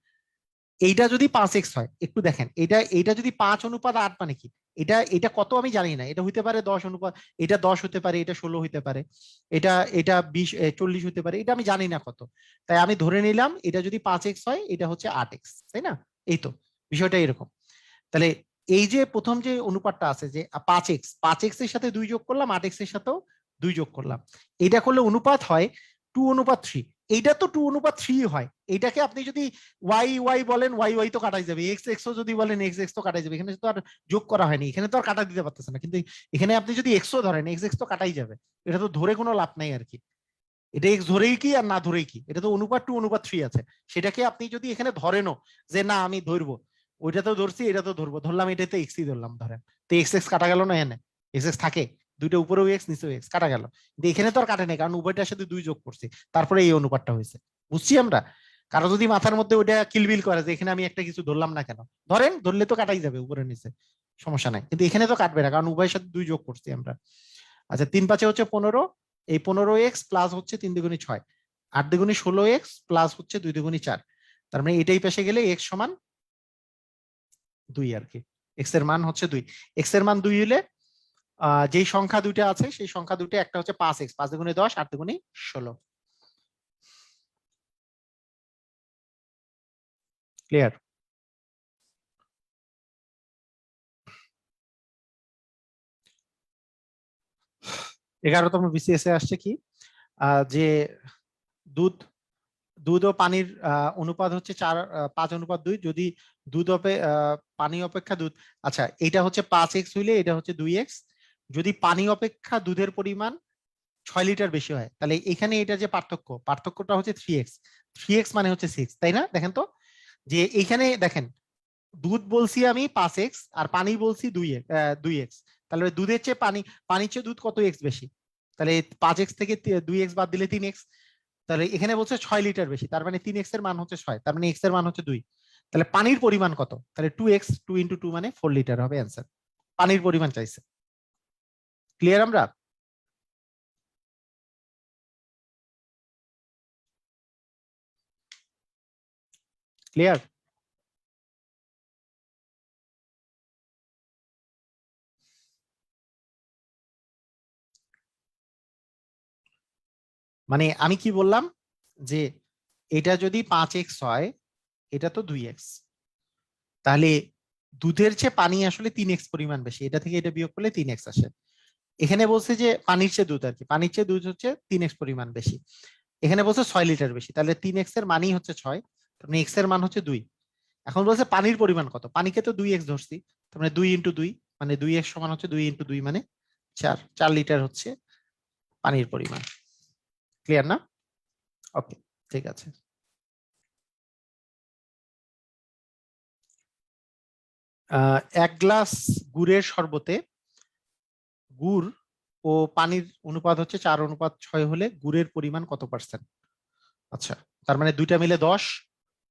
এইটা যদি 5x হয়, একটু দেখেন, এটা এইটা যদি 5:8 মানে কি, এটা এটা কত আমি জানি না, এটা হইতে পারে 10 অনুপাত, এটা 10 হতে পারে, এটা 16 হইতে পারে, এটা এটা 20 40 হতে পারে, এটা আমি জানি না কত। তাই আমি ধরে নিলাম এটা যদি 5x হয়, এটা হচ্ছে 8x, তাই না? এই তো বিষয়টা এরকম। তাহলে এই যে প্রথম যে অনুপাতটা আছে যে 5x এর সাথে 2 যোগ করলাম, 8x এর সাথেও 2 যোগ করলাম, এটা করলে অনুপাত হয় 2:3। এইটা তো 2:3 হয়। এইটাকে আপনি যদি ওয়াই ওয়াই বলেন, ওয়াই ওয়াই তো কাটাই যাবে, এক্স এক্স যদি বলেন এক্স এক্স তো কাটাই যাবে, এখানে তো আর যোগ করা হয়নি, এখানে তো আর কাটা দিতে পারতেছে না। কিন্তু এখানে আপনি যদি এক্সও ধরেন, এক্স এক্স তো কাটাই যাবে, এটা তো ধরে কোনো লাভ নাই আর কি। এটা এক্স ধরেই কি আর না ধরেই কি, এটা তো অনুপাত 2:3 আছে। সেটাকে আপনি যদি এখানে ধরেনও যে না আমি ধরবো, ওইটা তো ধরছি, এটা তো ধরবো, ধরলাম এটাতে এক্সই ধরলাম ধরেন, তো এক্স এক্স কাটা গেল না, এনে এক্স এক্স থাকে, দুইটা উপরেও এক্স নিচেও এক্স কাটা গেল। কিন্তু এখানে তো আর কাটে নাই, কারণ উভয়টার সাথে 2 যোগ করছি, তারপরে এই অনুপাতটা হয়েছে। বুঝছি আমরা? কারো যদি মাথার মধ্যে ওইটা কিলবিল করে যে এখানে আমি একটা কিছু ধরলাম না কেন, ধরেন ধরলে তো কাটাই যাবে উপরে নিচে, সমস্যা নাই, কিন্তু এখানে তো কাটবে না, কারণ উভয়ের সাথে 2 যোগ করছি আমরা। আচ্ছা, 3×5 হচ্ছে 15, এই 15x প্লাস হচ্ছে 3×2=6, 8×2=16x প্লাস হচ্ছে 2×2=4। তার মানে এটাই পেশে গেলে এক্স সমান 2 আর কি। এক্স এর মান হচ্ছে 2। এক্স এর মান 2 হলে যেই সংখ্যা দুইটা আছে সেই সংখ্যা দুইটা, একটা হচ্ছে 5x, 5×10, 8×16। ক্লিয়ার? 11তম বিসিএস এ আসছে কি, যে দুধ দুধ ও পানির অনুপাত হচ্ছে 5:2, যদি পানি অপেক্ষা দুধ, আচ্ছা এটা হচ্ছে 5x হইলে এটা হচ্ছে 2x, যদি পানি অপেক্ষা দুধের পরিমাণ 6 লিটার বেশি হয়, তাহলে এখানে এটা যে পার্থক্যটা হচ্ছে 3x। 3x মানে হচ্ছে 6, তাই না? দেখেন তো, যে এইখানে দেখেন, দুধ বলছি আমি 5x আর পানি বলছি 2x, তাহলে দুধের চেয়ে পানির চেয়ে দুধ কত এক্স বেশি, তাহলে 5x থেকে 2x বাদ দিলে 3x। তাহলে এখানে বলছে 6 লিটার বেশি, তার মানে 3x এর মান হচ্ছে 6, তার মানে x এর মান হচ্ছে 2। তাহলে পানির পরিমাণ কত, তাহলে 2x, 2 × 2 মানে 4 লিটার হবে অ্যান্সার। পানির পরিমাণ চাইছে। ক্লিয়ার আমরা? ক্লিয়ার? মানে আমি কি বললাম, যে এটা যদি 5x হয়, এটা তো 2x, তাহলে দুধের চেয়ে পানি আসলে 3x পরিমাণ বেশি, এটা থেকে এটা বিয়োগ করলে 3x আসে। এখানে বলছে যে পানির চেয়ে দুধ আর কি, পানির চেয়ে দুধ হচ্ছে 3x পরিমাণ বেশি, এখানে বলছে 6 লিটার বেশি, তাহলে 3x এর মানই হচ্ছে 6, তার মানে x এর মান হচ্ছে 2। এখন বলছে পানির পরিমাণ কত, পানিকে তো 2x ধরছি, তার মানে 2 × 2, মানে 2x সমান হচ্ছে 2 × 2 মানে 4, 4 লিটার হচ্ছে পানির পরিমাণ। ক্লিয়ার না? ওকে, ঠিক আছে। 1 গ্লাস গুড়ের শরবতে গুড় ও পানির অনুপাত হচ্ছে 4:6 হলে গুড়ের পরিমাণ কত পার্সেন্ট? আচ্ছা, তার মানে দুইটা মিলে 10,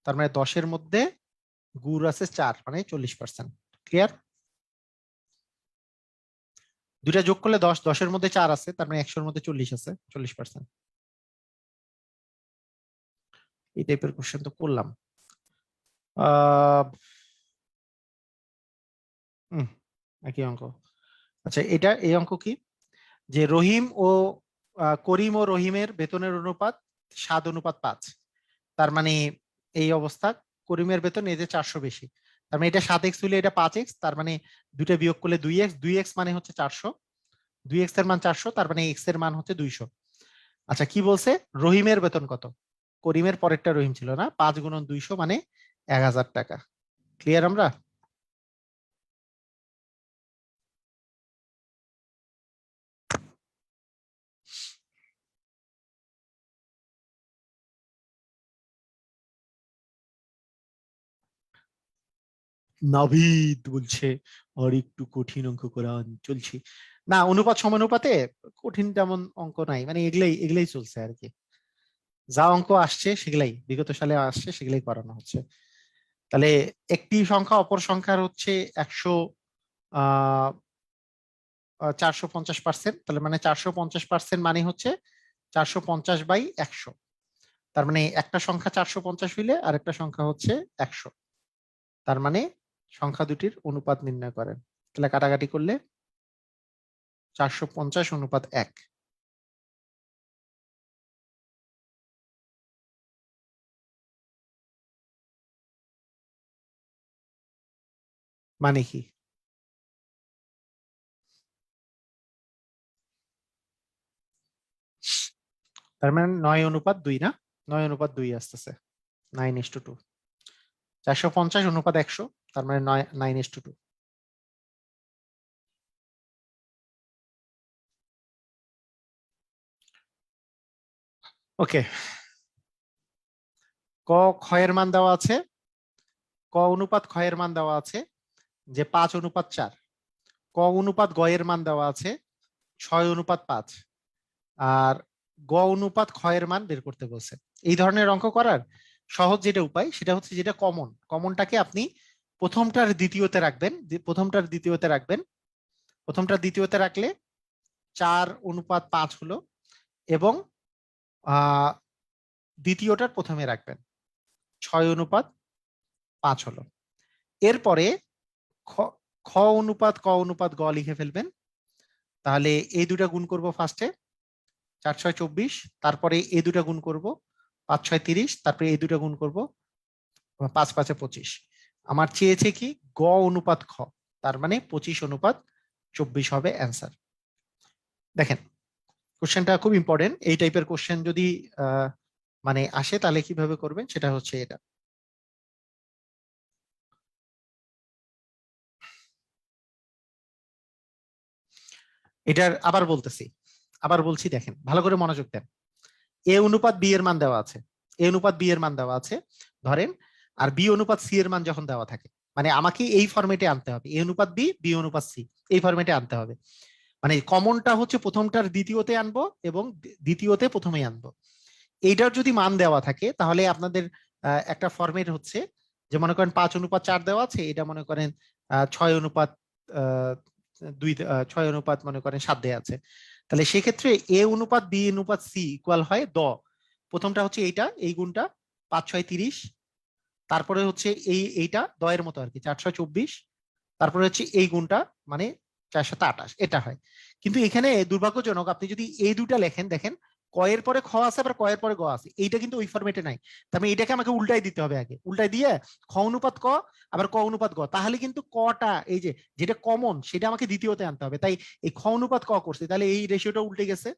তার মানে 10-এর মধ্যে গুড় আছে 4, মানে 40%। ক্লিয়ার? দুইটা যোগ করলে 10, 10-এর মধ্যে 4 আছে, তার মানে 100-এর মধ্যে 40 আছে, 40%। এই টাইপের কোশ্চেন তো করলাম। আহ হুম, একই অঙ্ক। আচ্ছা, এটা এই অঙ্ক কি, যে রহিম ও করিম ও রহিমের বেতনের অনুপাত 7:5, তার মানে এই অবস্থা, করিমের বেতন এই যে 400 বেশি, তার মানে এটা 7x হইলে এটা 5x, তার মানে দুইটা বিয়োগ করলে 2x, 2x মানে হচ্ছে 400, 2x এর মান 400, তার মানে x এর মান হচ্ছে 200। আচ্ছা, কি বলছে, রহিমের বেতন কত, করিমের পরেরটা রহিম ছিল না, 5 × 200 মানে 1000 টাকা। ক্লিয়ার আমরা? নাভিদ বলছে আর একটু কঠিন অঙ্ক করান, চলছে না অনুপাত সমানুপাতে কঠিন তেমন অঙ্ক নাই, মানে এগুলাই এগুলাই চলছে আর কি। যা অঙ্ক আসছে সেগুলাই বিগত সালে আসছে সেগুলাই করানো হচ্ছে। তাহলে একটি সংখ্যা অপর সংখ্যার হচ্ছে 450%, তাহলে মানে 450% মানে হচ্ছে 450/100। তার মানে একটা সংখ্যা 450 হইলে আর একটা সংখ্যা হচ্ছে 100। তার মানে সংখ্যা দুটির অনুপাত নির্ণয় করেন। তাহলে কাটাকাটি করলে 450/1। মানে কি? তার মানে 9:2 না? 9:2 আসতেছে, 9:2। 450/100, তার মানে 9:2। ওকে, ক ক্ষয়ের মান দেওয়া আছে, ক অনুপাত ক্ষয়ের মান দেওয়া আছে যে 5:4। ক অনুপাত গয়ের মান দেওয়া আছে 6:5। আর গ অনুপাত ক্ষয়ের মান বের করতে বলছে। এই ধরনের অঙ্ক করার সহজ যেটা উপায় সেটা হচ্ছে যেটা কমন, কমনটাকে আপনি প্রথমটার দ্বিতীয়তে রাখবেন, প্রথমটার দ্বিতীয়তে রাখবেন। প্রথমটার দ্বিতীয়তে রাখলে 4:5 হলো, এবং আহ দ্বিতীয়টার প্রথমে রাখবেন 6:5 হলো। এরপরে খ খ অনুপাত ক অনুপাত গ লিখে ফেলবেন। তাহলে এই দুটা গুণ করব ফার্স্টে, 4×6 = 24। তারপরে এই দুটা গুণ করব, 5×6 = 30। তারপরে এই দুটা গুণ করব, 5×5 = 25। আমার চেয়েছে কি গ অনুপাত খ, তার মানে 25:24 হবে অ্যান্সার। দেখেন কোশ্চেনটা খুব ইম্পর্টেন্ট। এই টাইপের কোশ্চেন যদি আহ, মানে আসে তাহলে কিভাবে করবেন সেটা হচ্ছে এটা। এটার আবার বলতেছি, আবার বলছি, দেখেন ভালো করে মনোযোগ দেন। এ অনুপাত বি এর মান দেওয়া আছে, এ অনুপাত বি এর মান দেওয়া আছে ধরেন, আর বি অনুপাত সি এর মান যখন দেওয়া থাকে, মানে আমাকে এই ফরম্যাটে আনতে হবে, এ অনুপাত বি, বি অনুপাত সি, এই ফরম্যাটে আনতে হবে। মানে কমনটা হচ্ছে প্রথমটার দ্বিতীয়তে আনবো এবং দ্বিতীয়তে প্রথমে আনবো। এইটার যদি মান দেওয়া থাকে তাহলে আপনাদের একটা ফরম্যাট হচ্ছে যে মনে করেন 5:4 দেওয়া আছে, এটা মনে করেন 6:2, 6 অনুপাত মনে করেন 7 দেওয়া আছে। তাহলে সেক্ষেত্রে এ অনুপাত বি অনুপাত সি ইকুয়াল হয় প্রথমটা হচ্ছে এইটা, এই গুণটা 5×6 = 30। তারপরে হচ্ছে এইটা দয়ের মতো আর কি, 4×6 = 24। তারপরে হচ্ছে এই গুণটা, মানে 4×7 = 28, এটা হয়। কিন্তু এখানে দুর্ভাগ্যজনক, আপনি যদি এই দুটা লেখেন, দেখেন কয়ের পরে খ আছে আবার কয়ের পরে গ আছে, এইটা কিন্তু ওই ফরম্যাটে নাই। তার মানে এটাকে আমাকে উল্টাই দিতে হবে, আগে উল্টাই দিয়ে খ অনুপাত ক আবার ক অনুপাত গ, তাহলে কিন্তু কটা এই যে যেটা কমন সেটা আমাকে দ্বিতীয়তে আনতে হবে। তাই এই খ অনুপাত ক করছে, তাহলে এই রেশিওটা উল্টে গেছে।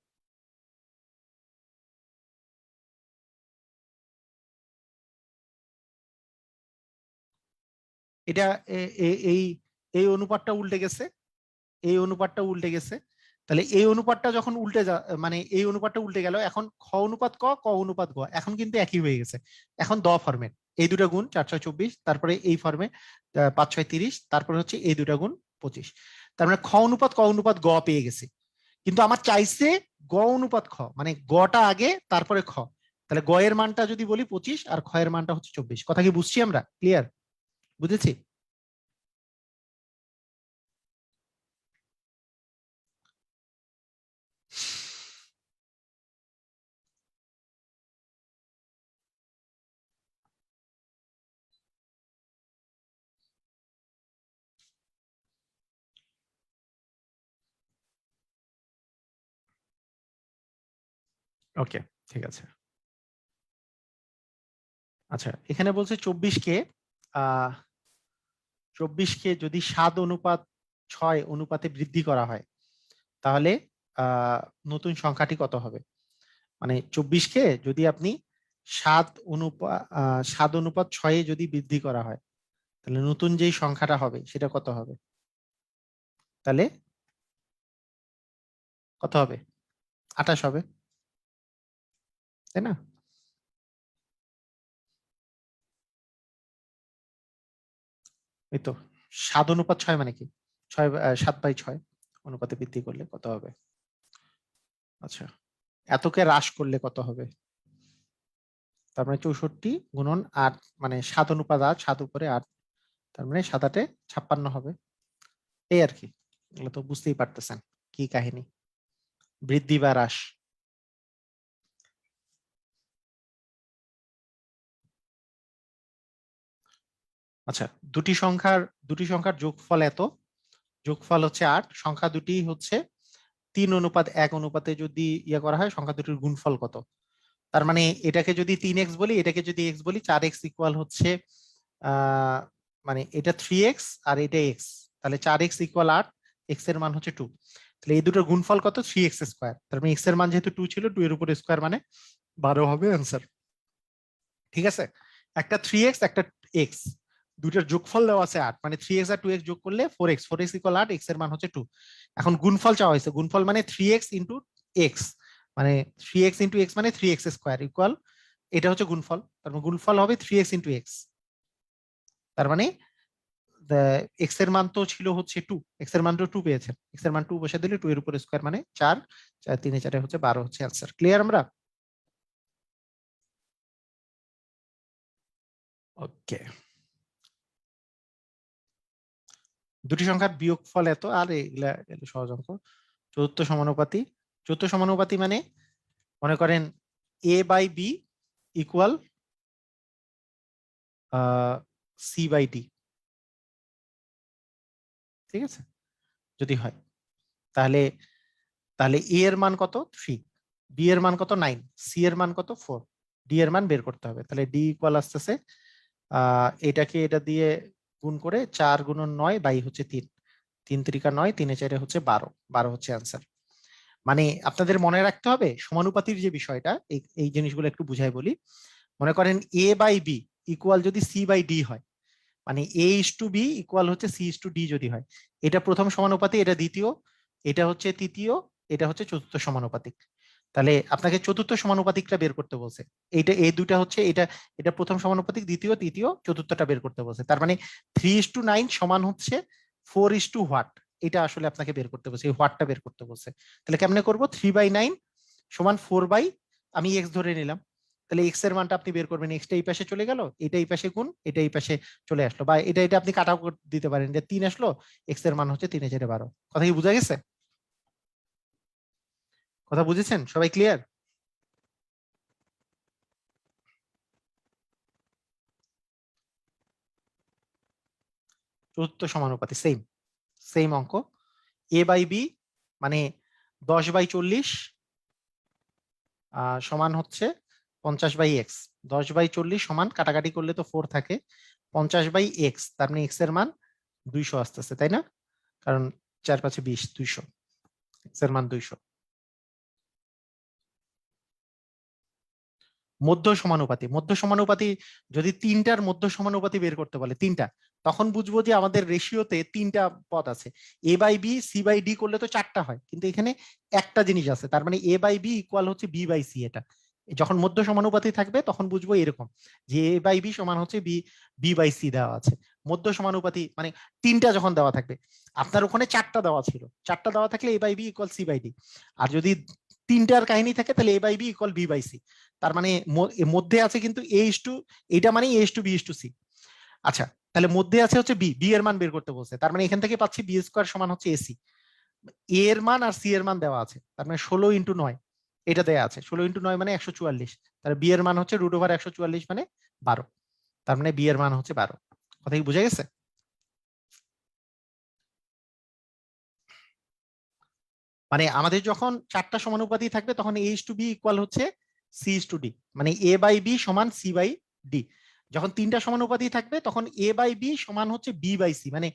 এটা এই এই অনুপাতটা উল্টে গেছে, এই অনুপাতটা উল্টে গেছে। তাহলে এই অনুপাতটা যখন মানে এই অনুপাতটা উল্টে গেল, এখন খ অনুপাত ক, ক অনুপাত গ এখন কিন্তু একই হয়ে গেছে। এখন ফরম্যাট এই দুটা গুণ 4×6 = 24, তারপরে এই ফর্মে 5×6 = 30, তারপরে হচ্ছে এই দুটা গুণ 25। তার মানে খ অনুপাত ক অনুপাত গ পেয়ে গেছে। কিন্তু আমার চাইছে গ অনুপাত খ, মানে গটা আগে তারপরে খ। তাহলে গ এর মানটা যদি বলি 25 আর খ এর মানটা হচ্ছে 24। কথা কি বুঝছি আমরা? ক্লিয়ার? বুঝেছি? ওকে, ঠিক আছে। আচ্ছা, এখানে বলছে 24-কে 24-কে যদি 7:6 অনুপাতে বৃদ্ধি করা হয় তাহলে আহ নতুন সংখ্যাটি কত হবে? মানে 24-কে যদি আপনি 7:6 যদি বৃদ্ধি করা হয় তাহলে নতুন যেই সংখ্যাটা হবে সেটা কত হবে? তাহলে কত হবে? 28 হবে, তাই না? এই তো 7:6 মানে কি 7/6 অনুপাতে বৃদ্ধি করলে কত হবে? আচ্ছা, এতকে হ্রাস করলে কত হবে? তার মানে 64 গুণন 8, মানে 7:8, 7 উপরে 8, তার মানে 7 8 56 হবে। এই আর কি, এগুলো তো বুঝতেই পারতেছেন কি কাহিনী, বৃদ্ধি বা হ্রাস। আচ্ছা, দুটি সংখ্যার যোগফল এত, যোগফল হচ্ছে 8, সংখ্যা দুটি হচ্ছে 3:1 অনুপাতে যদি ইয়ে করা হয়, সংখ্যা দুটির গুণফল কত? তার মানে এটাকে যদি 3x বলি, এটাকে যদি x বলি, 4x ইকুয়াল হচ্ছে আহ মানে এটা 3x আর এটা x, তাহলে 4x ইকুয়াল 8, x এর মান হচ্ছে 2, তাহলে এই দুটোর গুণফল কত? 3x square. তার মানে x এর মান যেহেতু 2 ছিল, 2 এর উপর স্কোয়ার মানে 12 হবে অ্যান্সার। ঠিক আছে, একটা 3x একটা x, দুইটার যোগফল দেওয়া আছে 8, মানে 3x আর 2x যোগ করলে 4x, 4x ইকুয়াল 8, x এর মান হচ্ছে 2। এখন গুণফল চাওয়া হয়েছে, গুণফল মানে 3x ইন্টু x, মানে 3x ইন্টু x মানে 3x স্কোয়ার ইকুয়াল, এটা হচ্ছে গুণফল, তার মানে গুণফল হবে 3x ইন্টু x। তার মানে এক্স এর মান তো ছিল হচ্ছে 2, এক্স এর মান তো 2 পেয়েছেন, এক্স এর মান 2 বসে দিলে 2 এর উপর স্কোয়ার মানে 4, 4 3 4 হচ্ছে 12 হচ্ছে অ্যান্সার। ক্লিয়ার আমরা? ওকে, দুটি সংখ্যার বিয়োগফল এত, আর এগুলা এগুলো সহজ অঙ্ক। চতুর্থ সমানুপাতি, চতুর্থ সমানুপাতি মানে মনে করেন a by b equal c by d, ঠিক আছে, যদি হয় তাহলে, তাহলে এ এর মান কত? 3, বি এর মান কত? 9, সি এর মান কত? 4, ডি এর মান বের করতে হবে। তাহলে ডি ইকুয়াল আসতেছে এটাকে এটা দিয়ে গুণ করে 4 গুণন 9 বাই হচ্ছে 3, 3 3 9, 3 4 হচ্ছে 12, 12 হচ্ছে অ্যান্সার। মানে আপনাদের মনে রাখতে হবে সমানুপাতির যে বিষয়টা, এই এই জিনিসগুলো একটু বুঝাই বলি। মনে করেন এ বাই বি ইকুয়াল যদি সি বাই ডি হয়, মানে a is to B equal হচ্ছে সি ইস টু ডি যদি হয়, এটা প্রথম সমানুপাতি, এটা দ্বিতীয়, এটা হচ্ছে তৃতীয়, এটা হচ্ছে চতুর্থ সমানুপাতিক। তাহলে আপনাকে চতুর্থ সমানুপাতিকটা বের করতে বলছে। এইটা এই দুইটা হচ্ছে, এটা এটা প্রথম সমানুপাতিক, দ্বিতীয়, তৃতীয়, চতুর্থটা বের করতে বলছে। তার মানে 3:9 সমান হচ্ছে 4:, হোয়াট, এটা আসলে আপনাকে বের করতে বলছে, এই হোয়াটটা বের করতে বলছে। তাহলে কেমনে করবো? 3/9 সমান 4 বাই, আমি এক্স ধরে নিলাম, তাহলে এক্স এর মানটা আপনি বের করবেন, এক্সটা এই পাশে চলে গেল, এটা এই পাশে গুণ, এটা এই পাশে চলে আসলো, বা এটা এটা আপনি কাটাও দিতে পারেন, যে 3 আসলো, এক্স এর মান হচ্ছে 3 4 12। কথা কি বোঝা গেছে? কথা বুঝেছেন সবাই? ক্লিয়ার? চতুর্থ সমানুপাতি সেম, সেম অঙ্ক। এ বাই বি মানে 10/40 সমান হচ্ছে 50/x, 10/40 সমান, কাটাকাটি করলে তো 4 থাকে, 50/x, তার মানে এক্স এর মান 200 আসতেছে, তাই না? কারণ 4 5 20, 200, এক্স এর মান 200। মধ্য সমানুপাতি, মধ্য সমানুপাতি যদি তিনটার মধ্য সমানুপাতি বের করতে বলে, তিনটা, তখন বুঝবো যে আমাদের রেশিওতে তিনটা পদ আছে। A by b c by d করলে তো 4টা হয়, কিন্তু এখানে একটা জিনিস আছে, তার মানে এ বাই বি ইকুয়াল হচ্ছে বি বাই সি। এটা যখন মধ্য সমানুপাতি থাকবে তখন বুঝবো এরকম, যে এ বাই বি সমান হচ্ছে বি, বি বাই সি দেওয়া আছে। মধ্য সমানুপাতি মানে তিনটা যখন দেওয়া থাকবে, আপনার ওখানে 4টা দেওয়া ছিল, 4টা দেওয়া থাকলে a by b equal c by d, আর যদি তিনটার কাহিনী থাকে তাহলে a by b equal b by c. তার মানে মধ্যে আছে কিন্তু এ ইস টু, এটা মানে a is to b is to c. আচ্ছা, তাহলে মধ্যে আছে হচ্ছে বি, বি এর মান বের করতে বলছে, তার মানে এখান থেকে পাচ্ছি বি স্কোয়ার সমান হচ্ছে এসি, এ এর মান আর সি এর মান দেওয়া আছে, তার মানে 16 × 9 এটা দেওয়া আছে, 16 × 9 মানে 144, তাহলে বি এর মান হচ্ছে √144 মানে 12, তার মানে বি এর মান হচ্ছে 12। কথা কি বুঝা গেছে? মানে আমাদের যখন 4টা সমানুপাতি থাকবে তখন এ ইস টু বি ইকুয়াল হচ্ছে সি ইস টু ডি, মানে এ বাই বি সমান সি বাই ডি। যখন তিনটা সমানুপাতি থাকবে তখন এ বাই বি সমান হচ্ছে বি বাই সি, মানে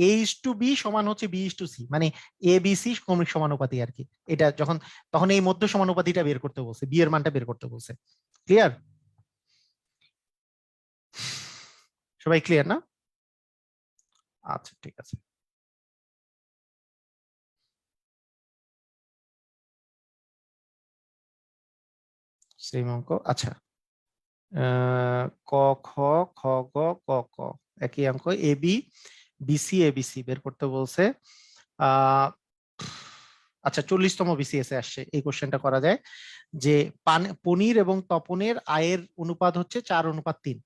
এ ইস টু বি সমান হচ্ছে বি ইস টু সি, মানে এ বি সি ক্রমিক সমানুপাতি আর কি। এটা যখন, তখন এই মধ্য সমানুপাতিটা বের করতে বলছে, বি এর মানটা বের করতে বলছে। ক্লিয়ার? সবাই ক্লিয়ার না? আচ্ছা, ঠিক আছে। সেম অঙ্ক। আচ্ছা, ক খ, খ গ, ক ক, একই অঙ্ক, এবি বিসি এবিসি বের করতে বলছে। আহ আচ্ছা, 40তম বিসিএস এ আসছে এই কোশ্চেনটা করা যায় যে পনির এবং তপনের আয়ের অনুপাত হচ্ছে 4:3।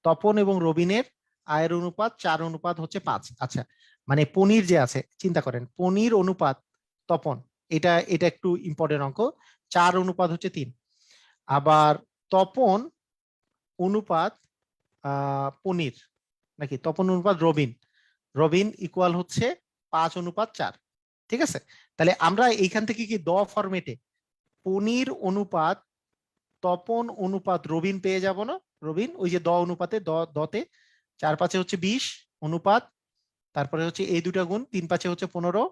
তপন এবং রবিনের আয়ের অনুপাত 4:5। আচ্ছা, মানে পনির যে আছে, চিন্তা করেন পনির অনুপাত তপন, এটা এটা একটু ইম্পর্টেন্ট অঙ্ক। 4:3। আবার তপন অনুপাত পনির, নাকি তপন অনুপাত রবিন, রবিন ইকুয়াল হচ্ছে 5:4। ঠিক আছে, তাহলে আমরা এইখান থেকে কি দ ফরম্যাটে পনির অনুপাত তপন অনুপাত রবিন পেয়ে যাব না? রবিন ওই যে দ অনুপাতে দতে 4×5 হচ্ছে 20 অনুপাত, তারপরে হচ্ছে এই দুটা গুণ 3×5 হচ্ছে 15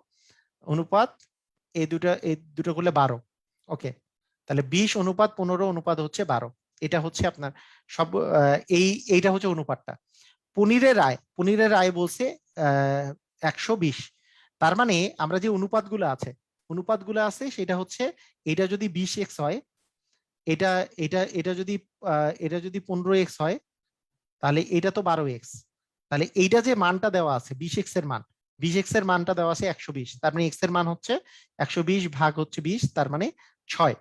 অনুপাত, এই দুটো করলে 12। ওকে, তাহলে 20:15 হচ্ছে 12। এটা হচ্ছে আপনার সব এইটা হচ্ছে অনুপাতটা। পনিরের আয় বলছে 120। তার মানে আমরা যে অনুপাতগুলো আছে সেটা হচ্ছে, এটা যদি 20x হয়, এটা এটা এটা যদি 15x হয়, তাহলে এটা তো 12x। তাহলে এইটা যে মানটা দেওয়া আছে 20x এর মান, 20x এর মানটা দেওয়া আছে 120, তার মানে x এর মান হচ্ছে 120 ভাগ হচ্ছে 20, তার মানে 6।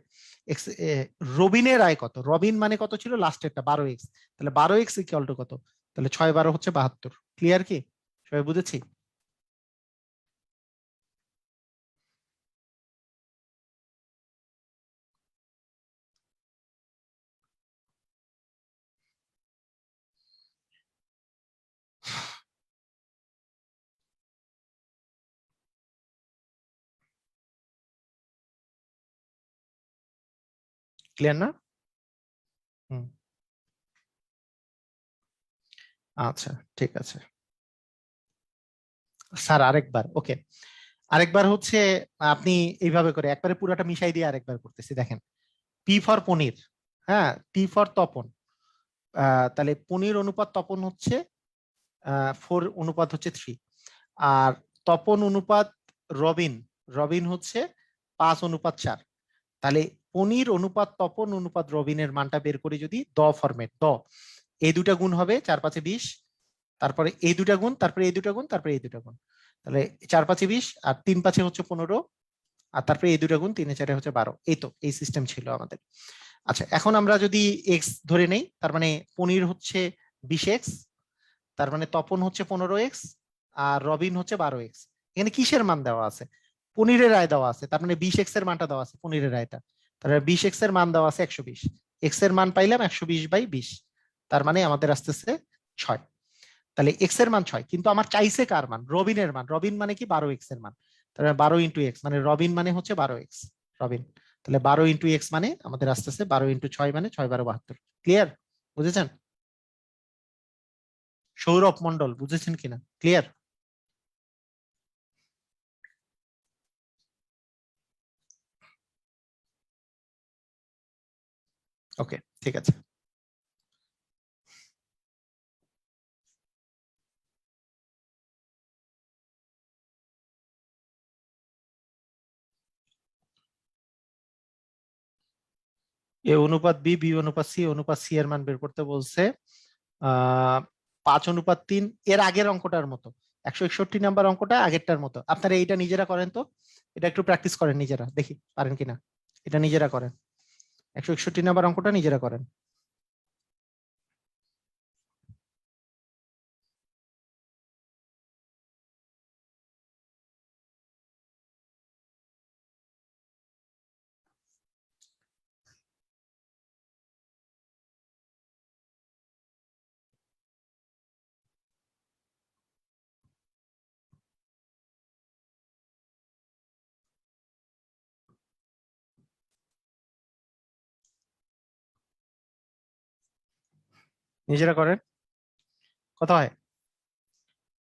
রবিনের আয় কত? রবিন মানে কত ছিল লাস্টেরটা? 12x। তাহলে 12x ইকুয়াল টু কত? তাহলে 6×12 হচ্ছে 72। ক্লিয়ার কি? সবাই বুঝেছি? ক্লিয়ার না? হুম, আচ্ছা, ঠিক আছে স্যার, আরেকবার। ওকে, আরেকবার হচ্ছে আপনি এইভাবে করে একবারে পুরাটা মিশাই দিয়ে আরেকবার করতেছি, দেখেন। পি ফর পনির, হ্যাঁ, টি ফর তপন। তাহলে পনির অনুপাত তপন হচ্ছে 4:3। আর তপন অনুপাত রবিন, রবিন হচ্ছে 5:4। তাহলে পনির অনুপাত তপন অনুপাত রবিনের মানটা বের করে যদি দ ফরম্যাট, এই দুটা গুণ হবে 4×5 20, তারপরে এই দুটা গুণ, তারপরে এই দুটা গুণ, তারপরে এই দুটা গুণ, তাহলে 4×5 20 আর 3×5 হচ্ছে 15, আর তারপরে এই দুটা গুণ 3×4 হচ্ছে 12। এই তো এই সিস্টেম ছিল আমাদের। আচ্ছা, এখন আমরা যদি এক্স ধরে নেই, তার মানে পনির হচ্ছে 20x, তার মানে তপন হচ্ছে 15x, আর রবিন হচ্ছে 12x। এখানে কিসের মান দেওয়া আছে? পনিরের আয় দেওয়া আছে, তার মানে 20x এর মানটা দেওয়া আছে, পনিরের আয়টা। তাহলে 20x এর মান দেওয়া আছে 120, এক্স এর মান পাইলাম 120/20, তার মানে আমাদের আসতেছে 6। তাহলে এক্স এর মান 6, কিন্তু আমার চাইছে কার মান? রবিনের মান। রবিন মানে কি? 12x এর মান। তাহলে 12x মানে রবিন মানে হচ্ছে 12x, রবিন। তাহলে 12x মানে আমাদের আসতেছে 12x6 মানে 6×12 72। ক্লিয়ার? বুঝেছেন? সৌরভ মন্ডল, বুঝেছেন কিনা? ক্লিয়ার? ওকে, ঠিক আছে। এ অনুপাত বি, বি অনুপাত সি, অনুপাত সি এর মান বের করতে বলছে। 5:3, এর আগের অঙ্কটার মতো, 161 নাম্বার অঙ্কটা আগেরটার মতো। আপনারা এইটা নিজেরা করেন তো, এটা একটু প্র্যাকটিস করেন নিজেরা, দেখি পারেন কিনা। এটা নিজেরা করেন, 161 নাম্বার অঙ্কটা নিজেরা করেন। নিজেরা করেন। কত হয়?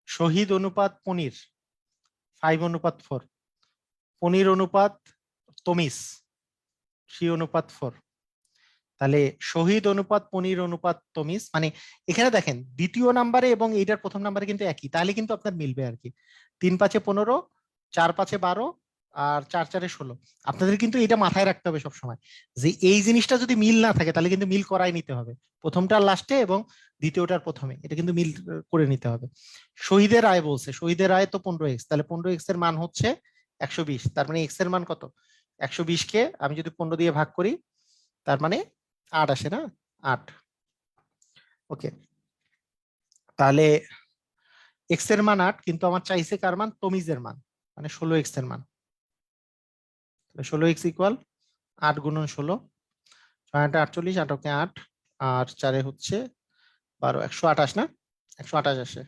শহীদ অনুপাত পনির 5:4, পনির অনুপাত তমিস 3:4। তাহলে শহীদ অনুপাত পনির অনুপাত তমিস, মানে এখানে দেখেন দ্বিতীয় নাম্বারে এবং এইটার প্রথম নাম্বারে কিন্তু একই, তাহলে কিন্তু আপনার মিলবে আর কি। 3×5 15, 4×5 12, আর 4 4 16। আপনাদের কিন্তু এটা মাথায় রাখতে হবে সবসময়, যে এই জিনিসটা যদি মিল না থাকে তাহলে কিন্তু মিল করাই নিতে হবে, প্রথমটার লাস্টে এবং দ্বিতীয়টার প্রথমে, এটা কিন্তু মিল করে নিতে হবে। শহীদের আয় বলছে, শহীদের আয় তো 15x, তাহলে 15x এর মান হচ্ছে 120, তার মানে এক্স এর মান কত? 120 কে আমি যদি 15 দিয়ে ভাগ করি, তার মানে 8 আসে না, 8। ওকে, তাহলে এক্স এর মান 8, কিন্তু আমার চাইছে কার মান? তমিজের মান, মানে 16x এর মান। 16x ইকুয়াল 8 গুণন 16, 6 8 48, 8 8, আর 4 হচ্ছে 12, 128 না, 128 আসে।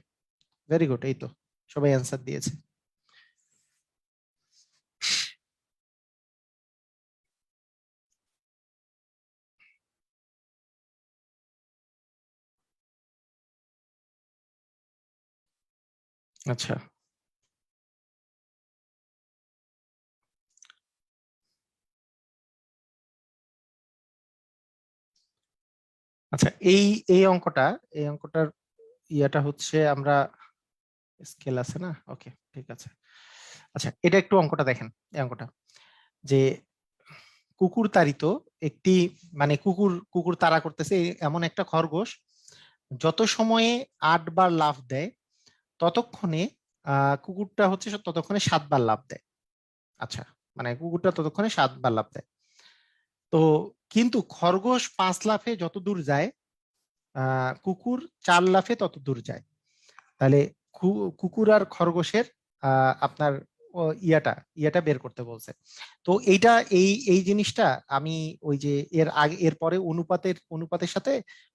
ভেরি গুড, এই তো সবাই অ্যান্সার দিয়েছে। আচ্ছা আচ্ছা, এই এই অঙ্কটা, এই অঙ্কটার ইয়াটা হচ্ছে, আমরা স্কেল আছে না, ওকে ঠিক আছে। আচ্ছা, এটা একটু অঙ্কটা দেখেন, এই অঙ্কটা যে কুকুর তাড়িত একটি, মানে কুকুর কুকুর তাড়া করতেছে এমন একটা খরগোশ যত সময়ে 8 বার লাফ দেয়, ততক্ষণে কুকুরটা হচ্ছে ততক্ষণে 7 বার লাফ দেয়। আচ্ছা, মানে কুকুরটা ততক্ষণে 7 বার লাফ দেয়। তো কিন্তু খরগোশ 5 লাফে যত দূর যায়, কুকুর 4 লাফে তত দূর যায়। তাহলে কুকুর আর খরগোশের আপনার ইয়াটা ইয়াটা বের করতে বলছে। তো এইটা, এই জিনিসটা আমি ওই যে এর আগে, এর পরে অনুপাতের সাথে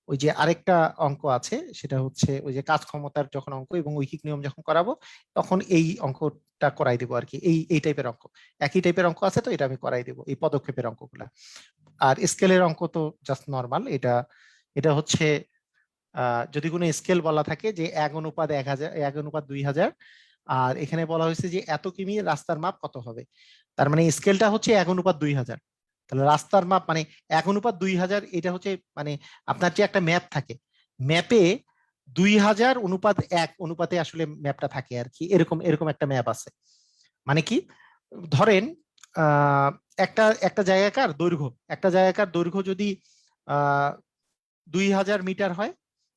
ওই যে আরেকটা অঙ্ক আছে, সেটা হচ্ছে ওই যে কাজ ক্ষমতার যখন অঙ্ক এবং ঐকিক নিয়ম যখন করাবো, তখন এই অঙ্কটা করাই দেবো আর কি। এই টাইপের অঙ্ক, একই টাইপের অঙ্ক আছে, তো এটা আমি করাই দেবো, এই পদক্ষেপের অঙ্কগুলা। আর স্কেলের অঙ্ক তো জাস্ট নর্মাল, এটা এটা হচ্ছে যদি কোনো স্কেল বলা থাকে যে 1:1000, 1:2000, আর এখানে বলা হয়েছে যে এত কিমি রাস্তার মাপ কত হবে, তার মানে স্কেলটা হচ্ছে 1:2000। তাহলে রাস্তার মাপ মানে 1:2000, এটা হচ্ছে মানে আপনার যে একটা ম্যাপ থাকে, ম্যাপে 2000:1 অনুপাতে আসলে ম্যাপটা থাকে আর কি, এরকম এরকম একটা ম্যাপ আছে। মানে কি, ধরেন আহ একটা একটা জায়গাকার দৈর্ঘ্য, একটা জায়গাকার দৈর্ঘ্য যদি 2000 মিটার হয়,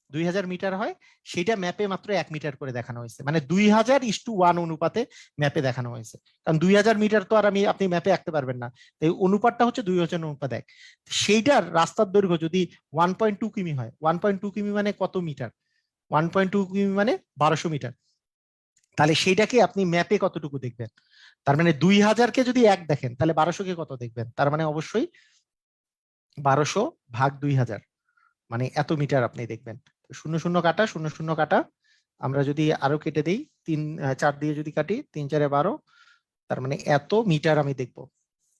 2000 মিটার হয়, সেটা ম্যাপে মাত্র 1 মিটার করে দেখানো হয়েছে, মানে 2000:1 অনুপাতে ম্যাপে দেখানো হয়েছে। কারণ 2000 মিটার তো আর আপনি ম্যাপে আঁকতে পারবেন না, তাই অনুপাতটা হচ্ছে 2000:1। সেইটার রাস্তার দৈর্ঘ্য যদি 1.2 কিমি হয়, 1.2 কিমি মানে কত মিটার? 1.2 কিমি মানে 1200 মিটার। তাহলে সেইটাকে আপনি ম্যাপে কতটুকু দেখবেন? তার মানে 2000-কে যদি 1 দেখেন, তাহলে 1200-কে কত দেখবেন? তার মানে অবশ্যই 1200/2000, মানে এত মিটার আপনি দেখবেন। শূন্য শূন্য কাটা, শূন্য শূন্য কাটা, আমরা যদি আরো কেটে দিই, 4 দিয়ে যদি কাটি, 3 4 12, তার মানে এত মিটার আমি দেখব।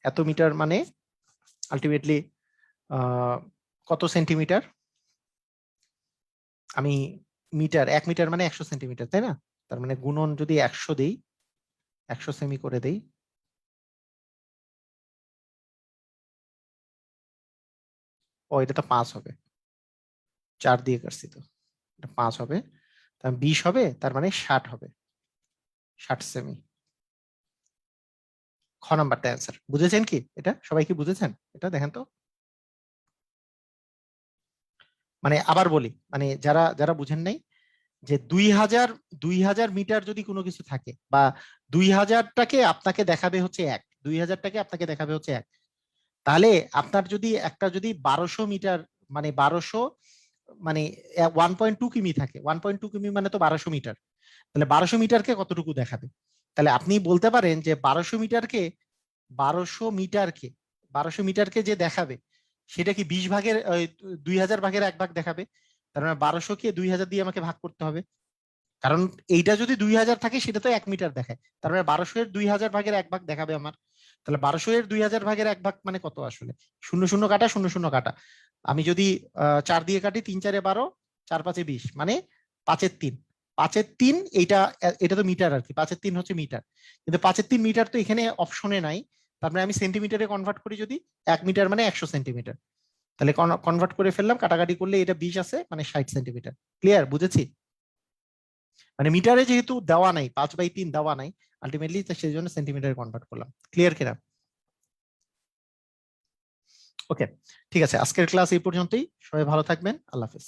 এত মিটার মানে আলটিমেটলি কত সেন্টিমিটার? আমি মিটার, 1 মিটার মানে 100 সেন্টিমিটার, তাই না? তার মানে গুণন যদি 100 দেই, 100 সেমি করে দেই, ও এটা তো 5 হবে, 4 দিয়ে কাটছি তো, এটা 5 হবে, তার 20 হবে, তার মানে 60 হবে, 60 সেমি। খ নাম্বারটা অ্যান্সার। বুঝেছেন কি এটা? সবাই কি বুঝেছেন এটা? দেখেন তো। মানে আবার বলি, মানে যারা যারা বুঝেন নাই, যে 2000 মিটার যদি কোনো কিছু থাকে, বা 2000টাকে আপনাকে দেখাবে হচ্ছে 1, 2000টাকে আপনাকে দেখাবে হচ্ছে 1, তাহলে আপনার যদি একটা যদি 1200 মিটার, মানে 1200, মানে 1.2 কিমি থাকে, 1.2 কিমি মানে তো 1200 মিটার, তাহলে 1200 মিটারকে কতটুকু দেখাবে? তাহলে আপনি বলতে পারেন যে 1200 মিটারকে, 1200 মিটারকে 1200 মিটারকে যে দেখাবে, সেটা কি 20 ভাগের 2000 ভাগের 1 ভাগ দেখাবে? তার মানে 1200-কে 2000 দিয়ে আমাকে ভাগ করতে হবে, কারণ এইটা যদি 2000 থাকে সেটা তো 1 মিটার দেখায়, তার মানে 1200-এর 2000 ভাগের 1 ভাগ দেখাবে আমার। তাহলে 1200-এর 2000 ভাগের 1 ভাগ মানে কত আসলে? শূন্য শূন্য কাটা, শূন্য শূন্য কাটা, আমি যদি 4 দিয়ে কাটি, 3 4 12, 4 5 20, মানে 5-এর 3, 5-এর 3, এইটা এটা তো মিটার আর কি, 5-এর 3 হচ্ছে মিটার, কিন্তু 5-এর 3 মিটার তো এখানে অপশনে নাই, তার মানে আমি সেন্টিমিটারে কনভার্ট করি যদি, 1 মিটার মানে 100 সেন্টিমিটার, তাহলে কনভার্ট করে ফেললাম, কাটাকাটি করলে এটা 20 আছে, মানে 60 সেন্টিমিটার। ক্লিয়ার? বুঝেছি? মানে মিটারে যেহেতু দেওয়া নাই, 5/3 দেওয়া নাই, আলটিমেটলি সেই জন্য সেন্টিমিটারে কনভার্ট করলাম। ক্লিয়ার কিনা? ওকে, ঠিক আছে, আজকের ক্লাস এই পর্যন্তই। সবাই ভালো থাকবেন, আল্লাহ হাফেজ।